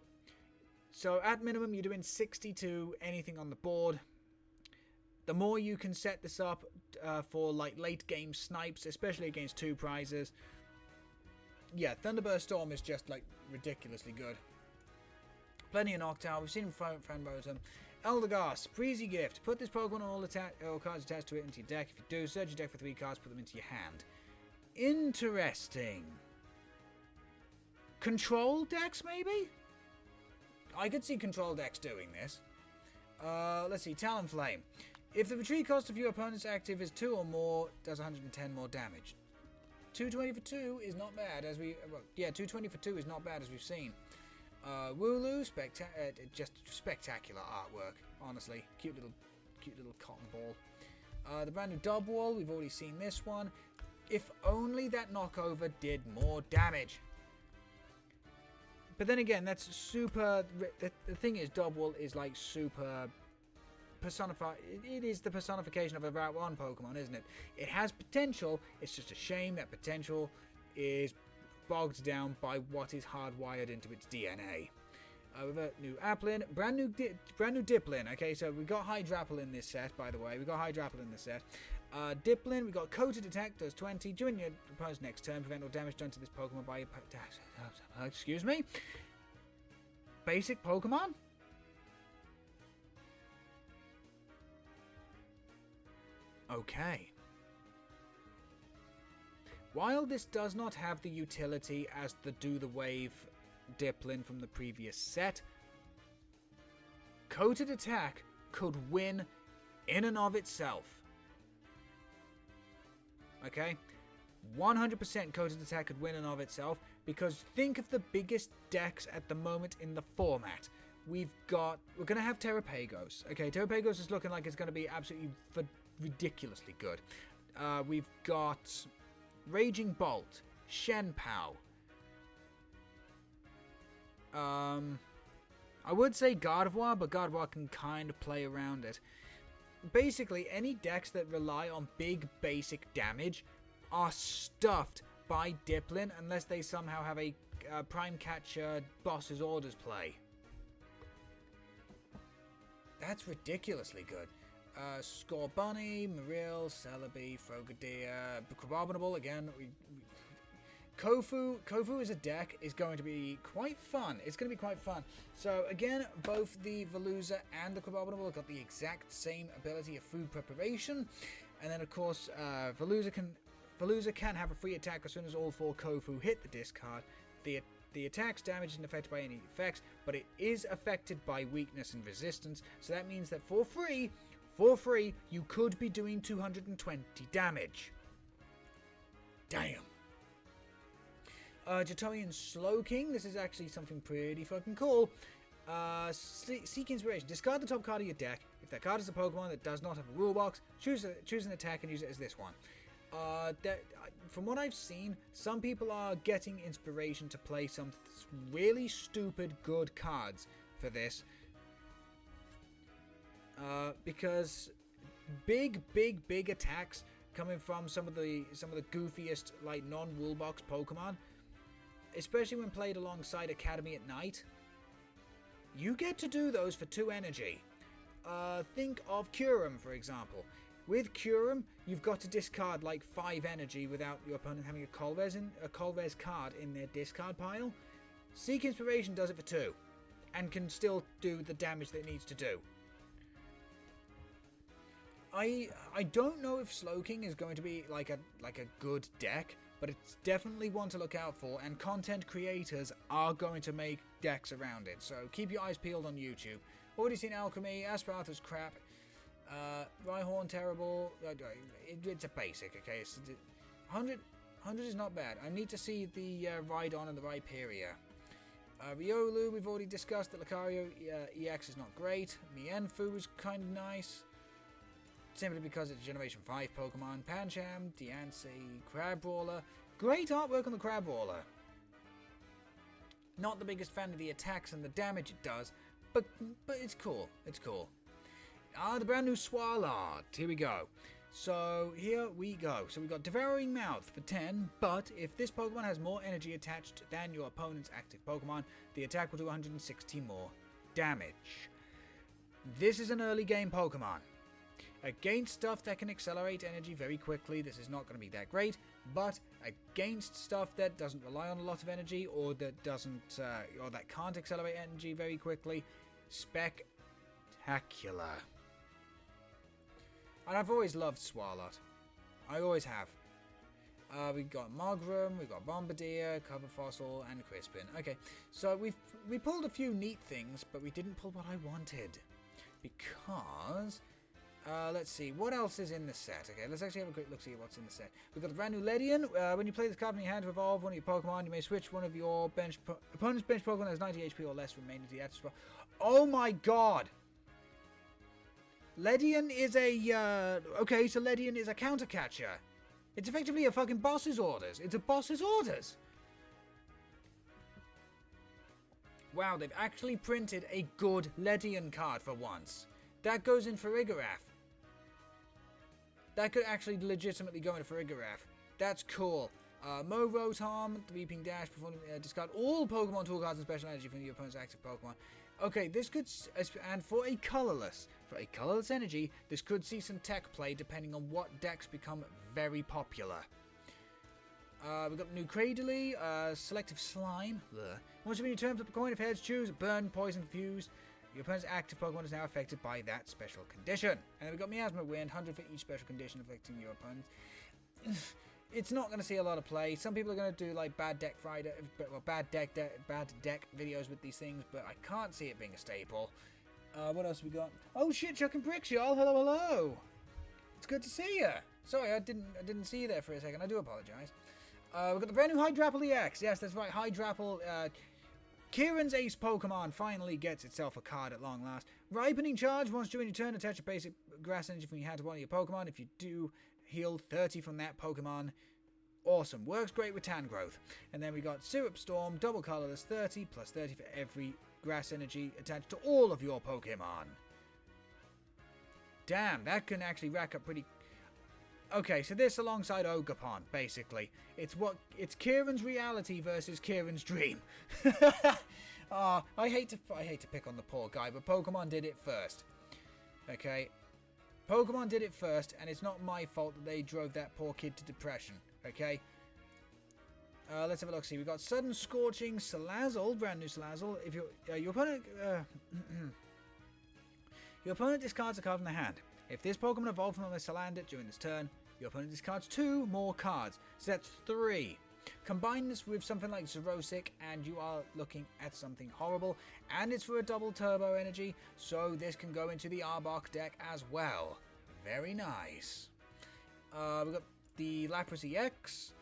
So, at minimum, you're doing 62 anything on the board. The more you can set this up for, like, late-game snipes, especially against 2 prizes. Yeah, Thunderburst Storm is just, like, ridiculously good. Plenty of Noctowl. We've seen Frambosa. Eldegoss, Breezy Gift. Put this Pokemon on all cards attached to it into your deck. If you do, search your deck for 3 cards, put them into your hand. Interesting. Control decks, maybe? I could see control decks doing this. Let's see, Talonflame. If the retreat cost of your opponent's active is 2 or more, does 110 more damage. 220 for 2 is not bad, as we... Well, yeah, 220 for 2 is not bad, as we've seen. Wooloo, just spectacular artwork, honestly. Cute little cotton ball. The brand new Dubwall, we've already seen this one. If only that knockover did more damage. But then again, that's super... The thing is, Dubwall is like super... It is the personification of a Route 1 Pokemon, isn't it? It has potential, it's just a shame that potential is bogged down by what is hardwired into its DNA. With a new Applin, brand new Diplin. Okay, so we got Hydrapple in this set, by the way. We got Hydrapple in this set. Diplin, we got Coated Attack, does 20. During your opponent's next turn, prevent all damage done to this Pokemon by your... Excuse me? Basic Pokemon? Okay. While this does not have the utility as the Do the Wave Diplin from the previous set, Coated Attack could win in and of itself. Okay? 100% Coated Attack could win in and of itself, because think of the biggest decks at the moment in the format. We're going to have Terapagos. Okay, Terapagos is looking like it's going to be absolutely ridiculously good. We've got Raging Bolt, Shenpao. I would say Gardevoir, but Gardevoir can kind of play around it. Basically, any decks that rely on big basic damage are stuffed by Diplin unless they somehow have a Prime Catcher Boss's Orders play. That's ridiculously good. Scorbunny, Marill, Celebi, Frogadier, Crabominable, again. Kofu as a deck is going to be quite fun. It's going to be quite fun. So again, both the Veluza and the Crabominable have got the exact same ability of food preparation. And then of course, Veluza can have a free attack as soon as all 4 Kofu hit the discard. The attack's damage isn't affected by any effects, but it is affected by weakness and resistance. So that means that for free, you could be doing 220 damage. Damn. Jatoian Slowking. This is actually something pretty fucking cool. Seek Inspiration. Discard the top card of your deck. If that card is a Pokemon that does not have a rule box, choose an attack and use it as this one. From what I've seen, some people are getting inspiration to play some really stupid good cards for this. Because big attacks coming from some of the goofiest, like, non-rule box Pokemon, especially when played alongside Academy at night, you get to do those for 2 energy. Think of Kyurem, for example. With Kyurem, you've got to discard like 5 energy without your opponent having a Colress card in their discard pile. Seek Inspiration does it for 2, and can still do the damage that it needs to do. I don't know if Slowking is going to be like a good deck, but it's definitely one to look out for, and content creators are going to make decks around it, so keep your eyes peeled on YouTube. Already seen Alchemy, Asparathus crap, Rhyhorn terrible, it's a basic, okay, it's 100 is not bad. I need to see the Rhydon and the Rhyperior. Riolu, we've already discussed that Lucario EX is not great. Mienfoo is kind of nice, simply because it's a Generation 5 Pokemon. Pancham, Diancie, Crabrawler, Great artwork on the Crabrawler. Not the biggest fan of the attacks and the damage it does, but it's cool. It's cool. The brand new Swalot. Here we go. So here we go. So we got Devouring Mouth for 10, but if this Pokemon has more energy attached than your opponent's active Pokemon, the attack will do 160 more damage. This is an early game Pokemon. Against stuff that can accelerate energy very quickly, this is not going to be that great, but against stuff that doesn't rely on a lot of energy or that doesn't or that can't accelerate energy very quickly, spectacular. And I've always loved Swalot. I always have. We've got Mogram, we've got Bombardier, Cover Fossil, and Crispin. Okay, so we pulled a few neat things, but we didn't pull what I wanted. Because... let's see, what else is in the set? Okay, let's actually have a quick look, see what's in the set. We've got the brand new Ledian. When you play this card in your hand to evolve one of your Pokemon, you may switch one of your opponent's bench Pokemon that has 90 HP or less remaining to the active spot. Oh my god! Ledian is a, okay, so Ledian is a counter catcher. It's effectively a fucking boss's orders. It's a boss's orders. Wow, they've actually printed a good Ledian card for once. That goes in for Farigiraf. That could actually legitimately go in for Farigiraf. That's cool. Mo Rotom, the Weeping Dash, performing discard all Pokemon tool cards and special energy from your opponent's active Pokemon. Okay, this could, and for a colorless energy, this could see some tech play depending on what decks become very popular. We've got the new Cradily, Selective Slime. Ugh. Once you've been turned up a coin of heads, choose Burn, Poison, Fuse. Your opponent's active Pokemon is now affected by that special condition. And then we've got Miasma Wind, 100 for each special condition affecting your opponent. It's not going to see a lot of play. Some people are going to do like bad deck videos with these things, but I can't see it being a staple. What else have we got? Oh shit, Chuck and Bricks, y'all. Hello, hello. It's good to see you. Sorry, I didn't see you there for a second. I do apologise. We've got the brand new Hydrapple EX. Yes, that's right, Hydrapple. Kieran's ace Pokemon finally gets itself a card at long last. Ripening Charge. Once during your turn, attach a basic grass energy from your hand to one of your Pokemon. If you do, heal 30 from that Pokemon. Awesome. Works great with Tangrowth. And then we got Syrup Storm, double colorless, 30 plus 30 for every grass energy attached to all of your Pokemon. Damn, that can actually rack up pretty... Okay, so this alongside Ogerpon, basically. It's Kieran's reality versus Kieran's dream. I hate to pick on the poor guy, but Pokemon did it first. Okay? Pokemon did it first, and it's not my fault that they drove that poor kid to depression. Okay? Let's have a look. See, we've got Sudden Scorching, Salazzle, brand new Salazzle. If your opponent your opponent discards a card from the hand. If this Pokemon evolved from a Salandit during this turn, your opponent discards 2 more cards. So that's 3. Combine this with something like Xerosic, and you are looking at something horrible. And it's for a double turbo energy, so this can go into the Arbok deck as well. Very nice. We've got the Lapras EX,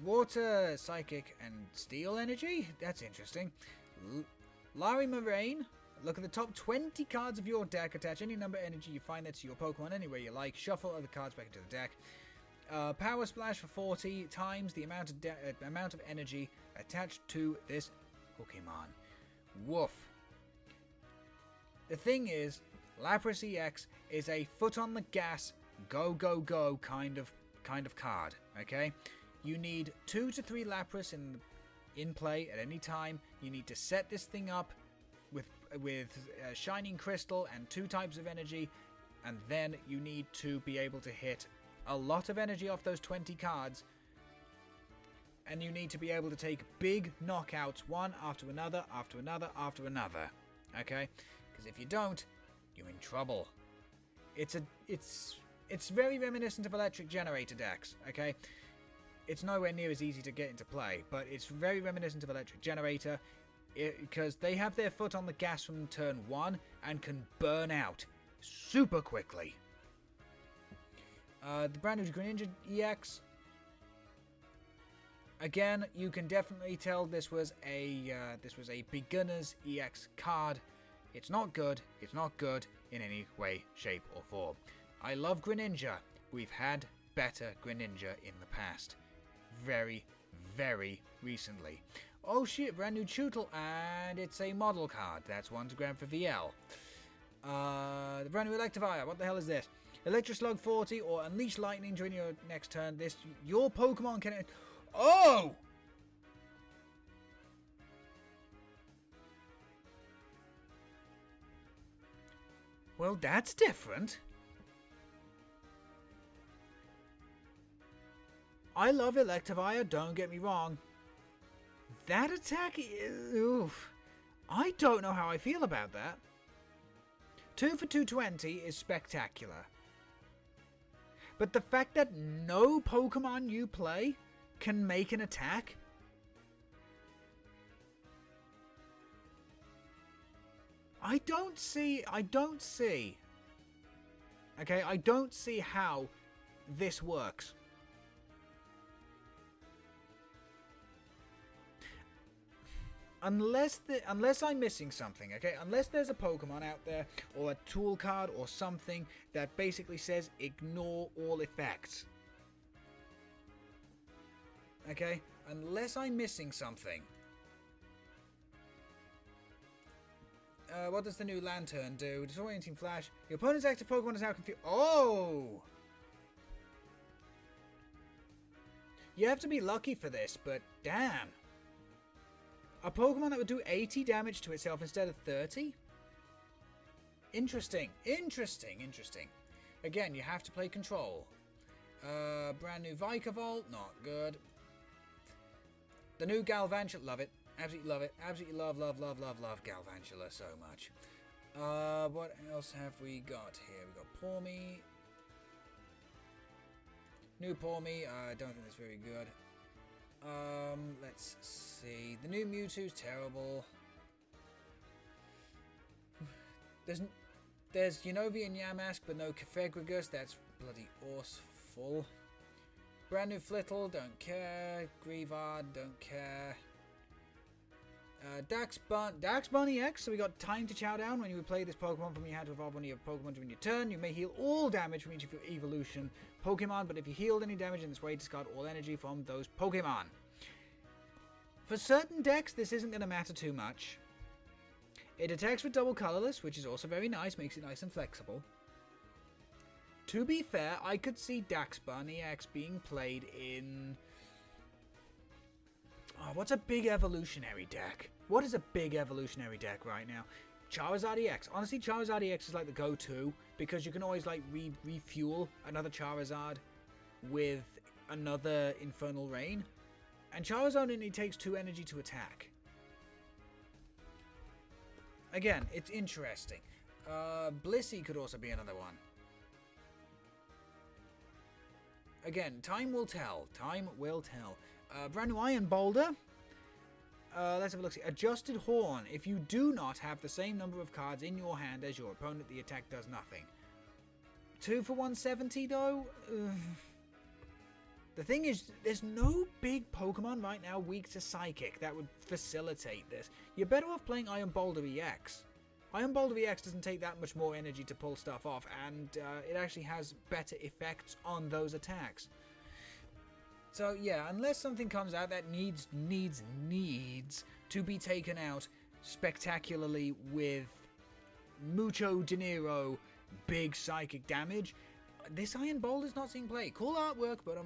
Water, Psychic, and Steel energy. That's interesting. Larry Moraine. Look at the top 20 cards of your deck. Attach any number of energy you find that's to your Pokemon anywhere you like. Shuffle other cards back into the deck. Power Splash for 40 times the amount of energy attached to this Pokemon. Woof. The thing is, Lapras EX is a foot on the gas, go go go kind of card. Okay, you need 2 to 3 Lapras in play at any time. You need to set this thing up with Shining Crystal and 2 types of energy, and then you need to be able to hit a lot of energy off those 20 cards, and you need to be able to take big knockouts one after another, after another, after another. Okay? Because if you don't, you're in trouble. It's very reminiscent of Electric Generator decks. Okay? It's nowhere near as easy to get into play, but it's very reminiscent of Electric Generator. Because they have their foot on the gas from turn 1 and can burn out super quickly. The brand new Greninja EX. Again, you can definitely tell this was a beginner's EX card. It's not good. It's not good in any way, shape, or form. I love Greninja. We've had better Greninja in the past. very, very recently. Oh shit, brand new Chootle, and it's a model card. That's 1 to grab for VL. The brand new Electivire, what the hell is this? Electroslug 40 or Unleash Lightning during your next turn. Your Pokemon can... Oh! Well, that's different. I love Electivire, don't get me wrong. That attack is... Oof. I don't know how I feel about that. 2 for 220 is spectacular. But the fact that no Pokemon you play can make an attack... I don't see... Okay, I don't see how this works. Unless I'm missing something, okay? Unless there's a Pokemon out there, or a tool card, or something that basically says ignore all effects. Okay? Unless I'm missing something. What does the new Lantern do? Disorienting Flash. Your opponent's active Pokemon is now confused. Oh! You have to be lucky for this, but damn. A Pokemon that would do 80 damage to itself instead of 30? Interesting. Interesting. Interesting. Again, you have to play control. Brand new Vikavolt. Not good. The new Galvantula. Love it. Absolutely love it. Absolutely love Galvantula so much. What else have we got here? We've got Pawmi. New Pawmi. I don't think that's very good. Let's see. The new Mewtwo's terrible. There's Unova and Yamask, but no Cefegragus. That's bloody awful. Brand new Flittle, don't care. Greavard, don't care. Dax Bunny X, so we got time to chow down. When you would play this Pokemon from you had to evolve one of your Pokemon during your turn. You may heal all damage from each of your evolution Pokemon, but if you healed any damage in this way, discard all energy from those Pokemon. For certain decks, this isn't going to matter too much. It attacks with double colorless, which is also very nice, makes it nice and flexible. To be fair, I could see Dax Bunny X being played in... Oh, what's a big evolutionary deck? What is a big evolutionary deck right now? Charizard EX. Honestly, Charizard EX is like the go-to because you can always like refuel another Charizard with another Infernal Rain. And Charizard only takes 2 energy to attack. Again, it's interesting. Blissey could also be another one. Again, time will tell. Time will tell. Brand new Iron Boulder. Let's have a look. See. Adjusted Horn. If you do not have the same number of cards in your hand as your opponent, the attack does nothing. 2 for 170 though? The thing is, there's no big Pokemon right now weak to Psychic that would facilitate this. You're better off playing Iron Boulder EX. Iron Boulder EX doesn't take that much more energy to pull stuff off, and it actually has better effects on those attacks. So yeah, unless something comes out that needs to be taken out spectacularly with mucho dinero, big psychic damage, this Iron Boulder's not seeing play. Cool artwork, but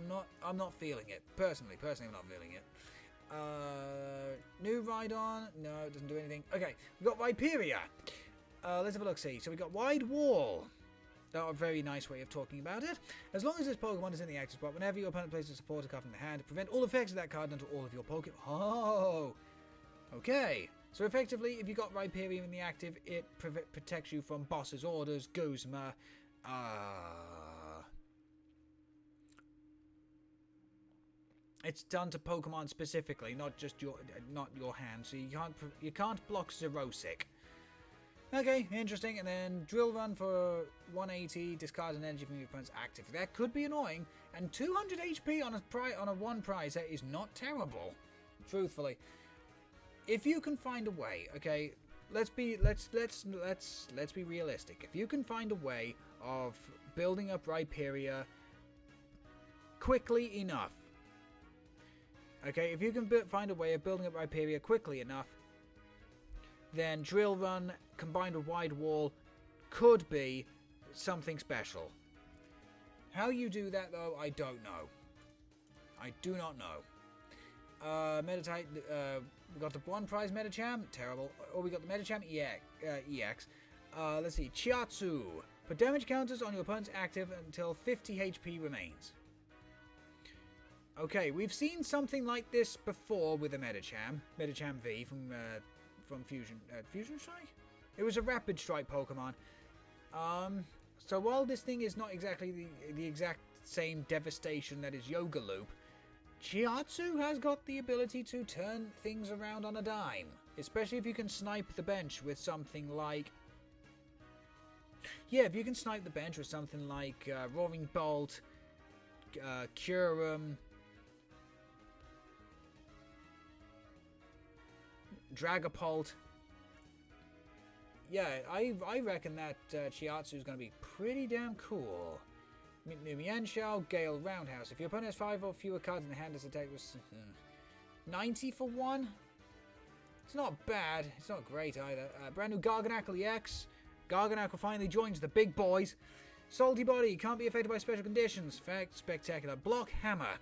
I'm not feeling it. Personally, I'm not feeling it. New Rhydon, no, it doesn't do anything. Okay, we've got Rhyperior. Let's have a look, see. So we've got Wide Wall. That's a very nice way of talking about it. As long as this Pokemon is in the active spot, whenever your opponent places a supporter card from the hand, prevent all effects of that card onto all of your Pokemon. Oh! Okay. So effectively, if you got Rhyperior in the active, it protects you from Boss's Orders, Guzma, it's done to Pokemon specifically, not just your hand. So you can't block Xerosic. Okay, interesting. And then Drill Run for 180, discard an energy from your opponent's active. That could be annoying. And 200 HP on a one prize that is not terrible. Truthfully, if you can find a way, okay, let's be realistic. If you can find a way of building up Rhyperior quickly enough, Okay, if you can find a way of building up Rhyperior quickly enough, then Drill Run combined with Wide Wall could be something special. How you do that, though, I don't know. I do not know. Meditite, we got the one prize Medicham, terrible. Oh, we got the Medicham EX. Let's see, Chiatsu. Put damage counters on your opponent's active until 50 HP remains. Okay, we've seen something like this before with a Medicham V from Fusion Strike? It was a Rapid Strike Pokemon. So while this thing is not exactly the exact same devastation that is Yoga Loop, Chiatsu has got the ability to turn things around on a dime. Especially if you can snipe the bench with something like... Yeah, if you can snipe the bench with something like Roaring Bolt, Curum, Dragapult. Yeah, I reckon that Chiatsu is going to be pretty damn cool. Mienshao, Gale, Roundhouse. If your opponent has 5 or fewer cards in the hand, this attack was 90 for 1. It's not bad. It's not great either. Brand new Garganacle EX. Garganacle finally joins the big boys. Salty Body. Can't be affected by special conditions. Fact, spectacular. Block Hammer.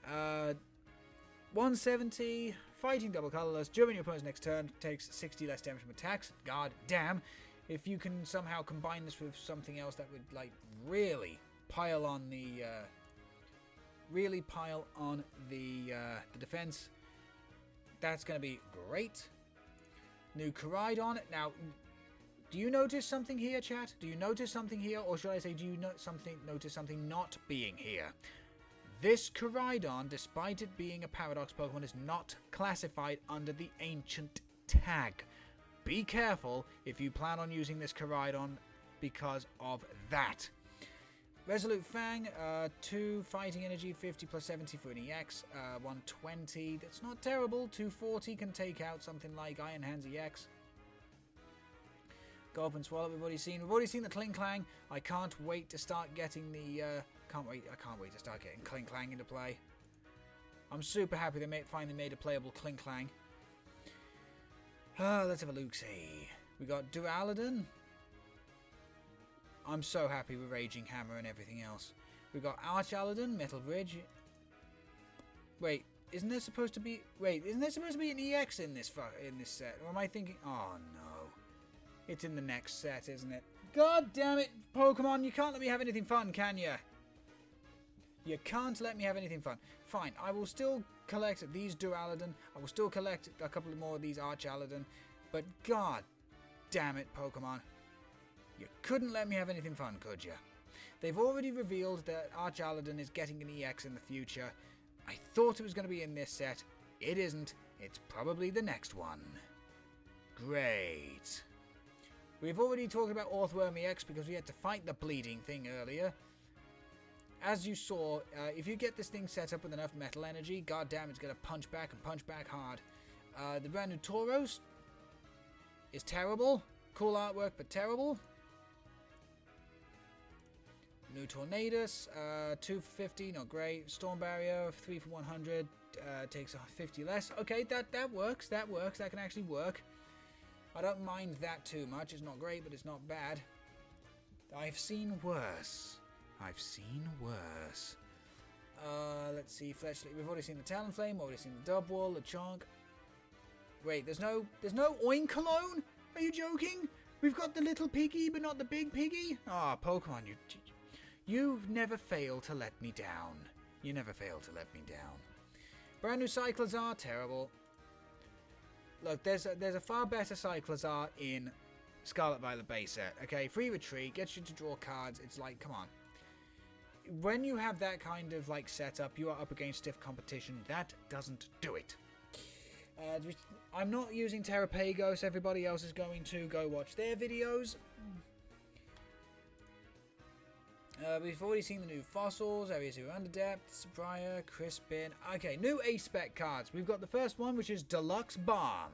170. Fighting double colorless. During your opponent's next turn, takes 60 less damage from attacks. God damn. If you can somehow combine this with something else that would, like, really pile on the defense, that's going to be great. New Koraidon. Now, do you notice something here, chat? Do you notice something here, or should I say, do you notice something not being here? This Koraidon, despite it being a Paradox Pokemon, is not classified under the Ancient tag. Be careful if you plan on using this Koraidon because of that. Resolute Fang, 2 fighting energy, 50 plus 70 for an EX, 120, that's not terrible. 240 can take out something like Iron Hands EX. Gulp and Swallow, we've already seen the Kling Clang. I can't wait to start getting the, I can't wait to start getting Kling Clang into play. I'm super happy they finally made a playable Kling Clang. Let's have a look, see. We got Duraludon. I'm so happy with Raging Hammer and everything else. We've got Archaludon, Metal Bridge. Wait, isn't there supposed to be an EX in this set? Or am I thinking? Oh no, it's in the next set, isn't it? God damn it, Pokemon! You can't let me have anything fun, can you? You can't let me have anything fun. Fine, I will still collect these Duraludon. I will still collect a couple more of these Archaludon. But god damn it, Pokemon. You couldn't let me have anything fun, could you? They've already revealed that Archaludon is getting an EX in the future. I thought it was going to be in this set. It isn't. It's probably the next one. Great. We've already talked about Orthworm EX because we had to fight the bleeding thing earlier. As you saw, if you get this thing set up with enough metal energy, goddamn, it's going to punch back and punch back hard. The brand new Tauros is terrible. Cool artwork, but terrible. New Tornadus, 2 for 50, not great. Storm Barrier, 3 for 100, takes 50 less. Okay, that works, that can actually work. I don't mind that too much. It's not great, but it's not bad. I've seen worse. Let's see, Fletchling. We've already seen the Talonflame, already seen the Dubwool, the Chonk. Wait, there's no Oinkologne? Are you joking? We've got the little piggy, but not the big piggy? Ah, Pokemon, you've never failed to let me down. You never fail to let me down. Brand new Cyclizar, terrible. Look, there's a far better Cyclizar in Scarlet Violet base set. Okay, free retreat, gets you to draw cards. It's like, come on. When you have that kind of like setup, you are up against stiff competition. That doesn't do it. I'm not using Terapagos. Everybody else is going to go watch their videos. We've already seen the new fossils, Area 0 Underdepths, Briar, Crispin. Okay, new A-Spec cards. We've got the first one, which is Deluxe Bomb.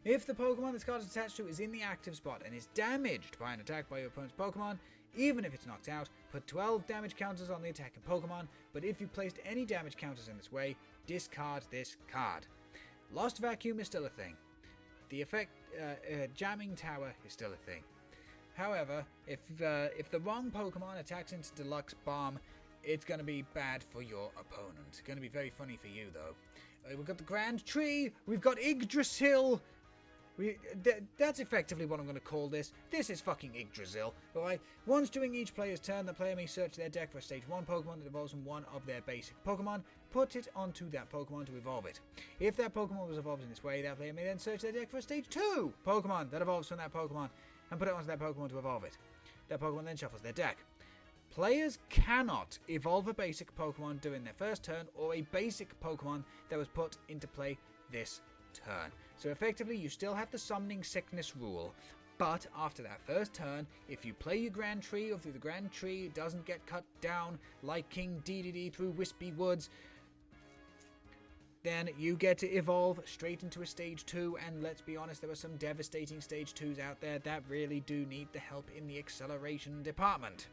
If the Pokemon this card is attached to is in the active spot and is damaged by an attack by your opponent's Pokemon, Even if it's knocked out, put 12 damage counters on the attacking Pokemon, but if you placed any damage counters in this way, discard this card. Lost Vacuum is still a thing. The effect Jamming Tower is still a thing. However, if the wrong Pokemon attacks into Deluxe Bomb, it's going to be bad for your opponent. It's going to be very funny for you, though. We've got the Grand Tree. We've got Yggdrasil. That's effectively what I'm going to call this. This is fucking Yggdrasil. Alright? Once during each player's turn, the player may search their deck for a Stage 1 Pokemon that evolves from one of their basic Pokemon. Put it onto that Pokemon to evolve it. If that Pokemon was evolved in this way, that player may then search their deck for a Stage 2 Pokemon that evolves from that Pokemon and put it onto that Pokemon to evolve it. That Pokemon then shuffles their deck. Players cannot evolve a basic Pokemon during their first turn or a basic Pokemon that was put into play this turn. So effectively you still have the Summoning Sickness rule, but after that first turn, if you play your Grand Tree or through the Grand Tree, it doesn't get cut down like King Dedede through Wispy Woods, then you get to evolve straight into a Stage 2, and let's be honest, there are some devastating Stage 2s out there that really do need the help in the acceleration department.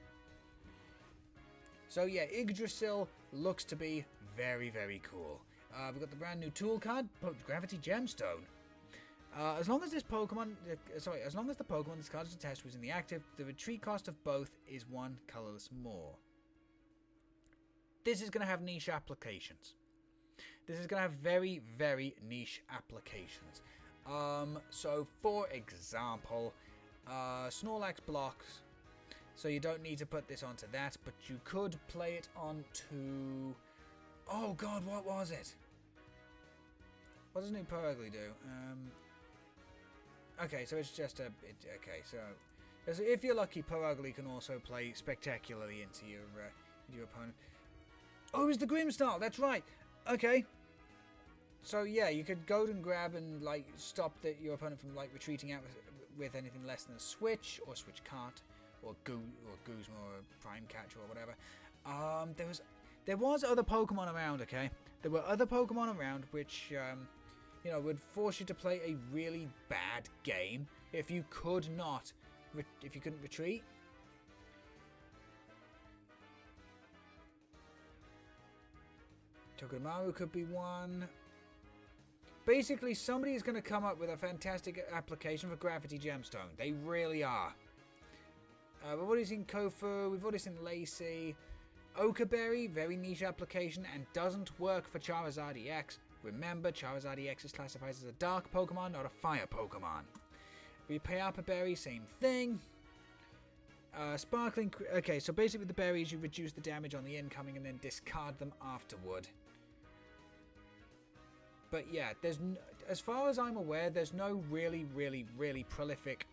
So yeah, Yggdrasil looks to be very, very cool. We've got the brand new tool card, Gravity Gemstone. As long as the Pokemon this card is attached was in the active, the retreat cost of both is 1 colorless more. This is going to have niche applications. This is going to have very, very niche applications. So for example, Snorlax blocks. So you don't need to put this onto that, but you could play it onto... Oh god, what was it? What does new Purugly do? Okay, so it's just a... okay, so if you're lucky, Purugly can also play spectacularly into your opponent. Oh, it's the Grimmsnarl, that's right! Okay. So yeah, you could go and grab and like stop your opponent from like retreating out with anything less than a Switch, or Switch Cart, or Guzma, or Prime Catcher, or whatever. There was other Pokemon around, okay? There were other Pokemon around which, would force you to play a really bad game if you couldn't retreat. Togedemaru could be one. Basically, somebody is going to come up with a fantastic application for Gravity Gemstone. They really are. We've already seen Kofu, we've already seen Lacey. Okaberry, very niche application and doesn't work for Charizard EX. Remember, Charizard EX is classified as a dark Pokemon, not a fire Pokemon. Repayapa Berry, same thing. Sparkling... Okay, so basically with the berries, you reduce the damage on the incoming and then discard them afterward. But yeah, as far as I'm aware, there's no really, really, really prolific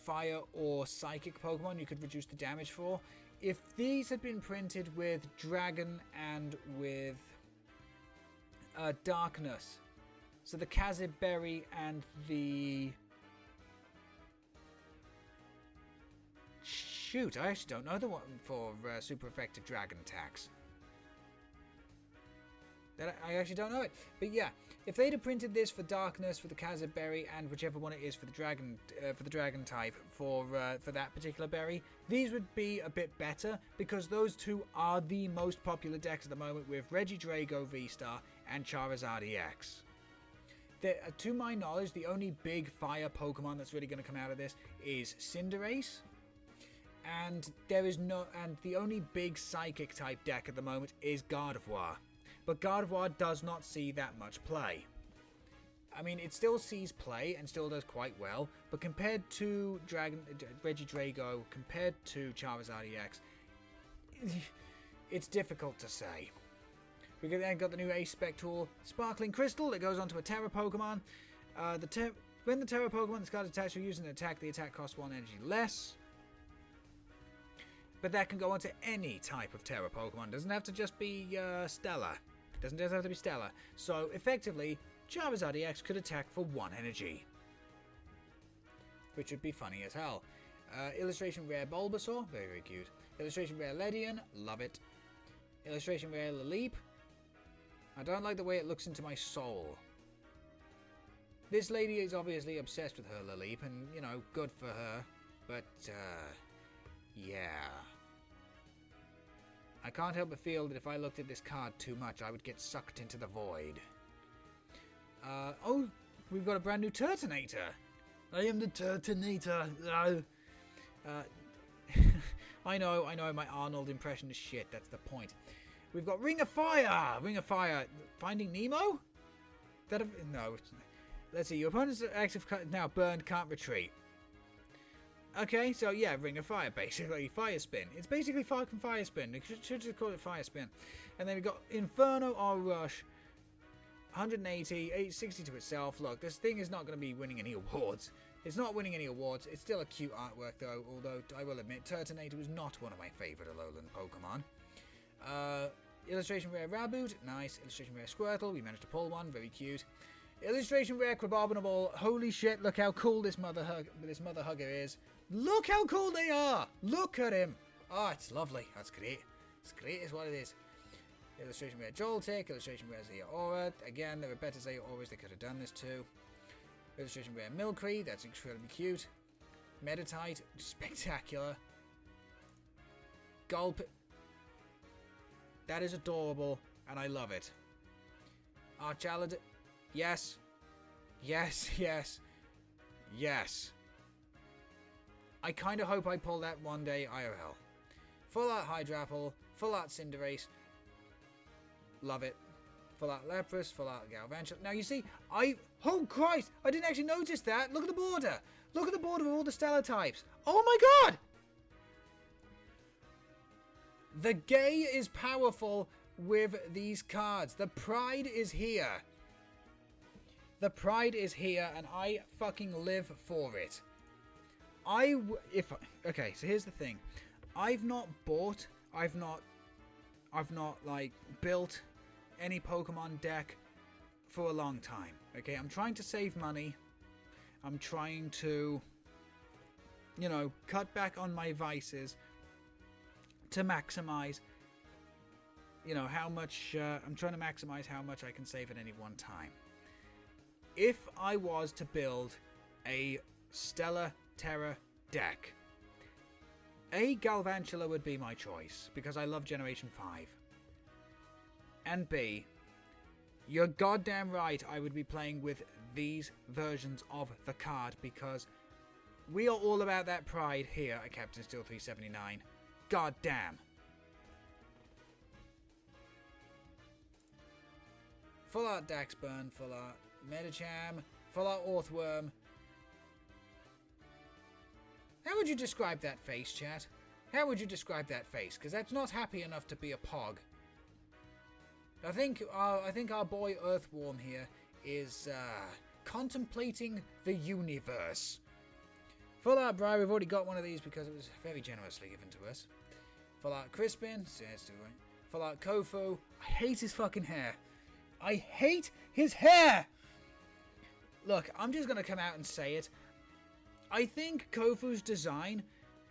fire or psychic Pokemon you could reduce the damage for. If these had been printed with Dragon and with Darkness, so the Kazibberry and the... Shoot, I actually don't know the one for super effective Dragon attacks. I actually don't know it. But yeah, if they'd have printed this for Darkness, for the Kazibberry, and whichever one it is for the Dragon type, for that particular berry, these would be a bit better, because those two are the most popular decks at the moment, with Regidrago V-Star and Charizard EX. To my knowledge, the only big fire Pokemon that's really going to come out of this is Cinderace. And the only big psychic type deck at the moment is Gardevoir. But Gardevoir does not see that much play. I mean, it still sees play and still does quite well, but compared to Regidrago, compared to Charizard EX, it's difficult to say. We then got the new Ace Spec tool, Sparkling Crystal, that goes onto a Terra Pokemon. When the Terra Pokemon is attached to using an attack, the attack costs 1 energy less. But that can go onto any type of Terra Pokemon. Doesn't have to just be Stella. Doesn't just have to be Stella. So effectively, Charizard EX could attack for 1 energy, which would be funny as hell. Illustration Rare Bulbasaur, very, very cute. Illustration Rare Ledian, love it. Illustration Rare Laleep. I don't like the way it looks into my soul. This lady is obviously obsessed with her Laleep, and, good for her. But, Yeah. I can't help but feel that if I looked at this card too much, I would get sucked into the void. Oh, we've got a brand new Turtonator. I am the Turtonator. I know, my Arnold impression is shit, that's the point. We've got Ring of Fire! Ring of Fire. Finding Nemo? No. Let's see, your opponent's active now burned, can't retreat. Okay, so yeah, Ring of Fire, basically. Fire Spin. It's basically fucking Fire Spin. They should just call it Fire Spin. And then we've got Inferno or Rush. 180, 860 to itself. Look, this thing is not going to be winning any awards. It's not winning any awards. It's still a cute artwork, though. Although, I will admit, Turtonator was not one of my favourite Alolan Pokemon. Illustration Rare Raboot. Nice. Illustration Rare Squirtle. We managed to pull one. Very cute. Illustration Rare Crabominable. Holy shit, look how cool this mother hugger is. Look how cool they are! Look at him! Oh, it's lovely. That's great. It's great is what it is. Illustration Rare Joltik. Illustration Rare Zeraora. Again, there were better Zeraoras they could have done this to. Illustration Rare Milcery. That's incredibly cute. Meditite. Spectacular. Gulp. That is adorable, and I love it. Archalad. Yes. Yes, yes. Yes. I kind of hope I pull that one day IRL. Full Art Hydrapple. Full Art Cinderace. Love it. Full Art Lapras. Full Art Galvantula. Now you see, oh Christ! I didn't actually notice that. Look at the border. Look at the border of all the Stellar types. Oh my god! The gay is powerful with these cards. The pride is here. The pride is here, and I fucking live for it. Okay, so here's the thing. I've not like built any Pokemon deck for a long time. Okay, I'm trying to save money. I'm trying to, you know, cut back on my vices to maximize, you know, how much, I'm trying to maximize how much I can save at any one time. If I was to build a Stellar Tera deck, A, Galvantula would be my choice, because I love Generation 5. And B, you're goddamn right, I would be playing with these versions of the card, because we are all about that pride here at Captain Steel 379. God damn. Full Art Daxburn, Full Art Medicham, Full Art Orthworm. How would you describe that face, chat? How would you describe that face? Because that's not happy enough to be a pog. I think our boy Earthworm here is contemplating the universe. Full Art Briar, we've already got one of these because it was very generously given to us. Full Art Crispin, Full Art Kofu. I hate his fucking hair. I hate his hair! Look, I'm just going to come out and say it. I think Kofu's design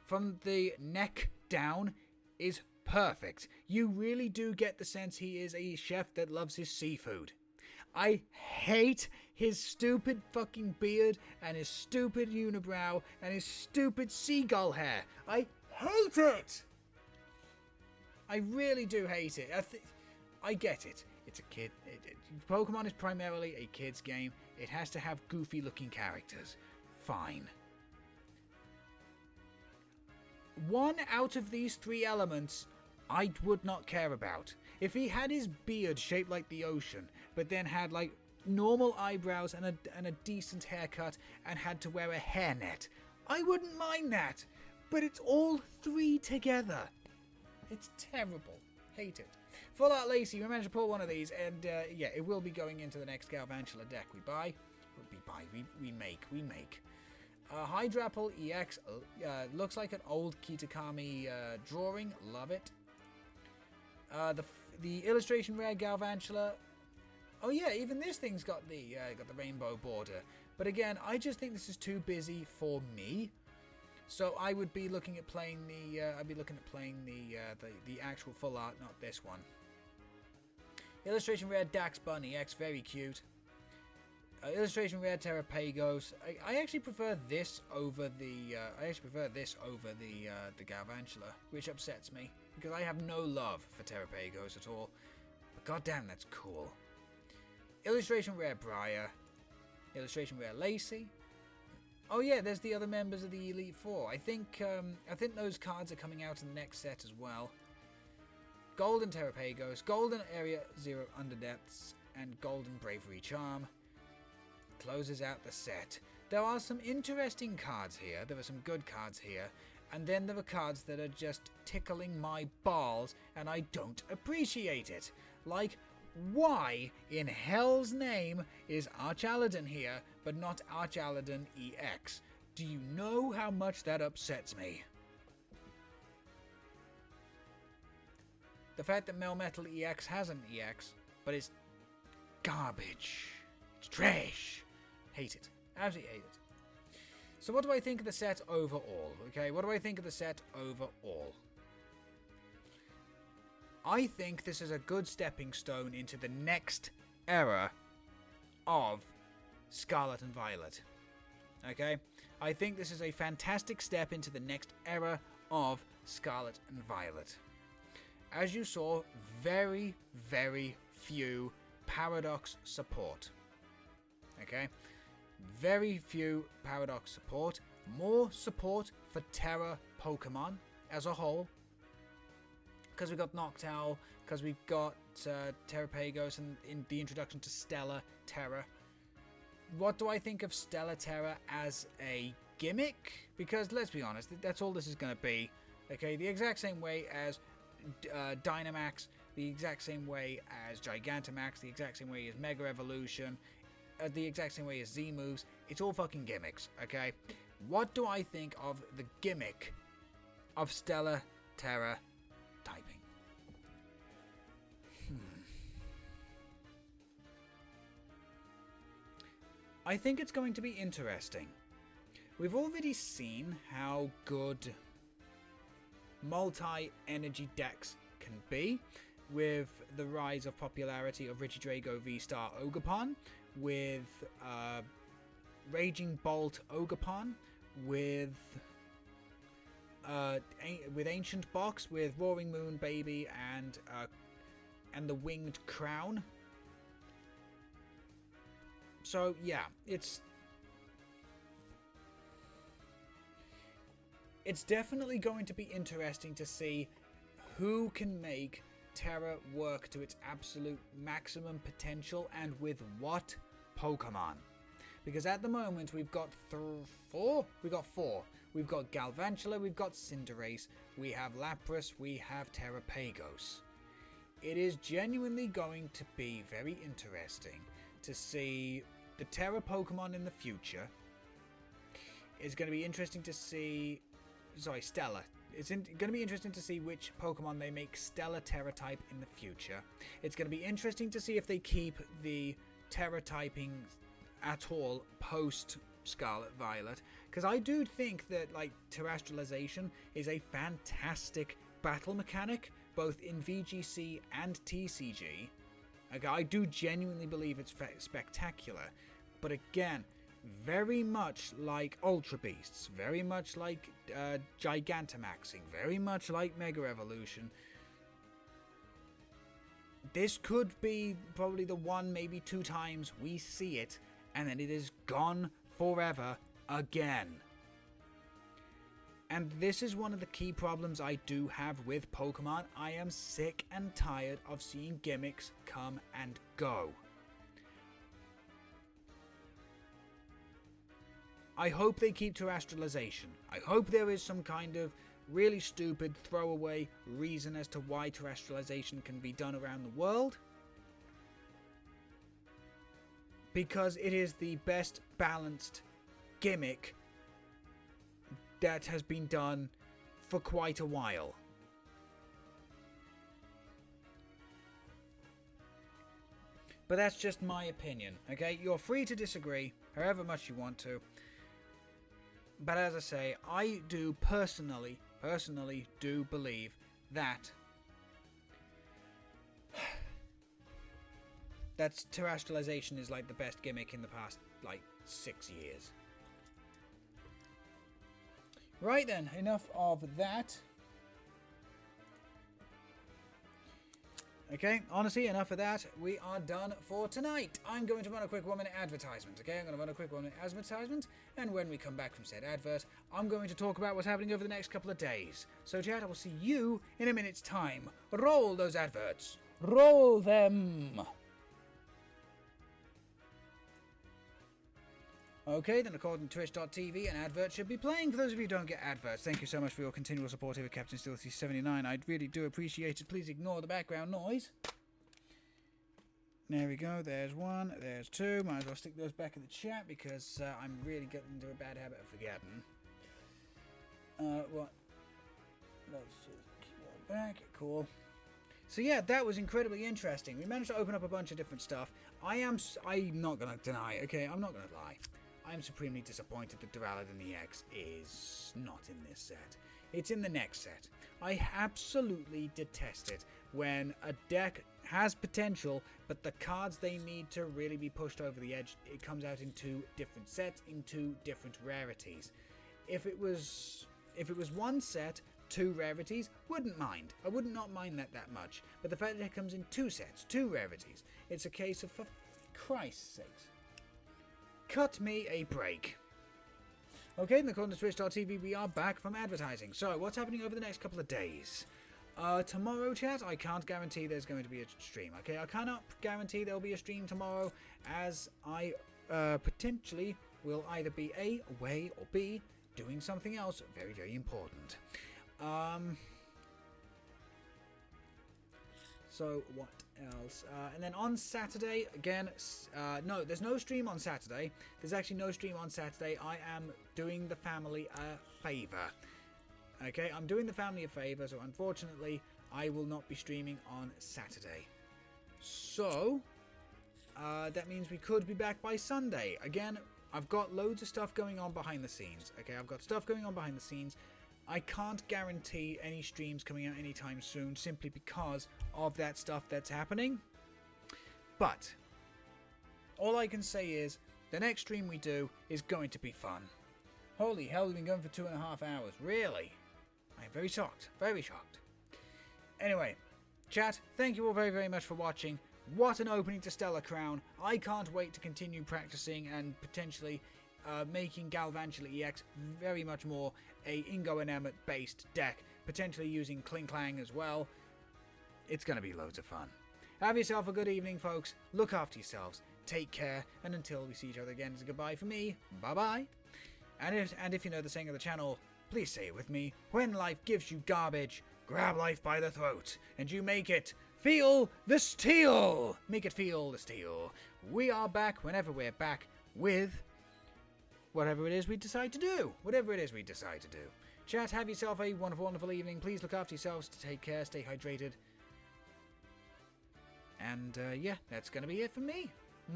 from the neck down is perfect. You really do get the sense he is a chef that loves his seafood. I hate his stupid fucking beard and his stupid unibrow and his stupid seagull hair. I hate it! I really do hate it. I get it. It's a kid. Pokemon is primarily a kid's game. It has to have goofy looking characters. Fine. One out of these three elements I would not care about. If he had his beard shaped like the ocean, but then had like normal eyebrows and a decent haircut and had to wear a hairnet, I wouldn't mind that. But it's all three together. It's terrible. Hate it. Full Art Lacey, we managed to pull one of these, and yeah, it will be going into the next Galvantula deck we buy. We make. Hydrapple EX looks like an old Kitakami drawing. Love it. The illustration rare Galvantula. Oh yeah, even this thing's got the rainbow border. But again, I just think this is too busy for me. So I would be looking at playing the actual full art, not this one. Illustration rare Dax Bunny X, very cute. Illustration rare Terapagos. I actually prefer this over the the Galvantula, which upsets me because I have no love for Terapagos at all. But goddamn, that's cool. Illustration rare Briar. Illustration rare Lacey. Oh yeah, there's the other members of the Elite Four. I think those cards are coming out in the next set as well. Golden Terapagos, Golden Area Zero Underdepths, and Golden Bravery Charm closes out the set. There are some interesting cards here. There are some good cards here. And then there are cards that are just tickling my balls, and I don't appreciate it. Like, why in hell's name is Arch-Aladdin here, but not Arch-Aladdin EX? Do you know how much that upsets me? The fact that Melmetal EX has an EX, but it's garbage. It's trash. Hate it. Absolutely hate it. So what do I think of the set overall? Okay, what do I think of the set overall? I think this is a good stepping stone into the next era of Scarlet and Violet. Okay? I think this is a fantastic step into the next era of Scarlet and Violet. As you saw, very, very few Paradox support. Okay? Very few Paradox support. More support for Terra Pokemon as a whole. Because we got Noctowl, because we've got Terapagos and in the introduction to Stellar Tera. What do I think of Stella Tera as a gimmick? Because let's be honest, that's all this is going to be. Okay, the exact same way as Dynamax, the exact same way as Gigantamax, the exact same way as Mega Evolution, the exact same way as Z-Moves. It's all fucking gimmicks, okay? What do I think of the gimmick of Stella Tera typing? I think it's going to be interesting. We've already seen how good multi-energy decks can be with the rise of popularity of Regidrago V-Star Ogerpon, with Raging Bolt Ogerpon, with Ancient Box, with Roaring Moon Baby and the Winged Crown. So yeah, it's definitely going to be interesting to see who can make Terra work to its absolute maximum potential and with what Pokemon. Because at the moment we've got four. We've got Galvantula, we've got Cinderace, we have Lapras, we have Terapagos. It is genuinely going to be very interesting to see the Terra Pokemon in the future. It's going to be interesting to see... Sorry, Stella. It's going to be interesting to see which Pokemon they make Stella Tera type in the future. It's going to be interesting to see if they keep the Terra typing at all post Scarlet Violet. Because I do think that like Terrestrialization is a fantastic battle mechanic, both in VGC and TCG. Okay, I do genuinely believe it's spectacular. But again, very much like Ultra Beasts, very much like Gigantamaxing, very much like Mega Evolution. This could be probably the one, maybe two times we see it, and then it is gone forever again. And this is one of the key problems I do have with Pokemon. I am sick and tired of seeing gimmicks come and go. I hope they keep Terrestrialization. I hope there is some kind of really stupid throwaway reason as to why Terrestrialization can be done around the world. Because it is the best balanced gimmick that has been done for quite a while. But that's just my opinion, okay? You're free to disagree however much you want to. But as I say, I do personally do believe that That's terrestrialization is like the best gimmick in the past, like, 6 years. Right then, enough of that. Okay, honestly, enough of that. We are done for tonight. I'm going to run a quick 1 minute advertisement, okay? I'm going to run a quick 1 minute advertisement, and when we come back from said advert, I'm going to talk about what's happening over the next couple of days. So, chat, I will see you in a minute's time. Roll those adverts. Roll them. Okay, then according to Twitch.tv, an advert should be playing. For those of you who don't get adverts, thank you so much for your continual support here with Captain Steel 79. I really do appreciate it. Please ignore the background noise. There we go. There's one. There's two. Might as well stick those back in the chat because I'm really getting into a bad habit of forgetting. What? Let's just keep that back. Cool. So yeah, that was incredibly interesting. We managed to open up a bunch of different stuff. I'm not going to deny, okay? I'm not going to lie. I'm supremely disappointed that Duraludon EX is not in this set. It's in the next set. I absolutely detest it when a deck has potential, but the cards they need to really be pushed over the edge, it comes out in 2 different sets, in 2 different rarities. If it was one set, 2 rarities, wouldn't mind. I would not mind that much. But the fact that it comes in 2 sets, 2 rarities, it's a case of, for Christ's sakes, cut me a break. Okay, and according to Twitch.tv, we are back from advertising. So, what's happening over the next couple of days? Tomorrow, chat, I can't guarantee there's going to be a stream, okay? I cannot guarantee there'll be a stream tomorrow, as I potentially will either be A, away, or B, doing something else very, very important. So, what else? And then on Saturday, again, no, there's no stream on Saturday. There's actually no stream on Saturday. I am doing the family a favour. Okay, I'm doing the family a favour, so unfortunately, I will not be streaming on Saturday. So, that means we could be back by Sunday. Again, I've got loads of stuff going on behind the scenes. Okay, I've got stuff going on behind the scenes. I can't guarantee any streams coming out anytime soon simply because of that stuff that's happening. But all I can say is the next stream we do is going to be fun. Holy hell, we've been going for 2.5 hours. Really? I'm very shocked. Very shocked. Anyway, chat, thank you all very, very much for watching. What an opening to Stella Crown. I can't wait to continue practicing and potentially making Galvantula EX very much more a Ingo and Emmet based deck, potentially using Kling Klang as well. It's going to be loads of fun. Have yourself a good evening, folks. Look after yourselves. Take care, and until we see each other again, it's a goodbye for me. Bye-bye. And if you know the saying of the channel, please say it with me. When life gives you garbage, grab life by the throat, and you make it feel the steel. Make it feel the steel. We are back whenever we're back with whatever it is we decide to do. Whatever it is we decide to do. Chat, have yourself a wonderful, wonderful evening. Please look after yourselves. Take care. Stay hydrated. And, yeah, that's going to be it from me.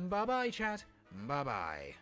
Bye-bye, chat. Bye-bye.